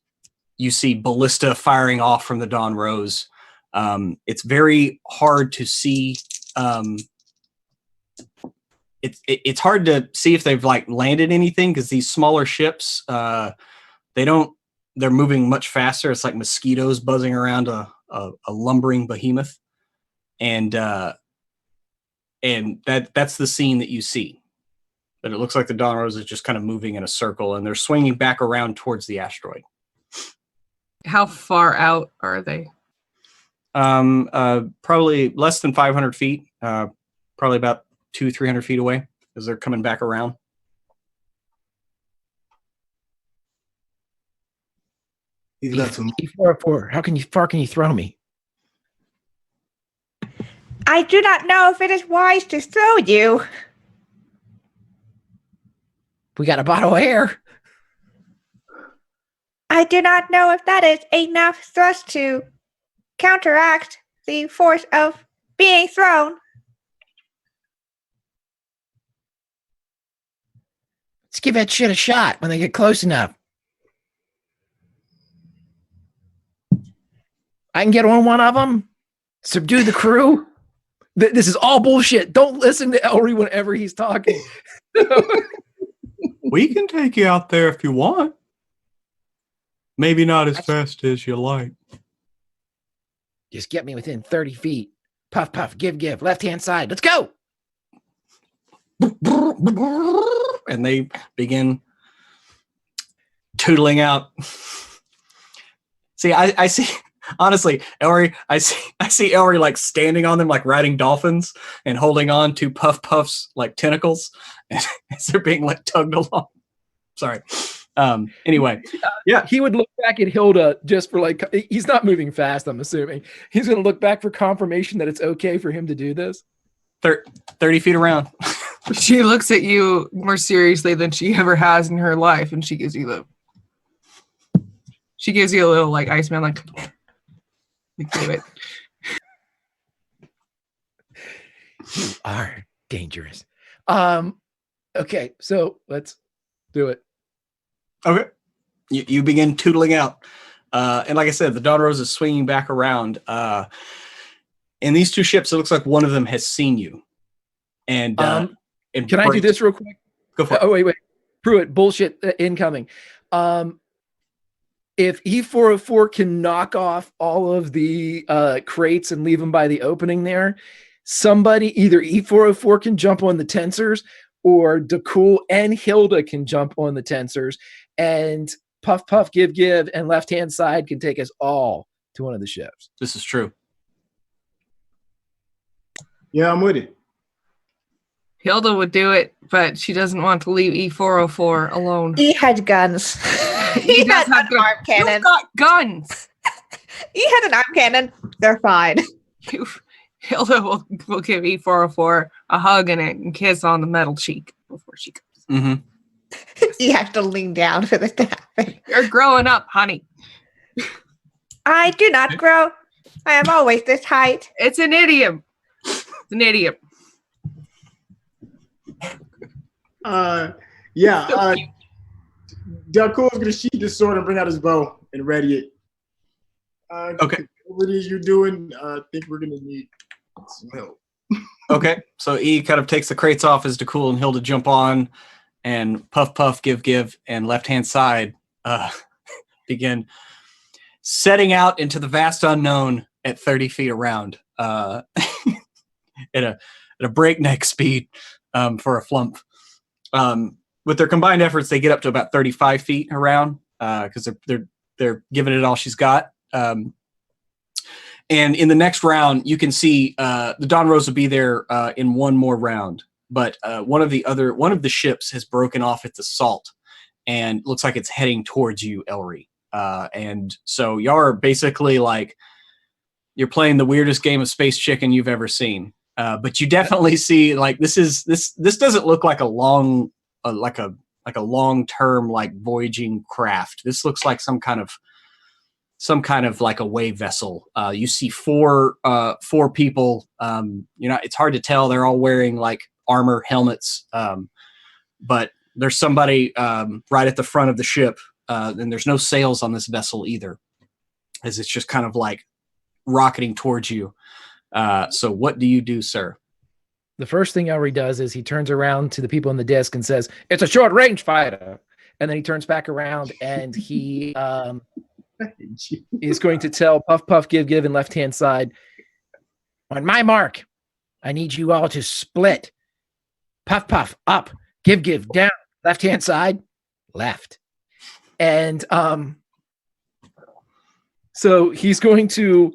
you see ballista firing off from the Dawn Rose, It's very hard to see. It's hard to see if they've like landed anything because these smaller ships, they're moving much faster. It's like mosquitoes buzzing around a lumbering behemoth. And that's the scene that you see. But it looks like the Dawn Rose is just kind of moving in a circle, and they're swinging back around towards the asteroid. How far out are they? Probably less than 500 feet. Probably about 200-300 feet away as they're coming back around. He's got some. E404. How far can you throw me? I do not know if it is wise to throw you. We got a bottle of air. I do not know if that is enough thrust to counteract the force of being thrown. Let's give that shit a shot when they get close enough. I can get on one of them, subdue the crew. This is all bullshit. Don't listen to Elry whenever he's talking. We can take you out there if you want. Maybe not as fast as you like. Just get me within 30 feet. Puff, puff, give. Left-hand side. Let's go. And they begin tootling out. See, I see, honestly, Elry, I see Elry like standing on them like riding dolphins and holding on to Puff Puff's like tentacles as they're being like tugged along. Sorry. Anyway, yeah. He would look back at Hilda just for like, he's not moving fast, I'm assuming. He's going to look back for confirmation that it's okay for him to do this. 30 feet around. She looks at you more seriously than she ever has in her life, and she gives you a little like Iceman, like do it. You are dangerous. Okay, so let's do it. Okay. You begin tootling out. And like I said, the Dawn Rose is swinging back around. And these two ships, it looks like one of them has seen you. And can I do this real quick? Go for it. Oh, wait. Pruitt, bullshit incoming. If E404 can knock off all of the crates and leave them by the opening there, somebody, either E404 can jump on the tensors, or DeCool and Hilda can jump on the tensors, and Puff Puff Give and left-hand side can take us all to one of the ships. This is true. Yeah, I'm with it. Hilda would do it, but she doesn't want to leave E404 alone. He had guns. he does had have an arm cannon. You've got guns. He had an arm cannon. They're fine. Hilda will give E404 a hug and a kiss on the metal cheek before she goes. Mm-hmm. You have to lean down for this to happen. You're growing up, honey. I do not grow. I am always this height. It's an idiom. It's an idiom. Yeah. Delcool's gonna sheath his sword and bring out his bow and ready it. Okay. What it is you're doing, I think we're gonna need some help. Okay. So E kind of takes the crates off as DeCool and Hilda jump on, and Puff Puff Give and left-hand side begin setting out into the vast unknown at 30 feet around at a breakneck speed for a Flumph. With their combined efforts, they get up to about 35 feet around because they're giving it all she's got. And in the next round, you can see the Dawn Rose will be there in one more round. But one of the ships has broken off its assault and looks like it's heading towards you, Elry. And so y'all are basically like you're playing the weirdest game of space chicken you've ever seen. But you definitely see like this doesn't look like a long like a long-term like voyaging craft. This looks like some kind of like a wave vessel. You see four people. It's hard to tell. They're all wearing like armor helmets. But there's somebody right at the front of the ship. And there's no sails on this vessel either, as it's just kind of like rocketing towards you. So what do you do, sir? The first thing Elry does is he turns around to the people in the disc and says, "It's a short range fighter." And then he turns back around and he is going to tell Puff Puff Give Give in left hand side, "On my mark, I need you all to split. Puff Puff up, Give Give down, left hand side, left." And so he's going to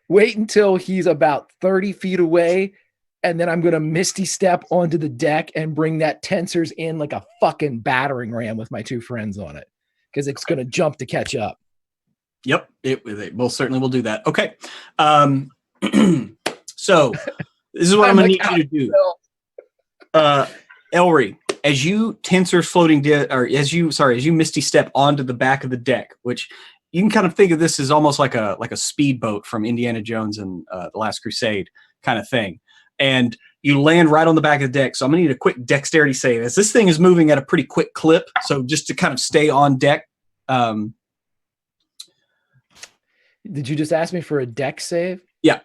wait until he's about 30 feet away, and then I'm going to Misty Step onto the deck and bring that tensors in like a fucking battering ram with my two friends on it, because it's going to jump to catch up. Yep, it most certainly will do that. Okay. So this is what I'm going to need you to do. Elry, as you tensors floating, as you Misty Step onto the back of the deck, which you can kind of think of this as almost like a speedboat from Indiana Jones and the Last Crusade kind of thing. And you land right on the back of the deck. So I'm going to need a quick dexterity save, as this thing is moving at a pretty quick clip. So just to kind of stay on deck. Did you just ask me for a deck save? Yeah.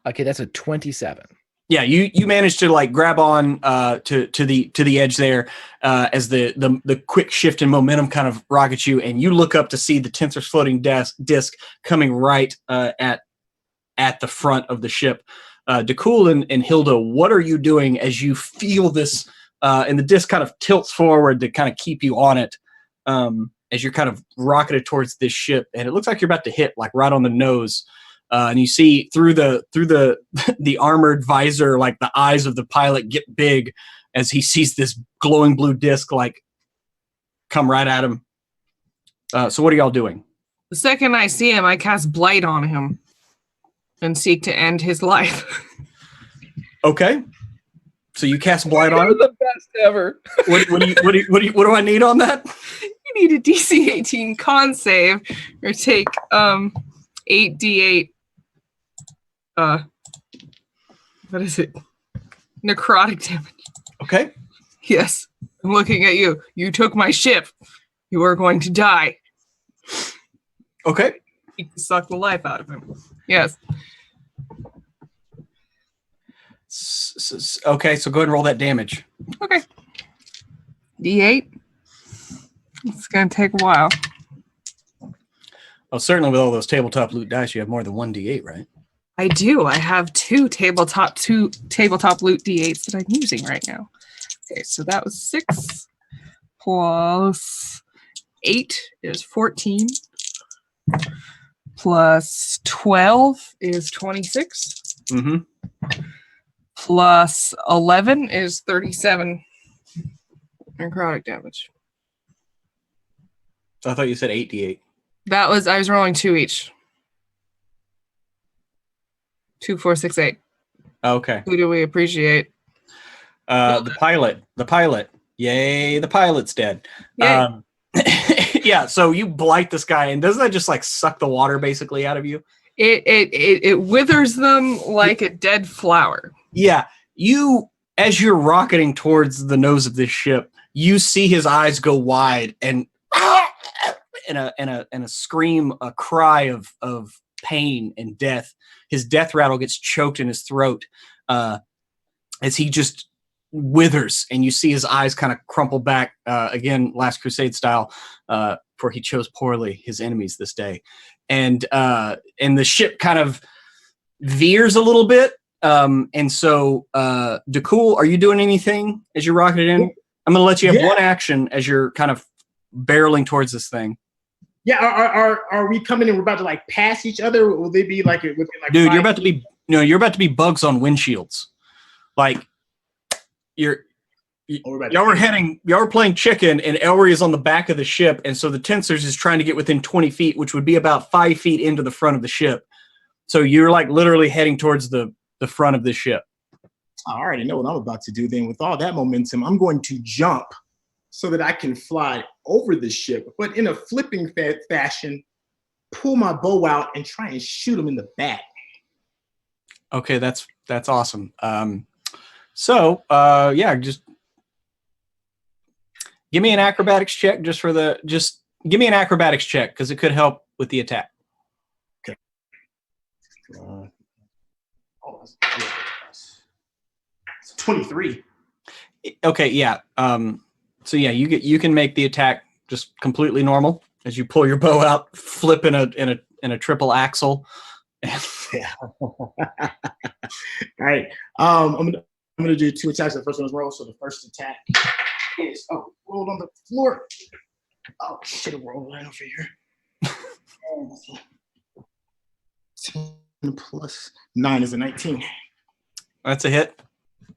Okay, that's a 27. Yeah, you managed to like grab on to the edge there as the quick shift in momentum kind of rockets you, and you look up to see the tensors floating disc coming right at the front of the ship. DeCool and Hilda, what are you doing as you feel this and the disc kind of tilts forward to kind of keep you on it as you're kind of rocketed towards this ship, and it looks like you're about to hit like right on the nose. And you see through the armored visor, like the eyes of the pilot get big as he sees this glowing blue disc like come right at him. So what are y'all doing? The second I see him, I cast Blight on him and seek to end his life. Okay. So you cast Blight on him? The best ever. What do I need on that? You need a DC 18 con save or take 8d8 what is it? Necrotic damage. Okay. Yes. I'm looking at you. You took my ship. You are going to die. Okay. You can suck the life out of him. Yes. Okay, so go ahead and roll that damage. Okay. D8. It's going to take a while. Oh, certainly with all those tabletop loot dice, you have more than one D8, right? I do. I have two tabletop loot D8s that I'm using right now. Okay, so that was 6 plus 8 is 14 plus 12 is 26 plus 11 is 37 necrotic damage. I thought you said 8d8. That was, I was rolling 2 each. 2, 4, 6, 8. Okay. Who do we appreciate? The pilot. Yay, the pilot's dead. Yay. Yeah, so you blight this guy, and doesn't that just like suck the water basically out of you? It withers them like a dead flower. Yeah, as you're rocketing towards the nose of this ship, you see his eyes go wide and a scream, a cry of pain and death. His death rattle gets choked in his throat as he just withers, and you see his eyes kind of crumple back again, Last Crusade style, for he chose poorly his enemies this day, and the ship kind of veers a little bit, and so DeCool, are you doing anything as you're rocketing in? I'm gonna let you have one action as you're kind of barreling towards this thing. Yeah, are we coming in? We're about to like pass each other. Will they be like within like? Dude, 5 you're about to be bugs on windshields. Like y'all were playing chicken, and Elry is on the back of the ship, and so the tensors is trying to get within 20 feet, which would be about 5 feet into the front of the ship. So you're like literally heading towards the front of the ship. I already know what I'm about to do. Then, with all that momentum, I'm going to jump so that I can fly over the ship, but in a flipping fashion, pull my bow out and try and shoot him in the back. Okay, that's awesome. Just give me an acrobatics check give me an acrobatics check because it could help with the attack. Okay. It's 23. Okay, yeah. So yeah, you can make the attack just completely normal as you pull your bow out, flip in a triple axle. Yeah. All right. I'm gonna do 2 attacks. The first one is roll. So the first attack is rolled on the floor. Oh, should have rolled right over here. 10 plus 9 is a 19. That's a hit.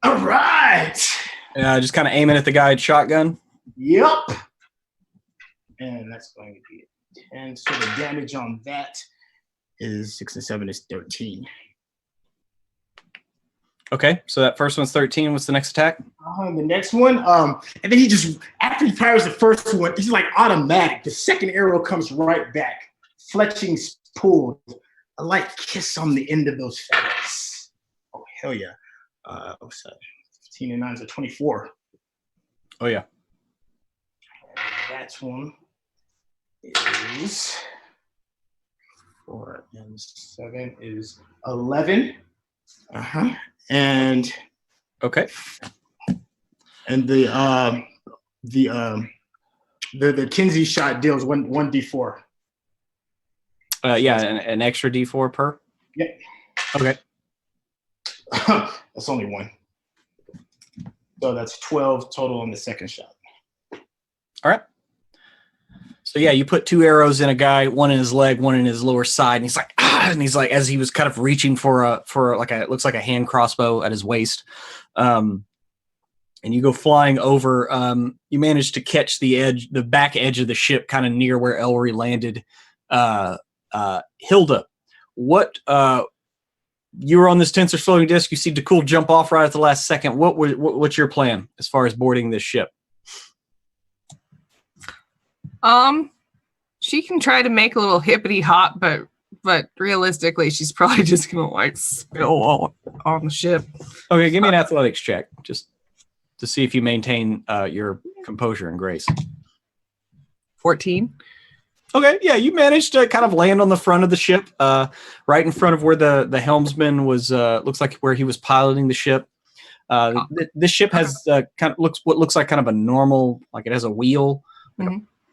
All right. Just kind of aiming at the guy with shotgun. Yep. And that's going to be 10. So the damage on that is 6 and 7 is 13. Okay, so that first one's 13. What's the next attack? The next one, and then he just, after he fires the first one, he's like automatic. The second arrow comes right back. Fletching's pulled. A light kiss on the end of those feathers. Oh, hell yeah. What's that? 15 and 9 is a 24. Oh, yeah. And that one is 4 and 7 is 11. And okay. And the Kinsey shot deals 1d4. Yeah, an extra d4 per. Yep. Okay. That's only 1. So that's 12 total on the second shot. All right. So yeah, you put 2 arrows in a guy, one in his leg, one in his lower side, and he's like, and he's like, as he was kind of reaching for like it looks like a hand crossbow at his waist, and you go flying over. You manage to catch the back edge of the ship, kind of near where Elry landed. Hilda, what? You were on this tensor floating disc. You see DeCool jump off right at the last second. What's your plan as far as boarding this ship? She can try to make a little hippity hop, but realistically, she's probably just gonna like spill all on the ship. Okay, give me an athletics check, just to see if you maintain your composure and grace. 14. Okay, yeah, you managed to kind of land on the front of the ship, right in front of where the helmsman was. Looks like where he was piloting the ship. This ship has kind of looks like kind of a normal, like it has a wheel,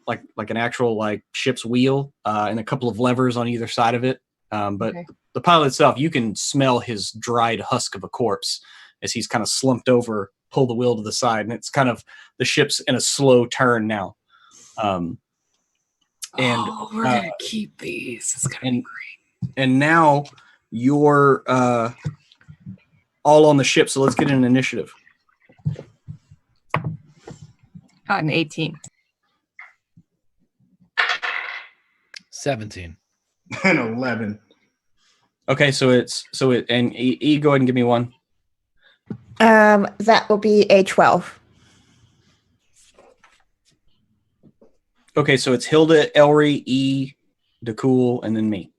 like an actual like ship's wheel, and a couple of levers on either side of it. But the pilot itself, you can smell his dried husk of a corpse as he's kind of slumped over, pull the wheel to the side, and it's kind of the ship's in a slow turn now. And we're gonna keep these. It's gonna be great. And now you're all on the ship, so let's get an initiative. Got an 18. 17. And 11. Okay, so and E, go ahead and give me one. That will be a 12. Okay, so it's Hilda, Elry, E, DeCool, and then me.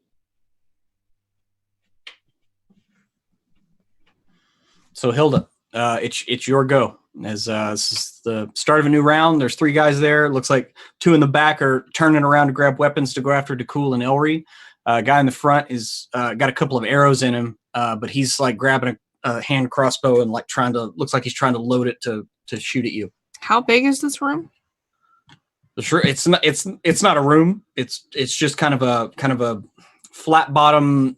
So Hilda, it's your go. As this is the start of a new round. There's 3 guys there. It looks like 2 in the back are turning around to grab weapons to go after DeCool and Elry. Guy in the front is got a couple of arrows in him, but he's like grabbing a hand crossbow and like looks like he's trying to load it to shoot at you. How big is this room? Sure, it's not a room. It's just kind of a flat bottom.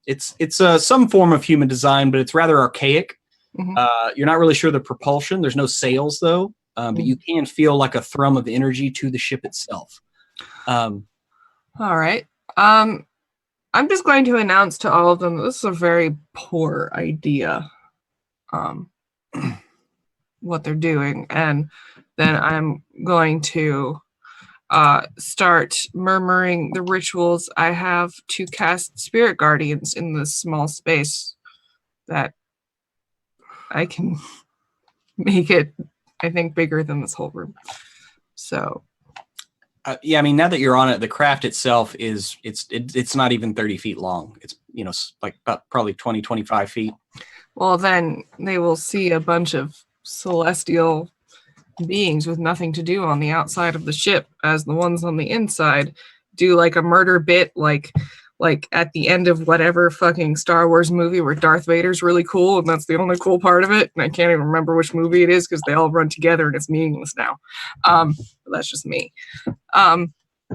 It's some form of human design, but it's rather archaic. You're not really sure the propulsion. There's no sails though, but you can feel like a thrum of energy to the ship itself. All right. I'm just going to announce to all of them that this is a very poor idea. What they're doing, and then I'm going to start murmuring the rituals I have to cast spirit guardians in this small space that I can make it, I think, bigger than this whole room. So yeah, I mean, now that you're on it, the craft itself it's not even 30 feet long. It's like about probably 20-25 feet. Well, then they will see a bunch of celestial beings with nothing to do on the outside of the ship, as the ones on the inside do like a murder bit, like like at the end of whatever fucking Star Wars movie where Darth Vader's really cool and that's the only cool part of it. And I can't even remember which movie it is because they all run together and it's meaningless now. But that's just me.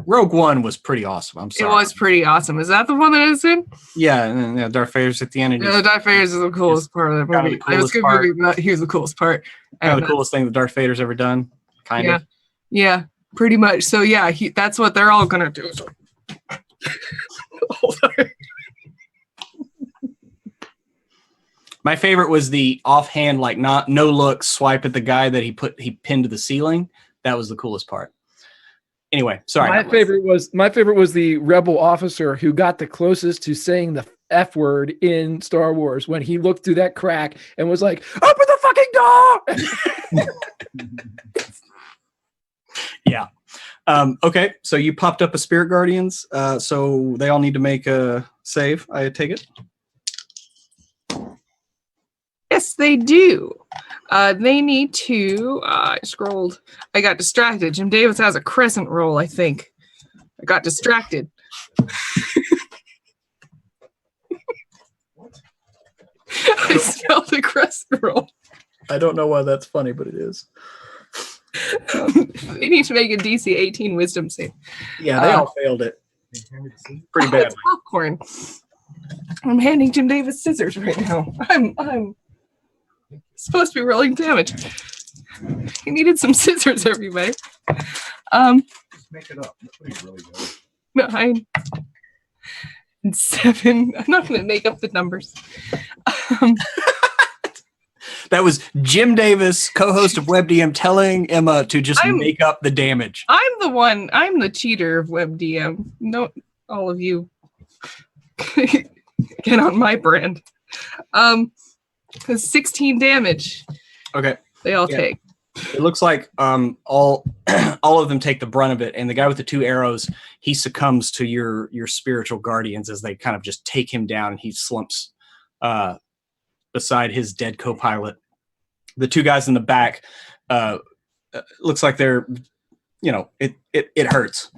Rogue One was pretty awesome. I'm sorry. It was pretty awesome. Is that the one that it's in? Yeah, and then Darth Vader's at the end. And Yeah, Darth Vader's is the coolest part of that kind of movie. the It was a good coolest movie, but he was the coolest part. kind of And, the coolest thing that Darth Vader's ever done. Kind yeah, of. yeah, pretty much. So yeah, that's what they're all gonna do. So. Hold on. My favorite was the offhand, like no look swipe at the guy that he pinned to the ceiling. That was the coolest part. Anyway, sorry. My favorite was the rebel officer who got the closest to saying the F word in Star Wars when he looked through that crack and was like, "Open the fucking door!" Yeah. Okay, so you popped up a Spirit Guardians, so they all need to make a save, I take it? Yes, they do. They need to. I scrolled. I got distracted. Jim Davis has a crescent roll, I think. I got distracted. I spelled a crescent roll. I don't know why that's funny, but it is. They need to make a DC 18 wisdom save. Yeah, they all failed it. Pretty Oh, badly. it's popcorn. I'm handing Jim Davis scissors right now. I'm supposed to be rolling damage. He needed some scissors, everybody. Make it up. That's really good. 9 and 7. I'm not going to make up the numbers. That was Jim Davis, co-host of WebDM, telling Emma to just make up the damage. I'm the cheater of WebDM. No, all of you get on my brand. 16 damage. Okay. They all take. It looks like all of them take the brunt of it, and the guy with the 2 arrows, he succumbs to your spiritual guardians as they kind of just take him down, and he slumps beside his dead co-pilot. The 2 guys in the back, looks like they're, it hurts.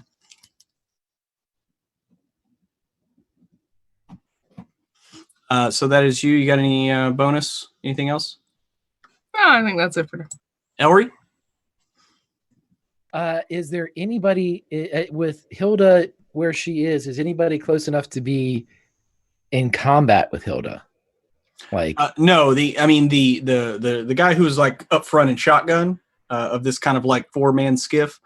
So that is you. You got any bonus? Anything else? Oh, I think that's it for now. Ellery? Is there anybody with Hilda where she is anybody close enough to be in combat with Hilda? Like no, the guy who was like up front in shotgun of this kind of like 4-man skiff,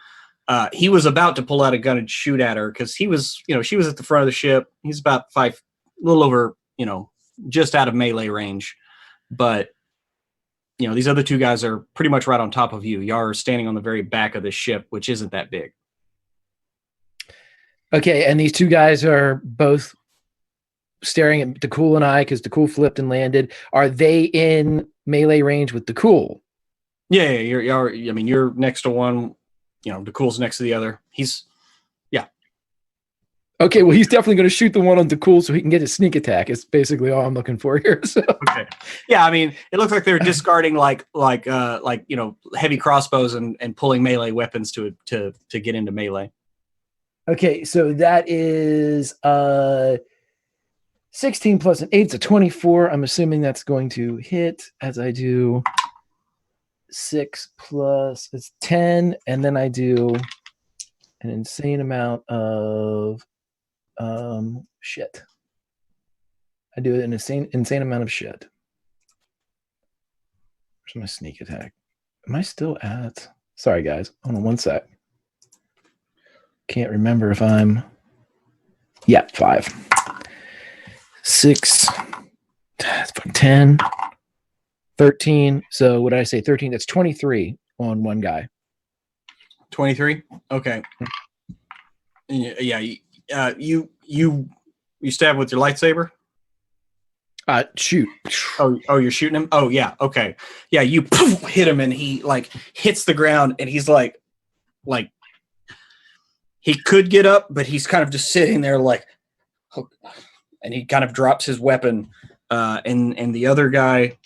he was about to pull out a gun and shoot at her because he was, she was at the front of the ship. He's about a little over, just out of melee range. But these other 2 guys are pretty much right on top of you. You are standing on the very back of the ship, which isn't that big. Okay, and these 2 guys are both staring at Dakul and I because Dakul flipped and landed. Are they in melee range with Dakul? Yeah, you're next to one. Dakul's next to the other. Okay, well, he's definitely going to shoot the one on Dakul so he can get his sneak attack. It's basically all I'm looking for here. So. Okay. Yeah, it looks like they're discarding like heavy crossbows and pulling melee weapons to get into melee. Okay, so that is 16 plus an 8's a 24. I'm assuming that's going to hit as I do 6 plus it's 10, and then I do an insane amount of shit. I do an insane amount of shit. Where's my sneak attack? Am I still at? Sorry, guys. Hold on one sec. Can't remember if I'm. Yeah, 5, 6, 10, 13. So what did I say? 13. That's 23 on one guy. 23. Okay. Yeah. You stab with your lightsaber. Shoot. Oh, you're shooting him. Oh, yeah. Okay. Yeah. You hit him, and he like hits the ground, and he's like he could get up, but he's kind of just sitting there like, and he kind of drops his weapon. And the other guy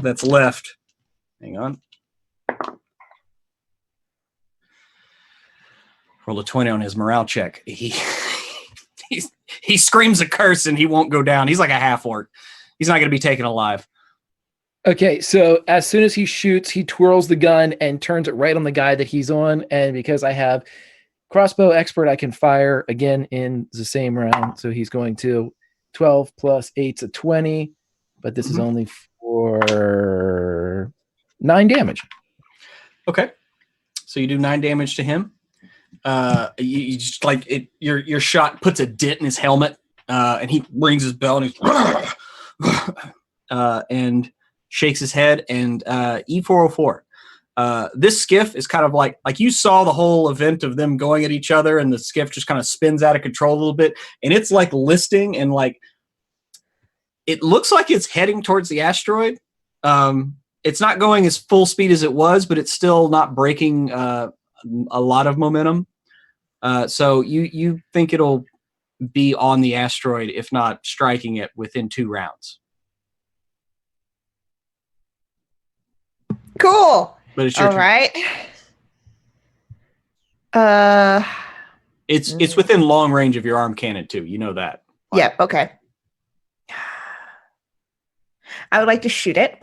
that's left, hang on. Roll a 20 on his morale check. He he screams a curse and he won't go down. He's like a half orc. He's not going to be taken alive. Okay, so as soon as he shoots, he twirls the gun and turns it right on the guy that he's on. And because I have crossbow expert, I can fire again in the same round. So he's going to 12 plus 8's a 20, but this is only for 9 damage. Okay. So you do 9 damage to him. You just like it. Your shot puts a dent in his helmet, and he rings his bell and he's and shakes his head. And E404. This skiff is kind of like you saw the whole event of them going at each other, and the skiff just kind of spins out of control a little bit, and it's like listing and like it looks like it's heading towards the asteroid. It's not going as full speed as it was, but it's still not breaking a lot of momentum. So you think it'll be on the asteroid, if not striking it within 2 rounds. Cool. But it's your All turn. right. It's within long range of your arm cannon too. You know that. Yep. Okay. I would like to shoot it,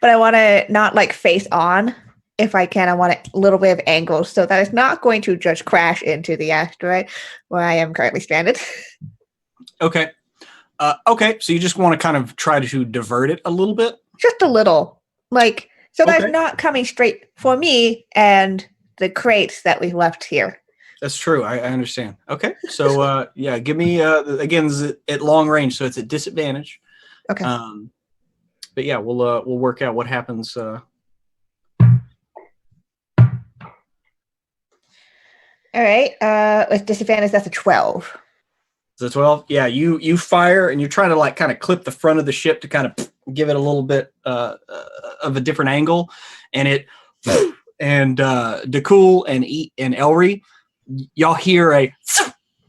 but I want to not like face on. If I can, I want a little bit of angle so that it's not going to just crash into the asteroid where I am currently stranded. Okay. Okay. So you just want to kind of try to divert it a little bit? Just a little. Like, so Okay. that's not coming straight for me and the crates that we left here. That's true. I understand. Okay. So yeah, give me again this is at long range, so it's at disadvantage. Okay. But yeah, we'll work out what happens. All right. With disadvantage, that's a 12. So 12. Yeah, you fire and you're trying to like kind of clip the front of the ship to kind of give it a little bit of a different angle, and it and DeCool and Elry, y'all hear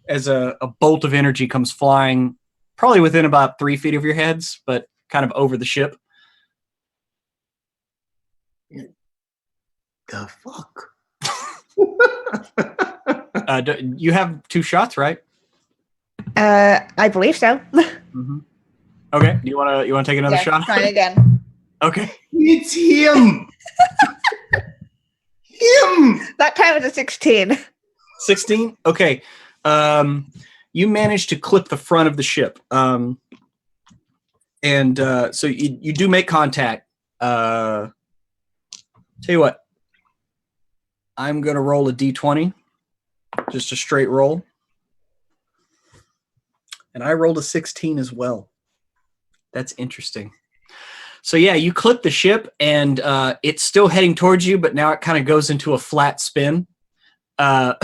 as a bolt of energy comes flying, probably within about 3 feet of your heads, but kind of over the ship. The fuck? You have 2 shots, right? I believe so. Mm-hmm. Okay. You want to take another shot? Try it again. Okay. It's him. Him. That time it's a 16. 16. Okay. You managed to clip the front of the ship. And so you do make contact. Tell you what. I'm going to roll a D20. Just a straight roll. And I rolled a 16 as well. That's interesting. So yeah, you clip the ship and it's still heading towards you, but now it kind of goes into a flat spin. And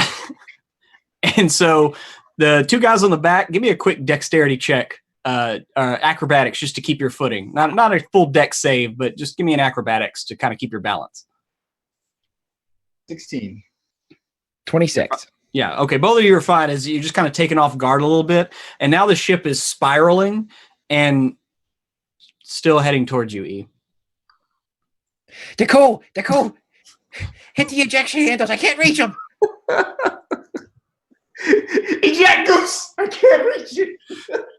so the 2 guys on the back, give me a quick dexterity check, acrobatics, just to keep your footing. Not a full dex save, but just give me an acrobatics to kind of keep your balance. 16. 26. Yeah, okay. Both of you are fine as you're just kind of taken off guard a little bit. And now the ship is spiraling and still heading towards you, E. DeCool, hit the ejection handles. I can't reach them. Eject, Goose! I can't reach you.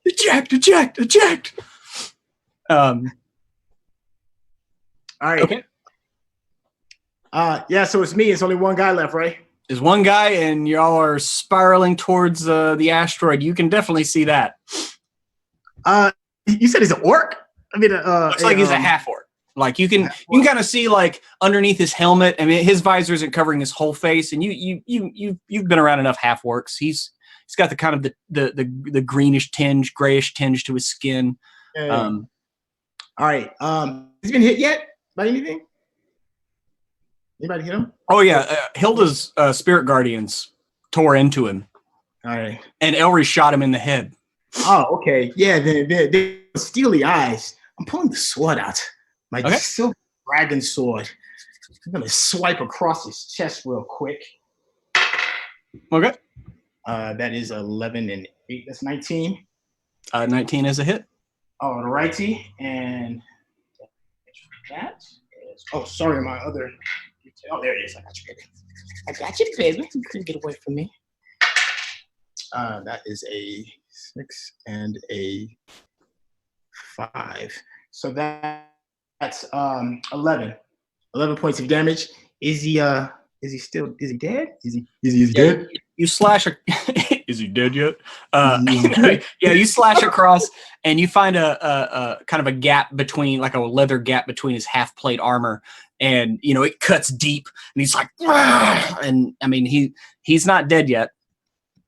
Eject. All right. Okay. Yeah, so it's me. It's only one guy left, right? There's one guy, and y'all are spiraling towards the asteroid. You can definitely see that. You said he's an orc? I mean, Looks like he's a half orc. Like you can kind of see like underneath his helmet. I mean, his visor isn't covering his whole face, and you've been around enough half orcs. He's got the kind of the greenish tinge, grayish tinge to his skin. Yeah. All right. Has he been hit yet by anything? Anybody hit him? Oh yeah, Hilda's spirit guardians tore into him. All right. And Elry shot him in the head. Oh, okay. Yeah, the steely eyes. I'm pulling the sword out. My silver dragon sword. I'm gonna swipe across his chest real quick. Okay. That is 11 and 8. That's 19. 19 is a hit. All righty. And that is, oh, sorry, my other. Oh, there it is. I got you, baby. You couldn't get away from me. That is a 6 and a 5. So that's 11. 11 points of damage. Is he dead? Is he dead? You slash is he dead yet? Yeah. Yeah, you slash across and you find a kind of a gap between, like a leather gap between his half plate armor, and it cuts deep, and he's like, "Rah!" And I mean he's not dead yet.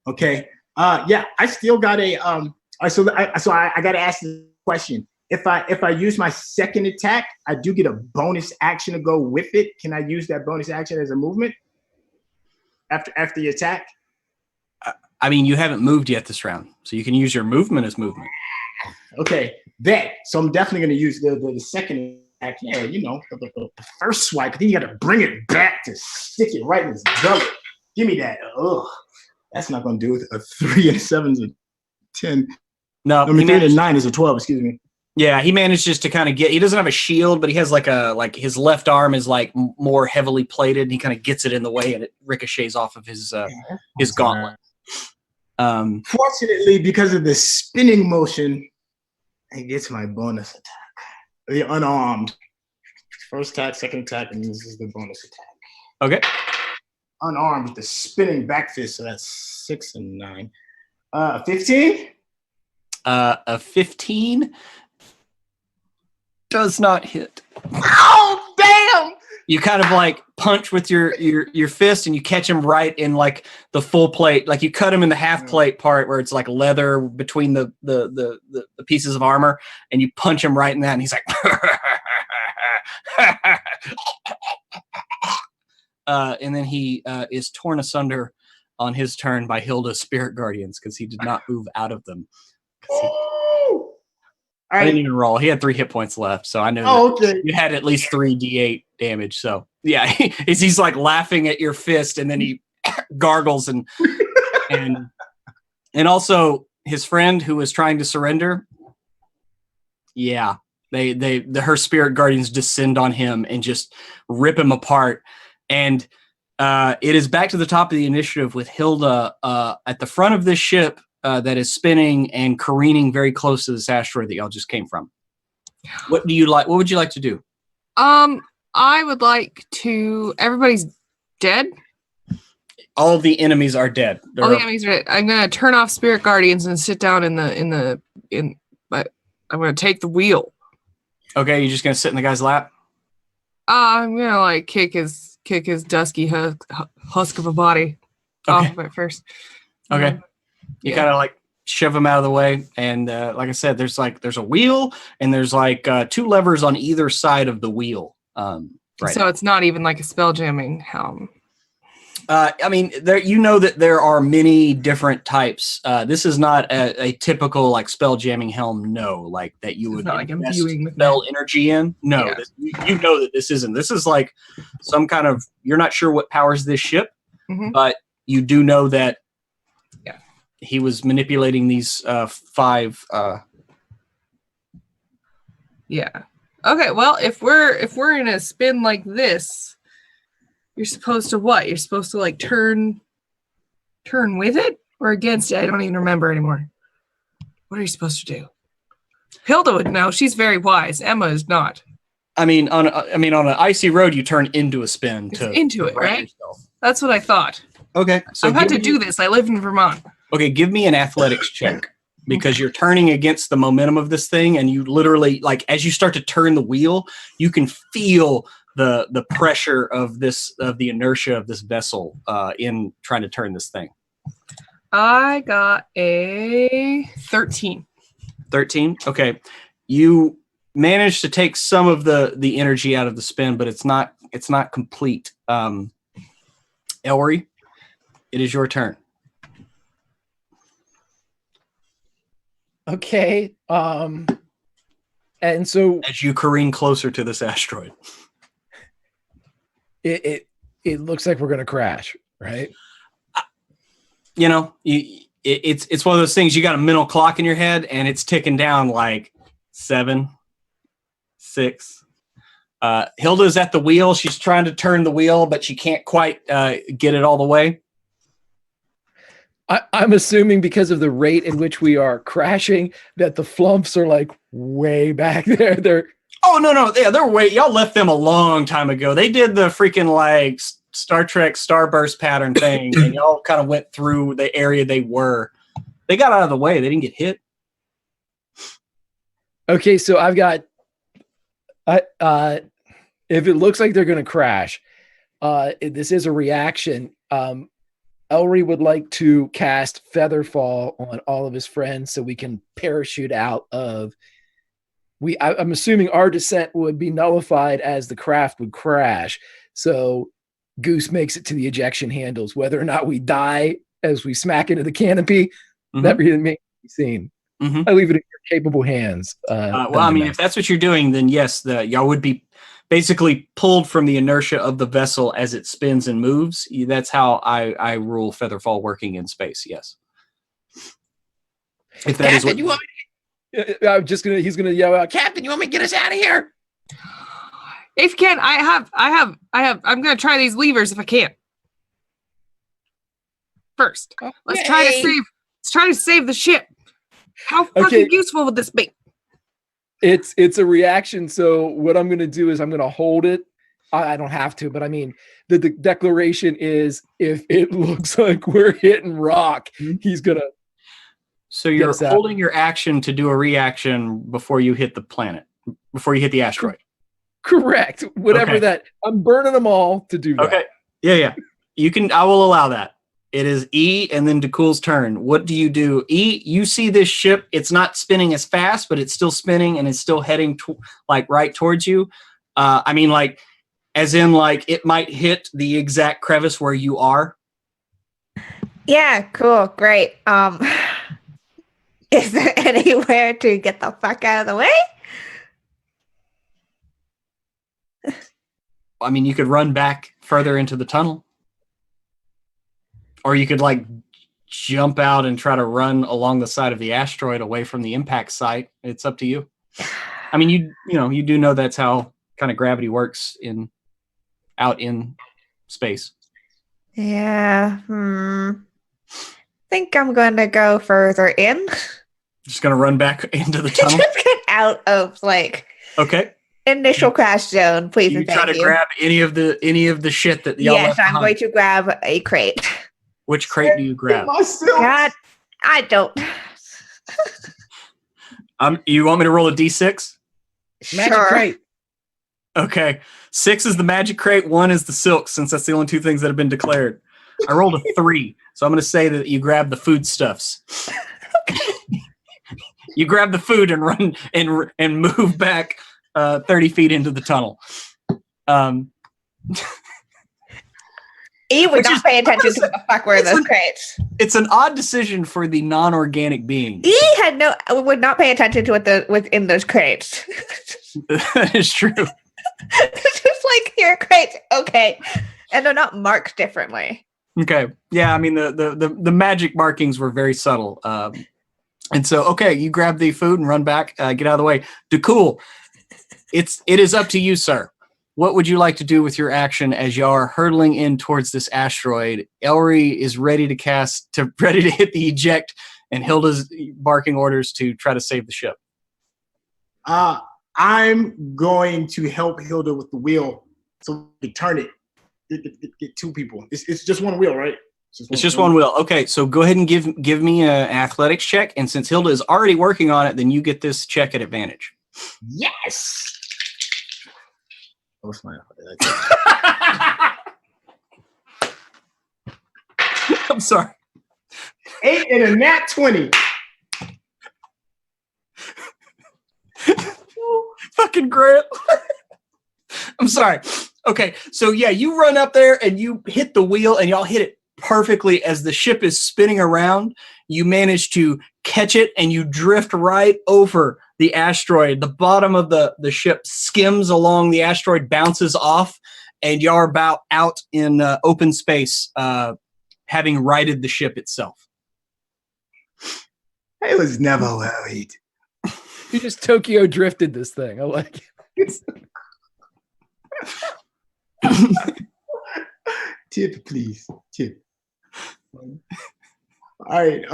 Okay. Yeah, I still got a so I got to ask the question. If I use my second attack, I do get a bonus action to go with it. Can I use that bonus action as a movement after the attack? I mean, you haven't moved yet this round, so you can use your movement as movement. Okay, so I'm definitely going to use the second attack. Yeah, the first swipe, but then you got to bring it back to stick it right in his belly. Give me that. Ugh, that's not going to do it. A 3 and a 7 is a 10. No, I mean, 3 and a 9 is a 12. Excuse me. Yeah, he manages to kind of he doesn't have a shield, but he has like his left arm is like more heavily plated, and he kind of gets it in the way, and it ricochets off of his gauntlet. Fortunately, because of the spinning motion, it gets my bonus attack. The unarmed. First attack, second attack, and this is the bonus attack. Okay. Unarmed with the spinning back fist, so that's 6 and 9. 15? A 15 does not hit. Oh, damn! You kind of like punch with your fist, and you catch him right in like the full plate. Like you cut him in the half plate part where it's like leather between the pieces of armor, and you punch him right in that, and he's like, and then he is torn asunder on his turn by Hilda's spirit guardians because he did not move out of them. I didn't even roll. He had 3 hit points left, so I know okay. You had at least 3 d8 damage. So yeah, he's like laughing at your fist, and then he gargles and also his friend who was trying to surrender. Yeah, her spirit guardians descend on him and just rip him apart, and it is back to the top of the initiative with Hilda at the front of this ship. That is spinning and careening very close to this asteroid that y'all just came from. What would you like to do? I would like to. Everybody's dead. All of the enemies are dead. All the enemies are dead. I'm gonna turn off Spirit Guardians and sit down but I'm gonna take the wheel. Okay, you're just gonna sit in the guy's lap. I'm gonna like kick his dusky husk of a body off of it first. Okay. You kind of like shove him out of the way, and like I said, there's a wheel, and there's like 2 levers on either side of the wheel. Right. So it's not even like a spell jamming helm. I mean, that there are many different types. This is not a typical like spell jamming helm. No, like that you would like invest imbuing spell energy in. No, Yeah. you know that this isn't. This is like some kind of. You're not sure what powers this ship, but you do know that. He was manipulating these 5. Yeah. Okay. Well, if we're in a spin like this, you're supposed to what? You're supposed to like turn with it or against it. I don't even remember anymore. What are you supposed to do? Hilda would know. She's very wise. Emma is not. I mean, on an icy road, you turn into a spin into it, right? Yourself. That's what I thought. Okay. So I've had to do this. I live in Vermont. Okay, give me an athletics check because you're turning against the momentum of this thing, and you literally, like, as you start to turn the wheel, you can feel the pressure of the inertia of this vessel in trying to turn this thing. I got a 13. 13? Okay. You managed to take some of the energy out of the spin, but it's not complete. Ellery, it is your turn. Okay. And so as you careen closer to this asteroid, it looks like we're gonna crash, right? It's one of those things. You got a mental clock in your head, and it's ticking down like 7, 6. Hilda's at the wheel. She's trying to turn the wheel, but she can't quite get it all the way. I'm assuming because of the rate in which we are crashing that the Flumphs are like way back there. They're Oh no, yeah, they're way. Y'all left them a long time ago. They did the freaking like Star Trek Starburst pattern thing, and y'all kind of went through the area they were. They got out of the way. They didn't get hit. okay. So I've got. If it looks like they're going to crash, this is a reaction. Elry would like to cast Featherfall on all of his friends so we can parachute out of. I'm assuming our descent would be nullified as the craft would crash. So Goose makes it to the ejection handles. Whether or not we die as we smack into the canopy, that remains to be seen. I leave it in your capable hands. Well, I mean, if that's what you're doing, then yes, y'all would be basically pulled from the inertia of the vessel as it spins and moves. That's how I rule Featherfall working in space. Yes. If that is what you want he's gonna yell out, Captain, you want me to get us out of here? If you can, I'm gonna try these levers if I can. First, let's try to save the ship. How fucking useful would this be? It's a reaction. So what I'm gonna do is I'm gonna hold it. I don't have to, but I mean the declaration is if it looks like we're hitting rock, he's gonna. So you're holding your action to do a reaction before you hit the planet, before you hit the asteroid. Correct. Whatever that. I'm burning them all to do that. Okay. Yeah. You can. I will allow that. It is E and then DeCool's turn. What do? E, you see this ship. It's not spinning as fast, but it's still spinning and it's still heading right towards you. I mean, like, as in, like, it might hit the exact crevice where you are. Yeah, cool, great. Is there anywhere to get the fuck out of the way? I mean, you could run back further into the tunnel. Or you could, like, jump out and try to run along the side of the asteroid away from the impact site. It's up to you. I mean, you do know that's how kind of gravity works out in space. Yeah. Think I'm going to go further in. Just going to run back into the tunnel? Just get out of, like... Okay. Initial crash zone, please. You try to grab any of the shit that y'all left I'm behind. going to grab a crate. Which crate do you grab? God, I don't. You want me to roll a d6? Magic crate. Okay. 6 is the magic crate, 1 is the silk, since that's the only 2 things that have been declared. I rolled a 3, so I'm going to say that you grab the foodstuffs. You grab the food and run and move back 30 feet into the tunnel. E would not pay attention to what the fuck were those crates. It's an odd decision for the non-organic being. E would not pay attention to what was in those crates. That is true. It's just like, here are crates, okay. And they're not marked differently. Okay. Yeah, I mean the magic markings were very subtle. And so, okay, you grab the food and run back, get out of the way. DeCool, it is up to you, sir. What would you like to do with your action as you are hurtling in towards this asteroid? Elry is ready to hit the eject, and Hilda's barking orders to try to save the ship. I'm going to help Hilda with the wheel so we can turn it. Get 2 people. It's just one wheel, right? It's just one wheel. Okay, so go ahead and give me an athletics check, and since Hilda is already working on it, then you get this check at advantage. Yes. What's my I'm sorry. 8 and a nat 20. Fucking Grant. I'm sorry. Okay, so yeah, you run up there and you hit the wheel, and y'all hit it perfectly as the ship is spinning around. You manage to catch it and you drift right over the asteroid. The bottom of the ship skims along, the asteroid bounces off, and you're about out in open space, having righted the ship itself. I was never worried. You just Tokyo drifted this thing. I like it. Tip, please. Tip. All right.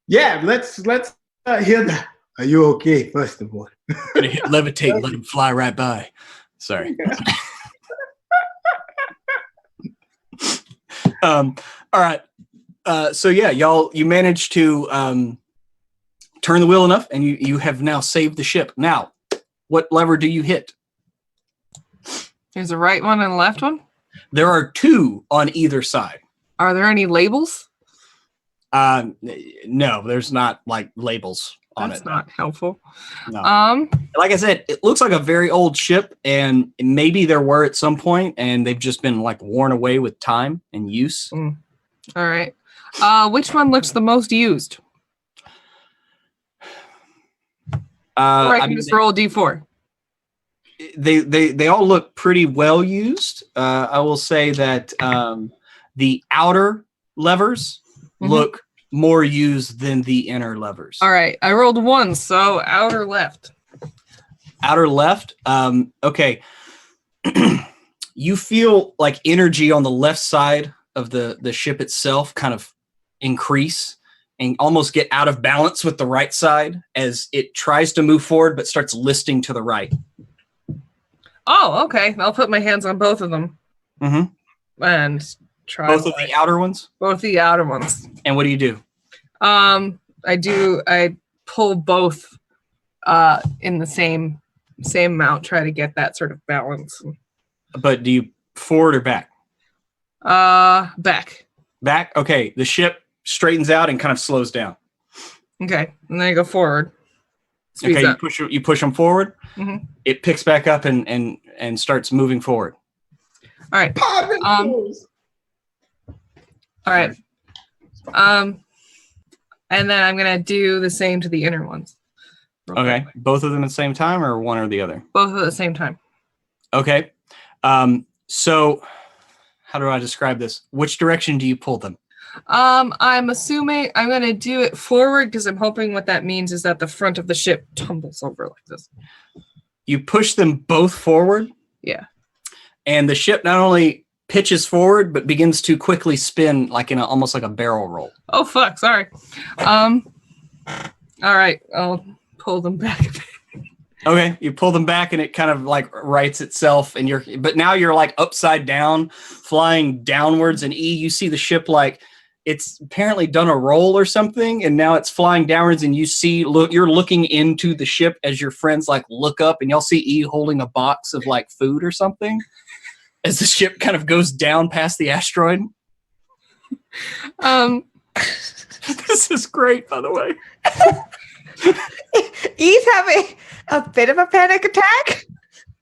Yeah. Let's hear that. Are you okay? First of all. Gonna hit levitate and let him fly right by. Sorry. All right. So yeah, y'all, you managed to turn the wheel enough, and you have now saved the ship. Now, what lever do you hit? There's a right one and a left one. There are two on either side. Are there any labels? No, there's not like labels on That's it. not helpful. No. Like I said, it looks like a very old ship, and maybe there were at some point, and they've just been like worn away with time and use. All right. Which one looks the most used? Or I can just roll a d4. They all look pretty well used. I will say that the outer levers look more used than the inner levers. All right. I rolled 1, so outer left. Outer left. Okay. You feel like energy on the left side of the ship itself kind of increase and almost get out of balance with the right side as it tries to move forward but starts listing to the right. Oh, okay. I'll put my hands on both of them. And try both of the outer ones? Both the outer ones. And what do you do? I pull both in the same amount, try to get that sort of balance. But do you forward or back? Back. Back? Okay. The ship straightens out and kind of slows down. Okay. And then I go forward. Speeds okay, up. you push them forward. It picks back up and starts moving forward. All right. All right. And then I'm gonna do the same to the inner ones. Okay. Both of them at the same time, or one or the other? Both at the same time. Okay. So how do I describe this? Which direction do you pull them? I'm assuming I'm gonna do it forward because I'm hoping what that means is that the front of the ship tumbles over like this. You push them both forward. Yeah. And the ship not only pitches forward, but begins to quickly spin like in almost like a barrel roll. Oh, fuck. Sorry. All right. I'll pull them back a bit. Okay. You pull them back and it kind of like rights itself but now you're like upside down, flying downwards, and you see the ship like it's apparently done a roll or something, and now it's flying downwards, and you're looking into the ship as your friends like look up, and y'all see E holding a box of like food or something as the ship kind of goes down past the asteroid. This is great, by the way. He's having a bit of a panic attack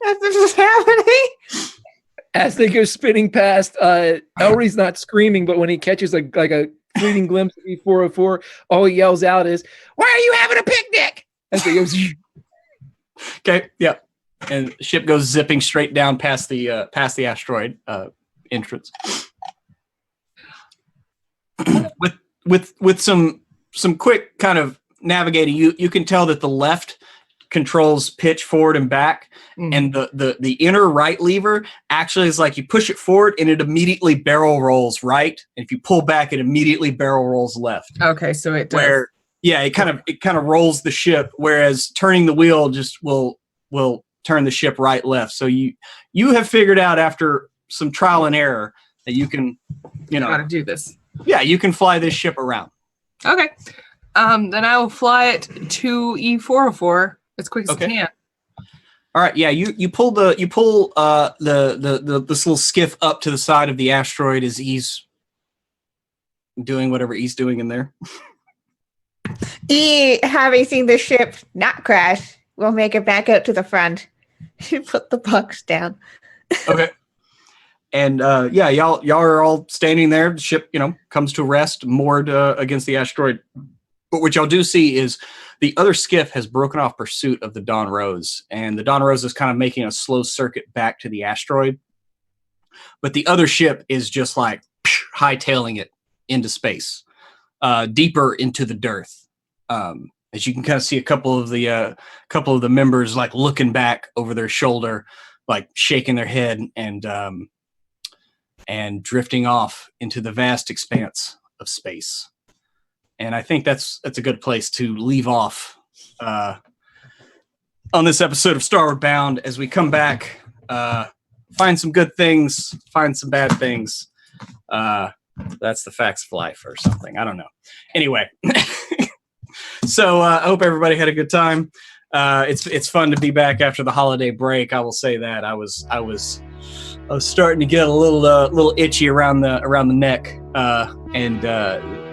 as this is happening. As they go spinning past, Elry's not screaming, but when he catches like a fleeting glimpse of E404, all he yells out is, "Why are you having a picnic?" As he goes. Okay, yeah. And the ship goes zipping straight down past the asteroid entrance. with some quick kind of navigating, you can tell that the left controls pitch forward and back, and the inner right lever actually is like you push it forward and it immediately barrel rolls right, and if you pull back it immediately barrel rolls left. Okay, so it does. It kind of rolls the ship, whereas turning the wheel just will turn the ship right left. So you have figured out after some trial and error that you can how to do this. Yeah, you can fly this ship around. Okay. Then I will fly it to E404 as quick as I can. All right. Yeah, you pull this little skiff up to the side of the asteroid as he's doing whatever he's doing in there. Having seen the ship not crash, we'll make it back out to the front. You put the box down. Okay. And y'all are all standing there. The ship, comes to rest, moored against the asteroid. But what y'all do see is the other skiff has broken off pursuit of the Dawn Rose, and the Dawn Rose is kind of making a slow circuit back to the asteroid. But the other ship is just like hightailing it into space, deeper into the dearth. As you can kind of see a couple of the members like looking back over their shoulder, like shaking their head and drifting off into the vast expanse of space. And I think that's a good place to leave off on this episode of Starward Bound as we come back, find some good things, find some bad things. That's the facts of life or something. I don't know. Anyway, so I hope everybody had a good time. It's fun to be back after the holiday break. I will say that I was starting to get a little itchy around the neck,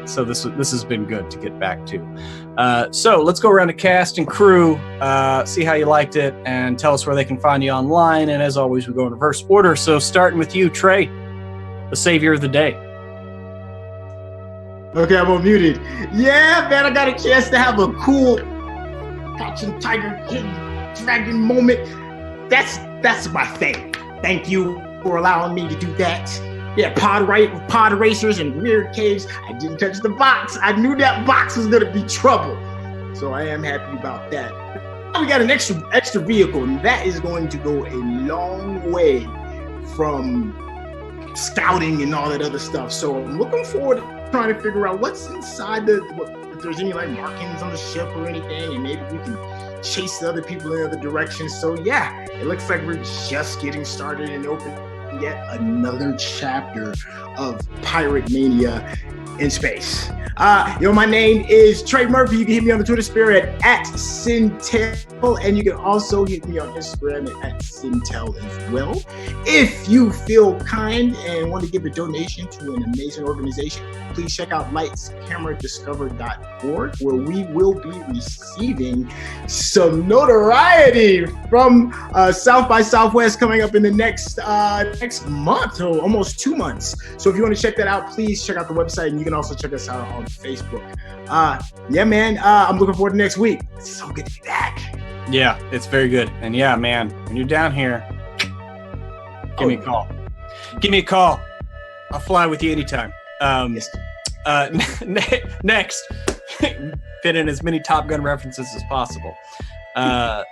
so this has been good to get back to. So let's go around to cast and crew, see how you liked it, and tell us where they can find you online. And as always, we go in reverse order. So starting with you, Trey, the savior of the day. Okay, I'm unmuted. Yeah, man, I got a chance to have a cool Crouching Tiger, Hidden Dragon moment. That's my thing. Thank you for allowing me to do that. Yeah, pod racers and weird caves. I didn't touch the box. I knew that box was gonna be trouble. So I am happy about that. We got an extra vehicle, and that is going to go a long way from scouting and all that other stuff. So I'm looking forward to trying to figure out what's inside if there's any like markings on the ship or anything, and maybe we can chase the other people in other directions. So yeah, it looks like we're just getting started and open yet another chapter of Pirate Mania in space. My name is Trey Murphy. You can hit me on the Twitter sphere at Sintel, and you can also hit me on Instagram at Sintel as well. If you feel kind and want to give a donation to an amazing organization, please check out lightscameradiscover.org, where we will be receiving some notoriety from South by Southwest coming up in the next month, or almost 2 months. So if you want to check that out, please check out the website, and you can also check us out on Facebook. Yeah, man, I'm looking forward to next week. It's so good to be back. Yeah, it's very good. And yeah, man, when you're down here, give me a call. Give me a call. I'll fly with you anytime. Yes. Next, fit in as many Top Gun references as possible. The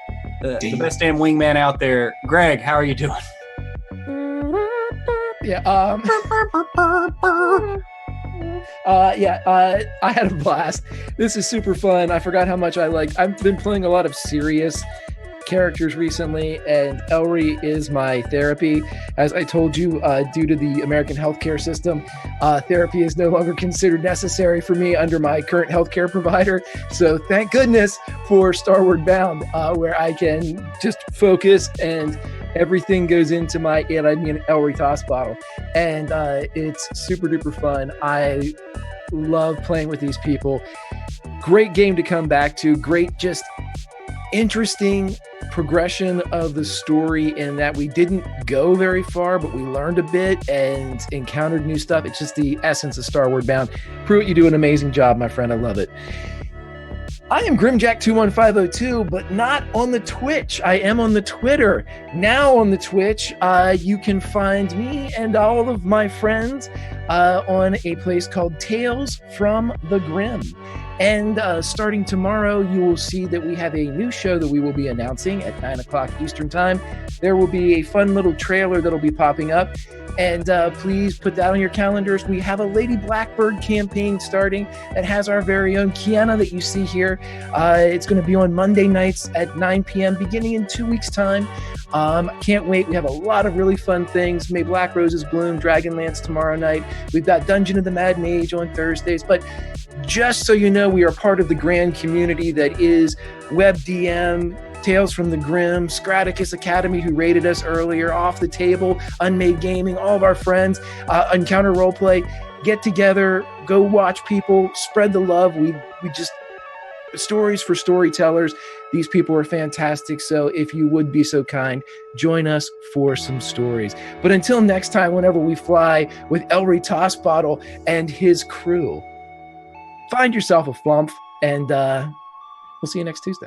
best damn wingman out there. Greg, how are you doing? Yeah. I had a blast. This is super fun. I forgot how much I've been playing a lot of serious characters recently, and Elry is my therapy. As I told you, due to the American healthcare system, therapy is no longer considered necessary for me under my current healthcare provider. So thank goodness for Starward Bound, where I can just focus and everything goes into my Elry toss bottle. And it's super duper fun. I love playing with these people. Great game to come back to. Great, just interesting progression of the story in that we didn't go very far, but we learned a bit and encountered new stuff. It's just the essence of Starward Bound. Pruitt, you do an amazing job, my friend. I love it. I am Grimjack21502, but not on the Twitch. I am on the Twitter. Now on the Twitch, you can find me and all of my friends on a place called Tales from the Grim. And starting tomorrow, you will see that we have a new show that we will be announcing at 9 o'clock Eastern Time. There will be a fun little trailer that'll be popping up. And please put that on your calendars. We have a Lady Blackbird campaign starting that has our very own Kiana that you see here. It's going to be on Monday nights at 9 p.m. beginning in 2 weeks' time. Can't wait. We have a lot of really fun things. May Black Roses Bloom, Dragonlance tomorrow night. We've got Dungeon of the Mad Mage on Thursdays. But just so you know, we are part of the grand community that is WebDM, Tales from the Grim, Scraticus Academy, who rated us earlier, Off the Table, Unmade Gaming, all of our friends, Encounter Roleplay. Get together, go watch people, spread the love. We just, stories for storytellers. These people are fantastic. So if you would be so kind, join us for some stories. But until next time, whenever we fly with Elry Tossbottle and his crew, find yourself a Flumph, and we'll see you next Tuesday.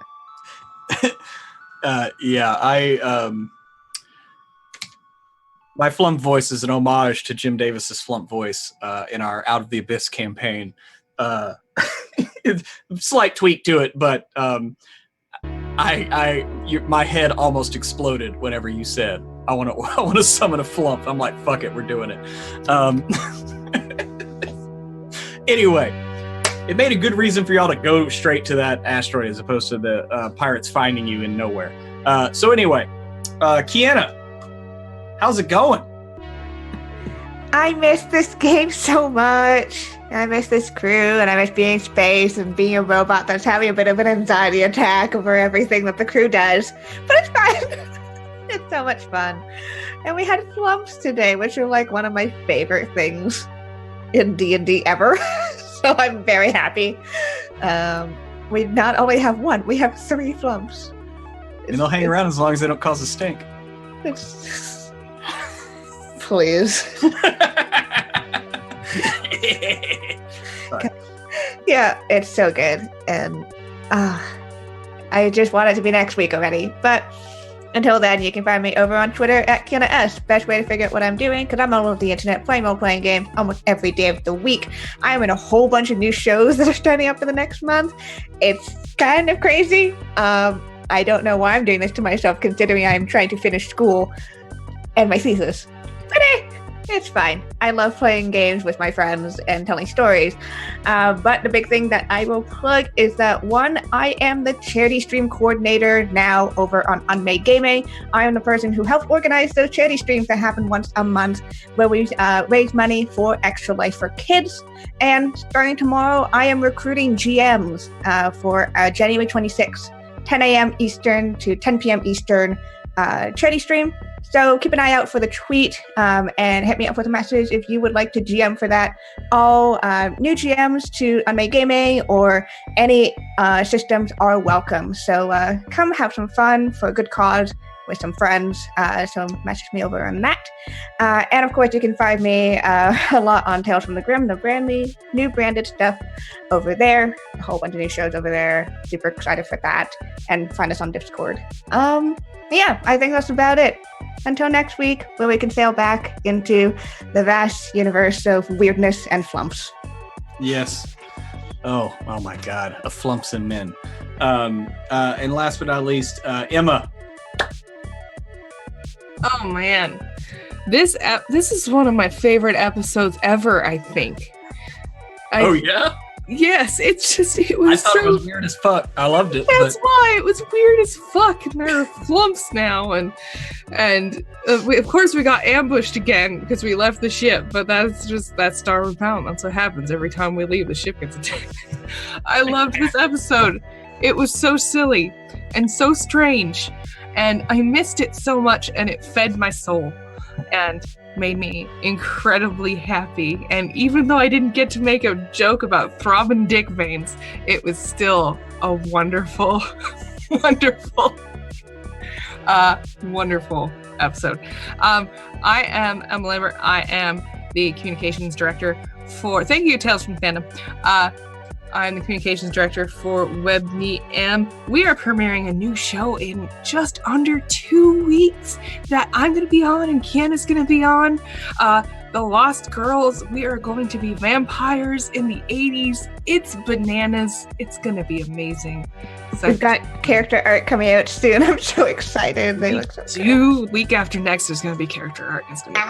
My Flump voice is an homage to Jim Davis's Flump voice in our Out of the Abyss campaign. Slight tweak to it, but my head almost exploded whenever you said, I want to summon a Flump. I'm like, fuck it, we're doing it. Anyway, it made a good reason for y'all to go straight to that asteroid as opposed to the pirates finding you in nowhere. So anyway, Kiana, how's it going? I miss this game so much. I miss this crew, and I miss being in space and being a robot that's having a bit of an anxiety attack over everything that the crew does. But it's fun. It's so much fun. And we had Flumphs today, which are like one of my favorite things in D&D ever. So I'm very happy. We not only have one, we have 3 Flumphs. And they'll hang around as long as they don't cause a stink. Please. Yeah, it's so good. And I just want it to be next week already. But until then, you can find me over on Twitter at Kiana S. Best way to figure out what I'm doing, because I'm all over the internet playing role-playing games almost every day of the week. I'm in a whole bunch of new shows that are starting up for the next month. It's kind of crazy. I don't know why I'm doing this to myself, considering I'm trying to finish school and my thesis. But it's fine. I love playing games with my friends and telling stories. But the big thing that I will plug is that, one, I am the charity stream coordinator now over on Unmade Gaming. I am the person who helps organize those charity streams that happen once a month, where we raise money for Extra Life for Kids. And starting tomorrow, I am recruiting GMs for January 26th, 10 a.m. Eastern to 10 p.m. Eastern charity stream. So keep an eye out for the tweet and hit me up with a message if you would like to GM for that. All new GMs to Unmade Gaming or any systems are welcome. So come have some fun for a good cause with some friends. So message me over on that. And of course, you can find me a lot on Tales from the Grim, the new branded stuff over there. A whole bunch of new shows over there. Super excited for that. And find us on Discord. Yeah, I think that's about it. Until next week, where we can sail back into the vast universe of weirdness and flumps. Yes. Oh my God. A flumps and men. And last but not least, Emma. Oh man, this is one of my favorite episodes ever. I think. Oh yeah. Yes, it I was. thought it was weird as fuck. I loved it. That's why it was weird as fuck. And there are flumps now, and of course we got ambushed again because we left the ship. But that's Starward Bound. That's what happens every time we leave. The ship gets attacked. I loved this episode. It was so silly and so strange, and I missed it so much, and it fed my soul and made me incredibly happy. And even though I didn't get to make a joke about throbbing dick veins, it was still a wonderful, wonderful episode. I am Emma Lambert. I am the communications director for, thank you, Tales from Fandom. I'm the communications director for WebMeM. We are premiering a new show in just under 2 weeks that I'm going to be on and Kiana's going to be on. The Lost Girls. We are going to be vampires in the 80s. It's bananas. It's going to be amazing. So We've got character art coming out soon. I'm so excited. They look so good. Week after next, there's going to be character art. It's going to be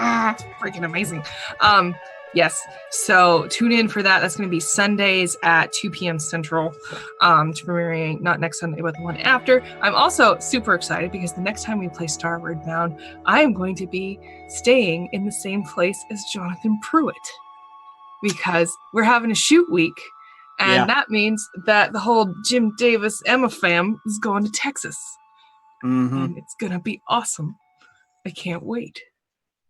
freaking amazing. Yes, so tune in for that. That's going to be Sundays at 2 p.m. Central, to premiering not next Sunday, but the one after. I'm also super excited because the next time we play Starward Bound, I am going to be staying in the same place as Jonathan Pruitt because we're having a shoot week, and that means that the whole Jim Davis Emma fam is going to Texas. And it's going to be awesome. I can't wait.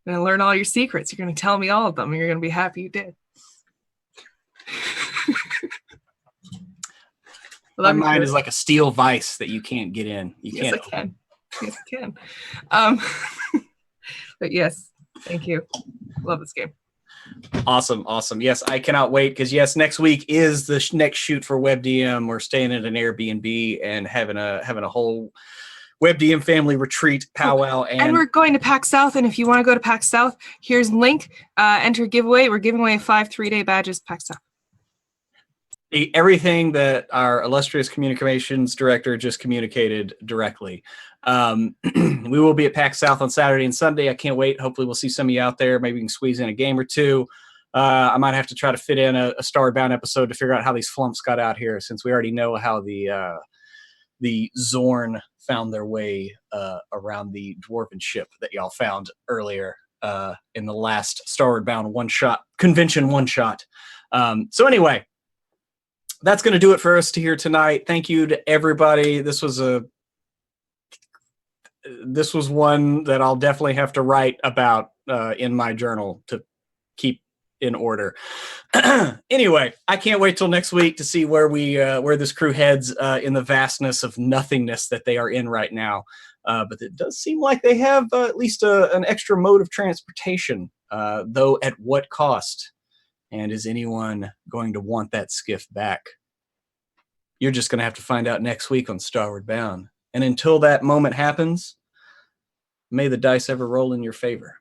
I'm going to learn all your secrets. You're going to tell me all of them, and you're going to be happy you did. My mind is like a steel vice that you can't get in. Yes, I can. Yes, I can. But yes, thank you. Love this game. Awesome. Yes, I cannot wait because yes, next week is the next shoot for WebDM. We're staying at an Airbnb and having a whole WebDM family retreat powwow, and we're going to PAX South. And if you want to go to PAX South, here's link. Enter giveaway. We're giving away 5 3-day badges. PAX South. Everything that our illustrious communications director just communicated directly. We will be at PAX South on Saturday and Sunday. I can't wait. Hopefully, we'll see some of you out there. Maybe we can squeeze in a game or two. I might have to try to fit in a Starward Bound episode to figure out how these Flumphs got out here, since we already know how the Zorn found their way around the dwarven ship that y'all found earlier in the last Starward Bound convention one shot. So anyway, that's going to do it for us here tonight. Thank you to everybody. This was one that I'll definitely have to write about in my journal to keep in order. Anyway, I can't wait till next week to see where this crew heads in the vastness of nothingness that they are in right now. But it does seem like they have at least an extra mode of transportation, though at what cost? And is anyone going to want that skiff back? You're just going to have to find out next week on Starward Bound. And until that moment happens, may the dice ever roll in your favor.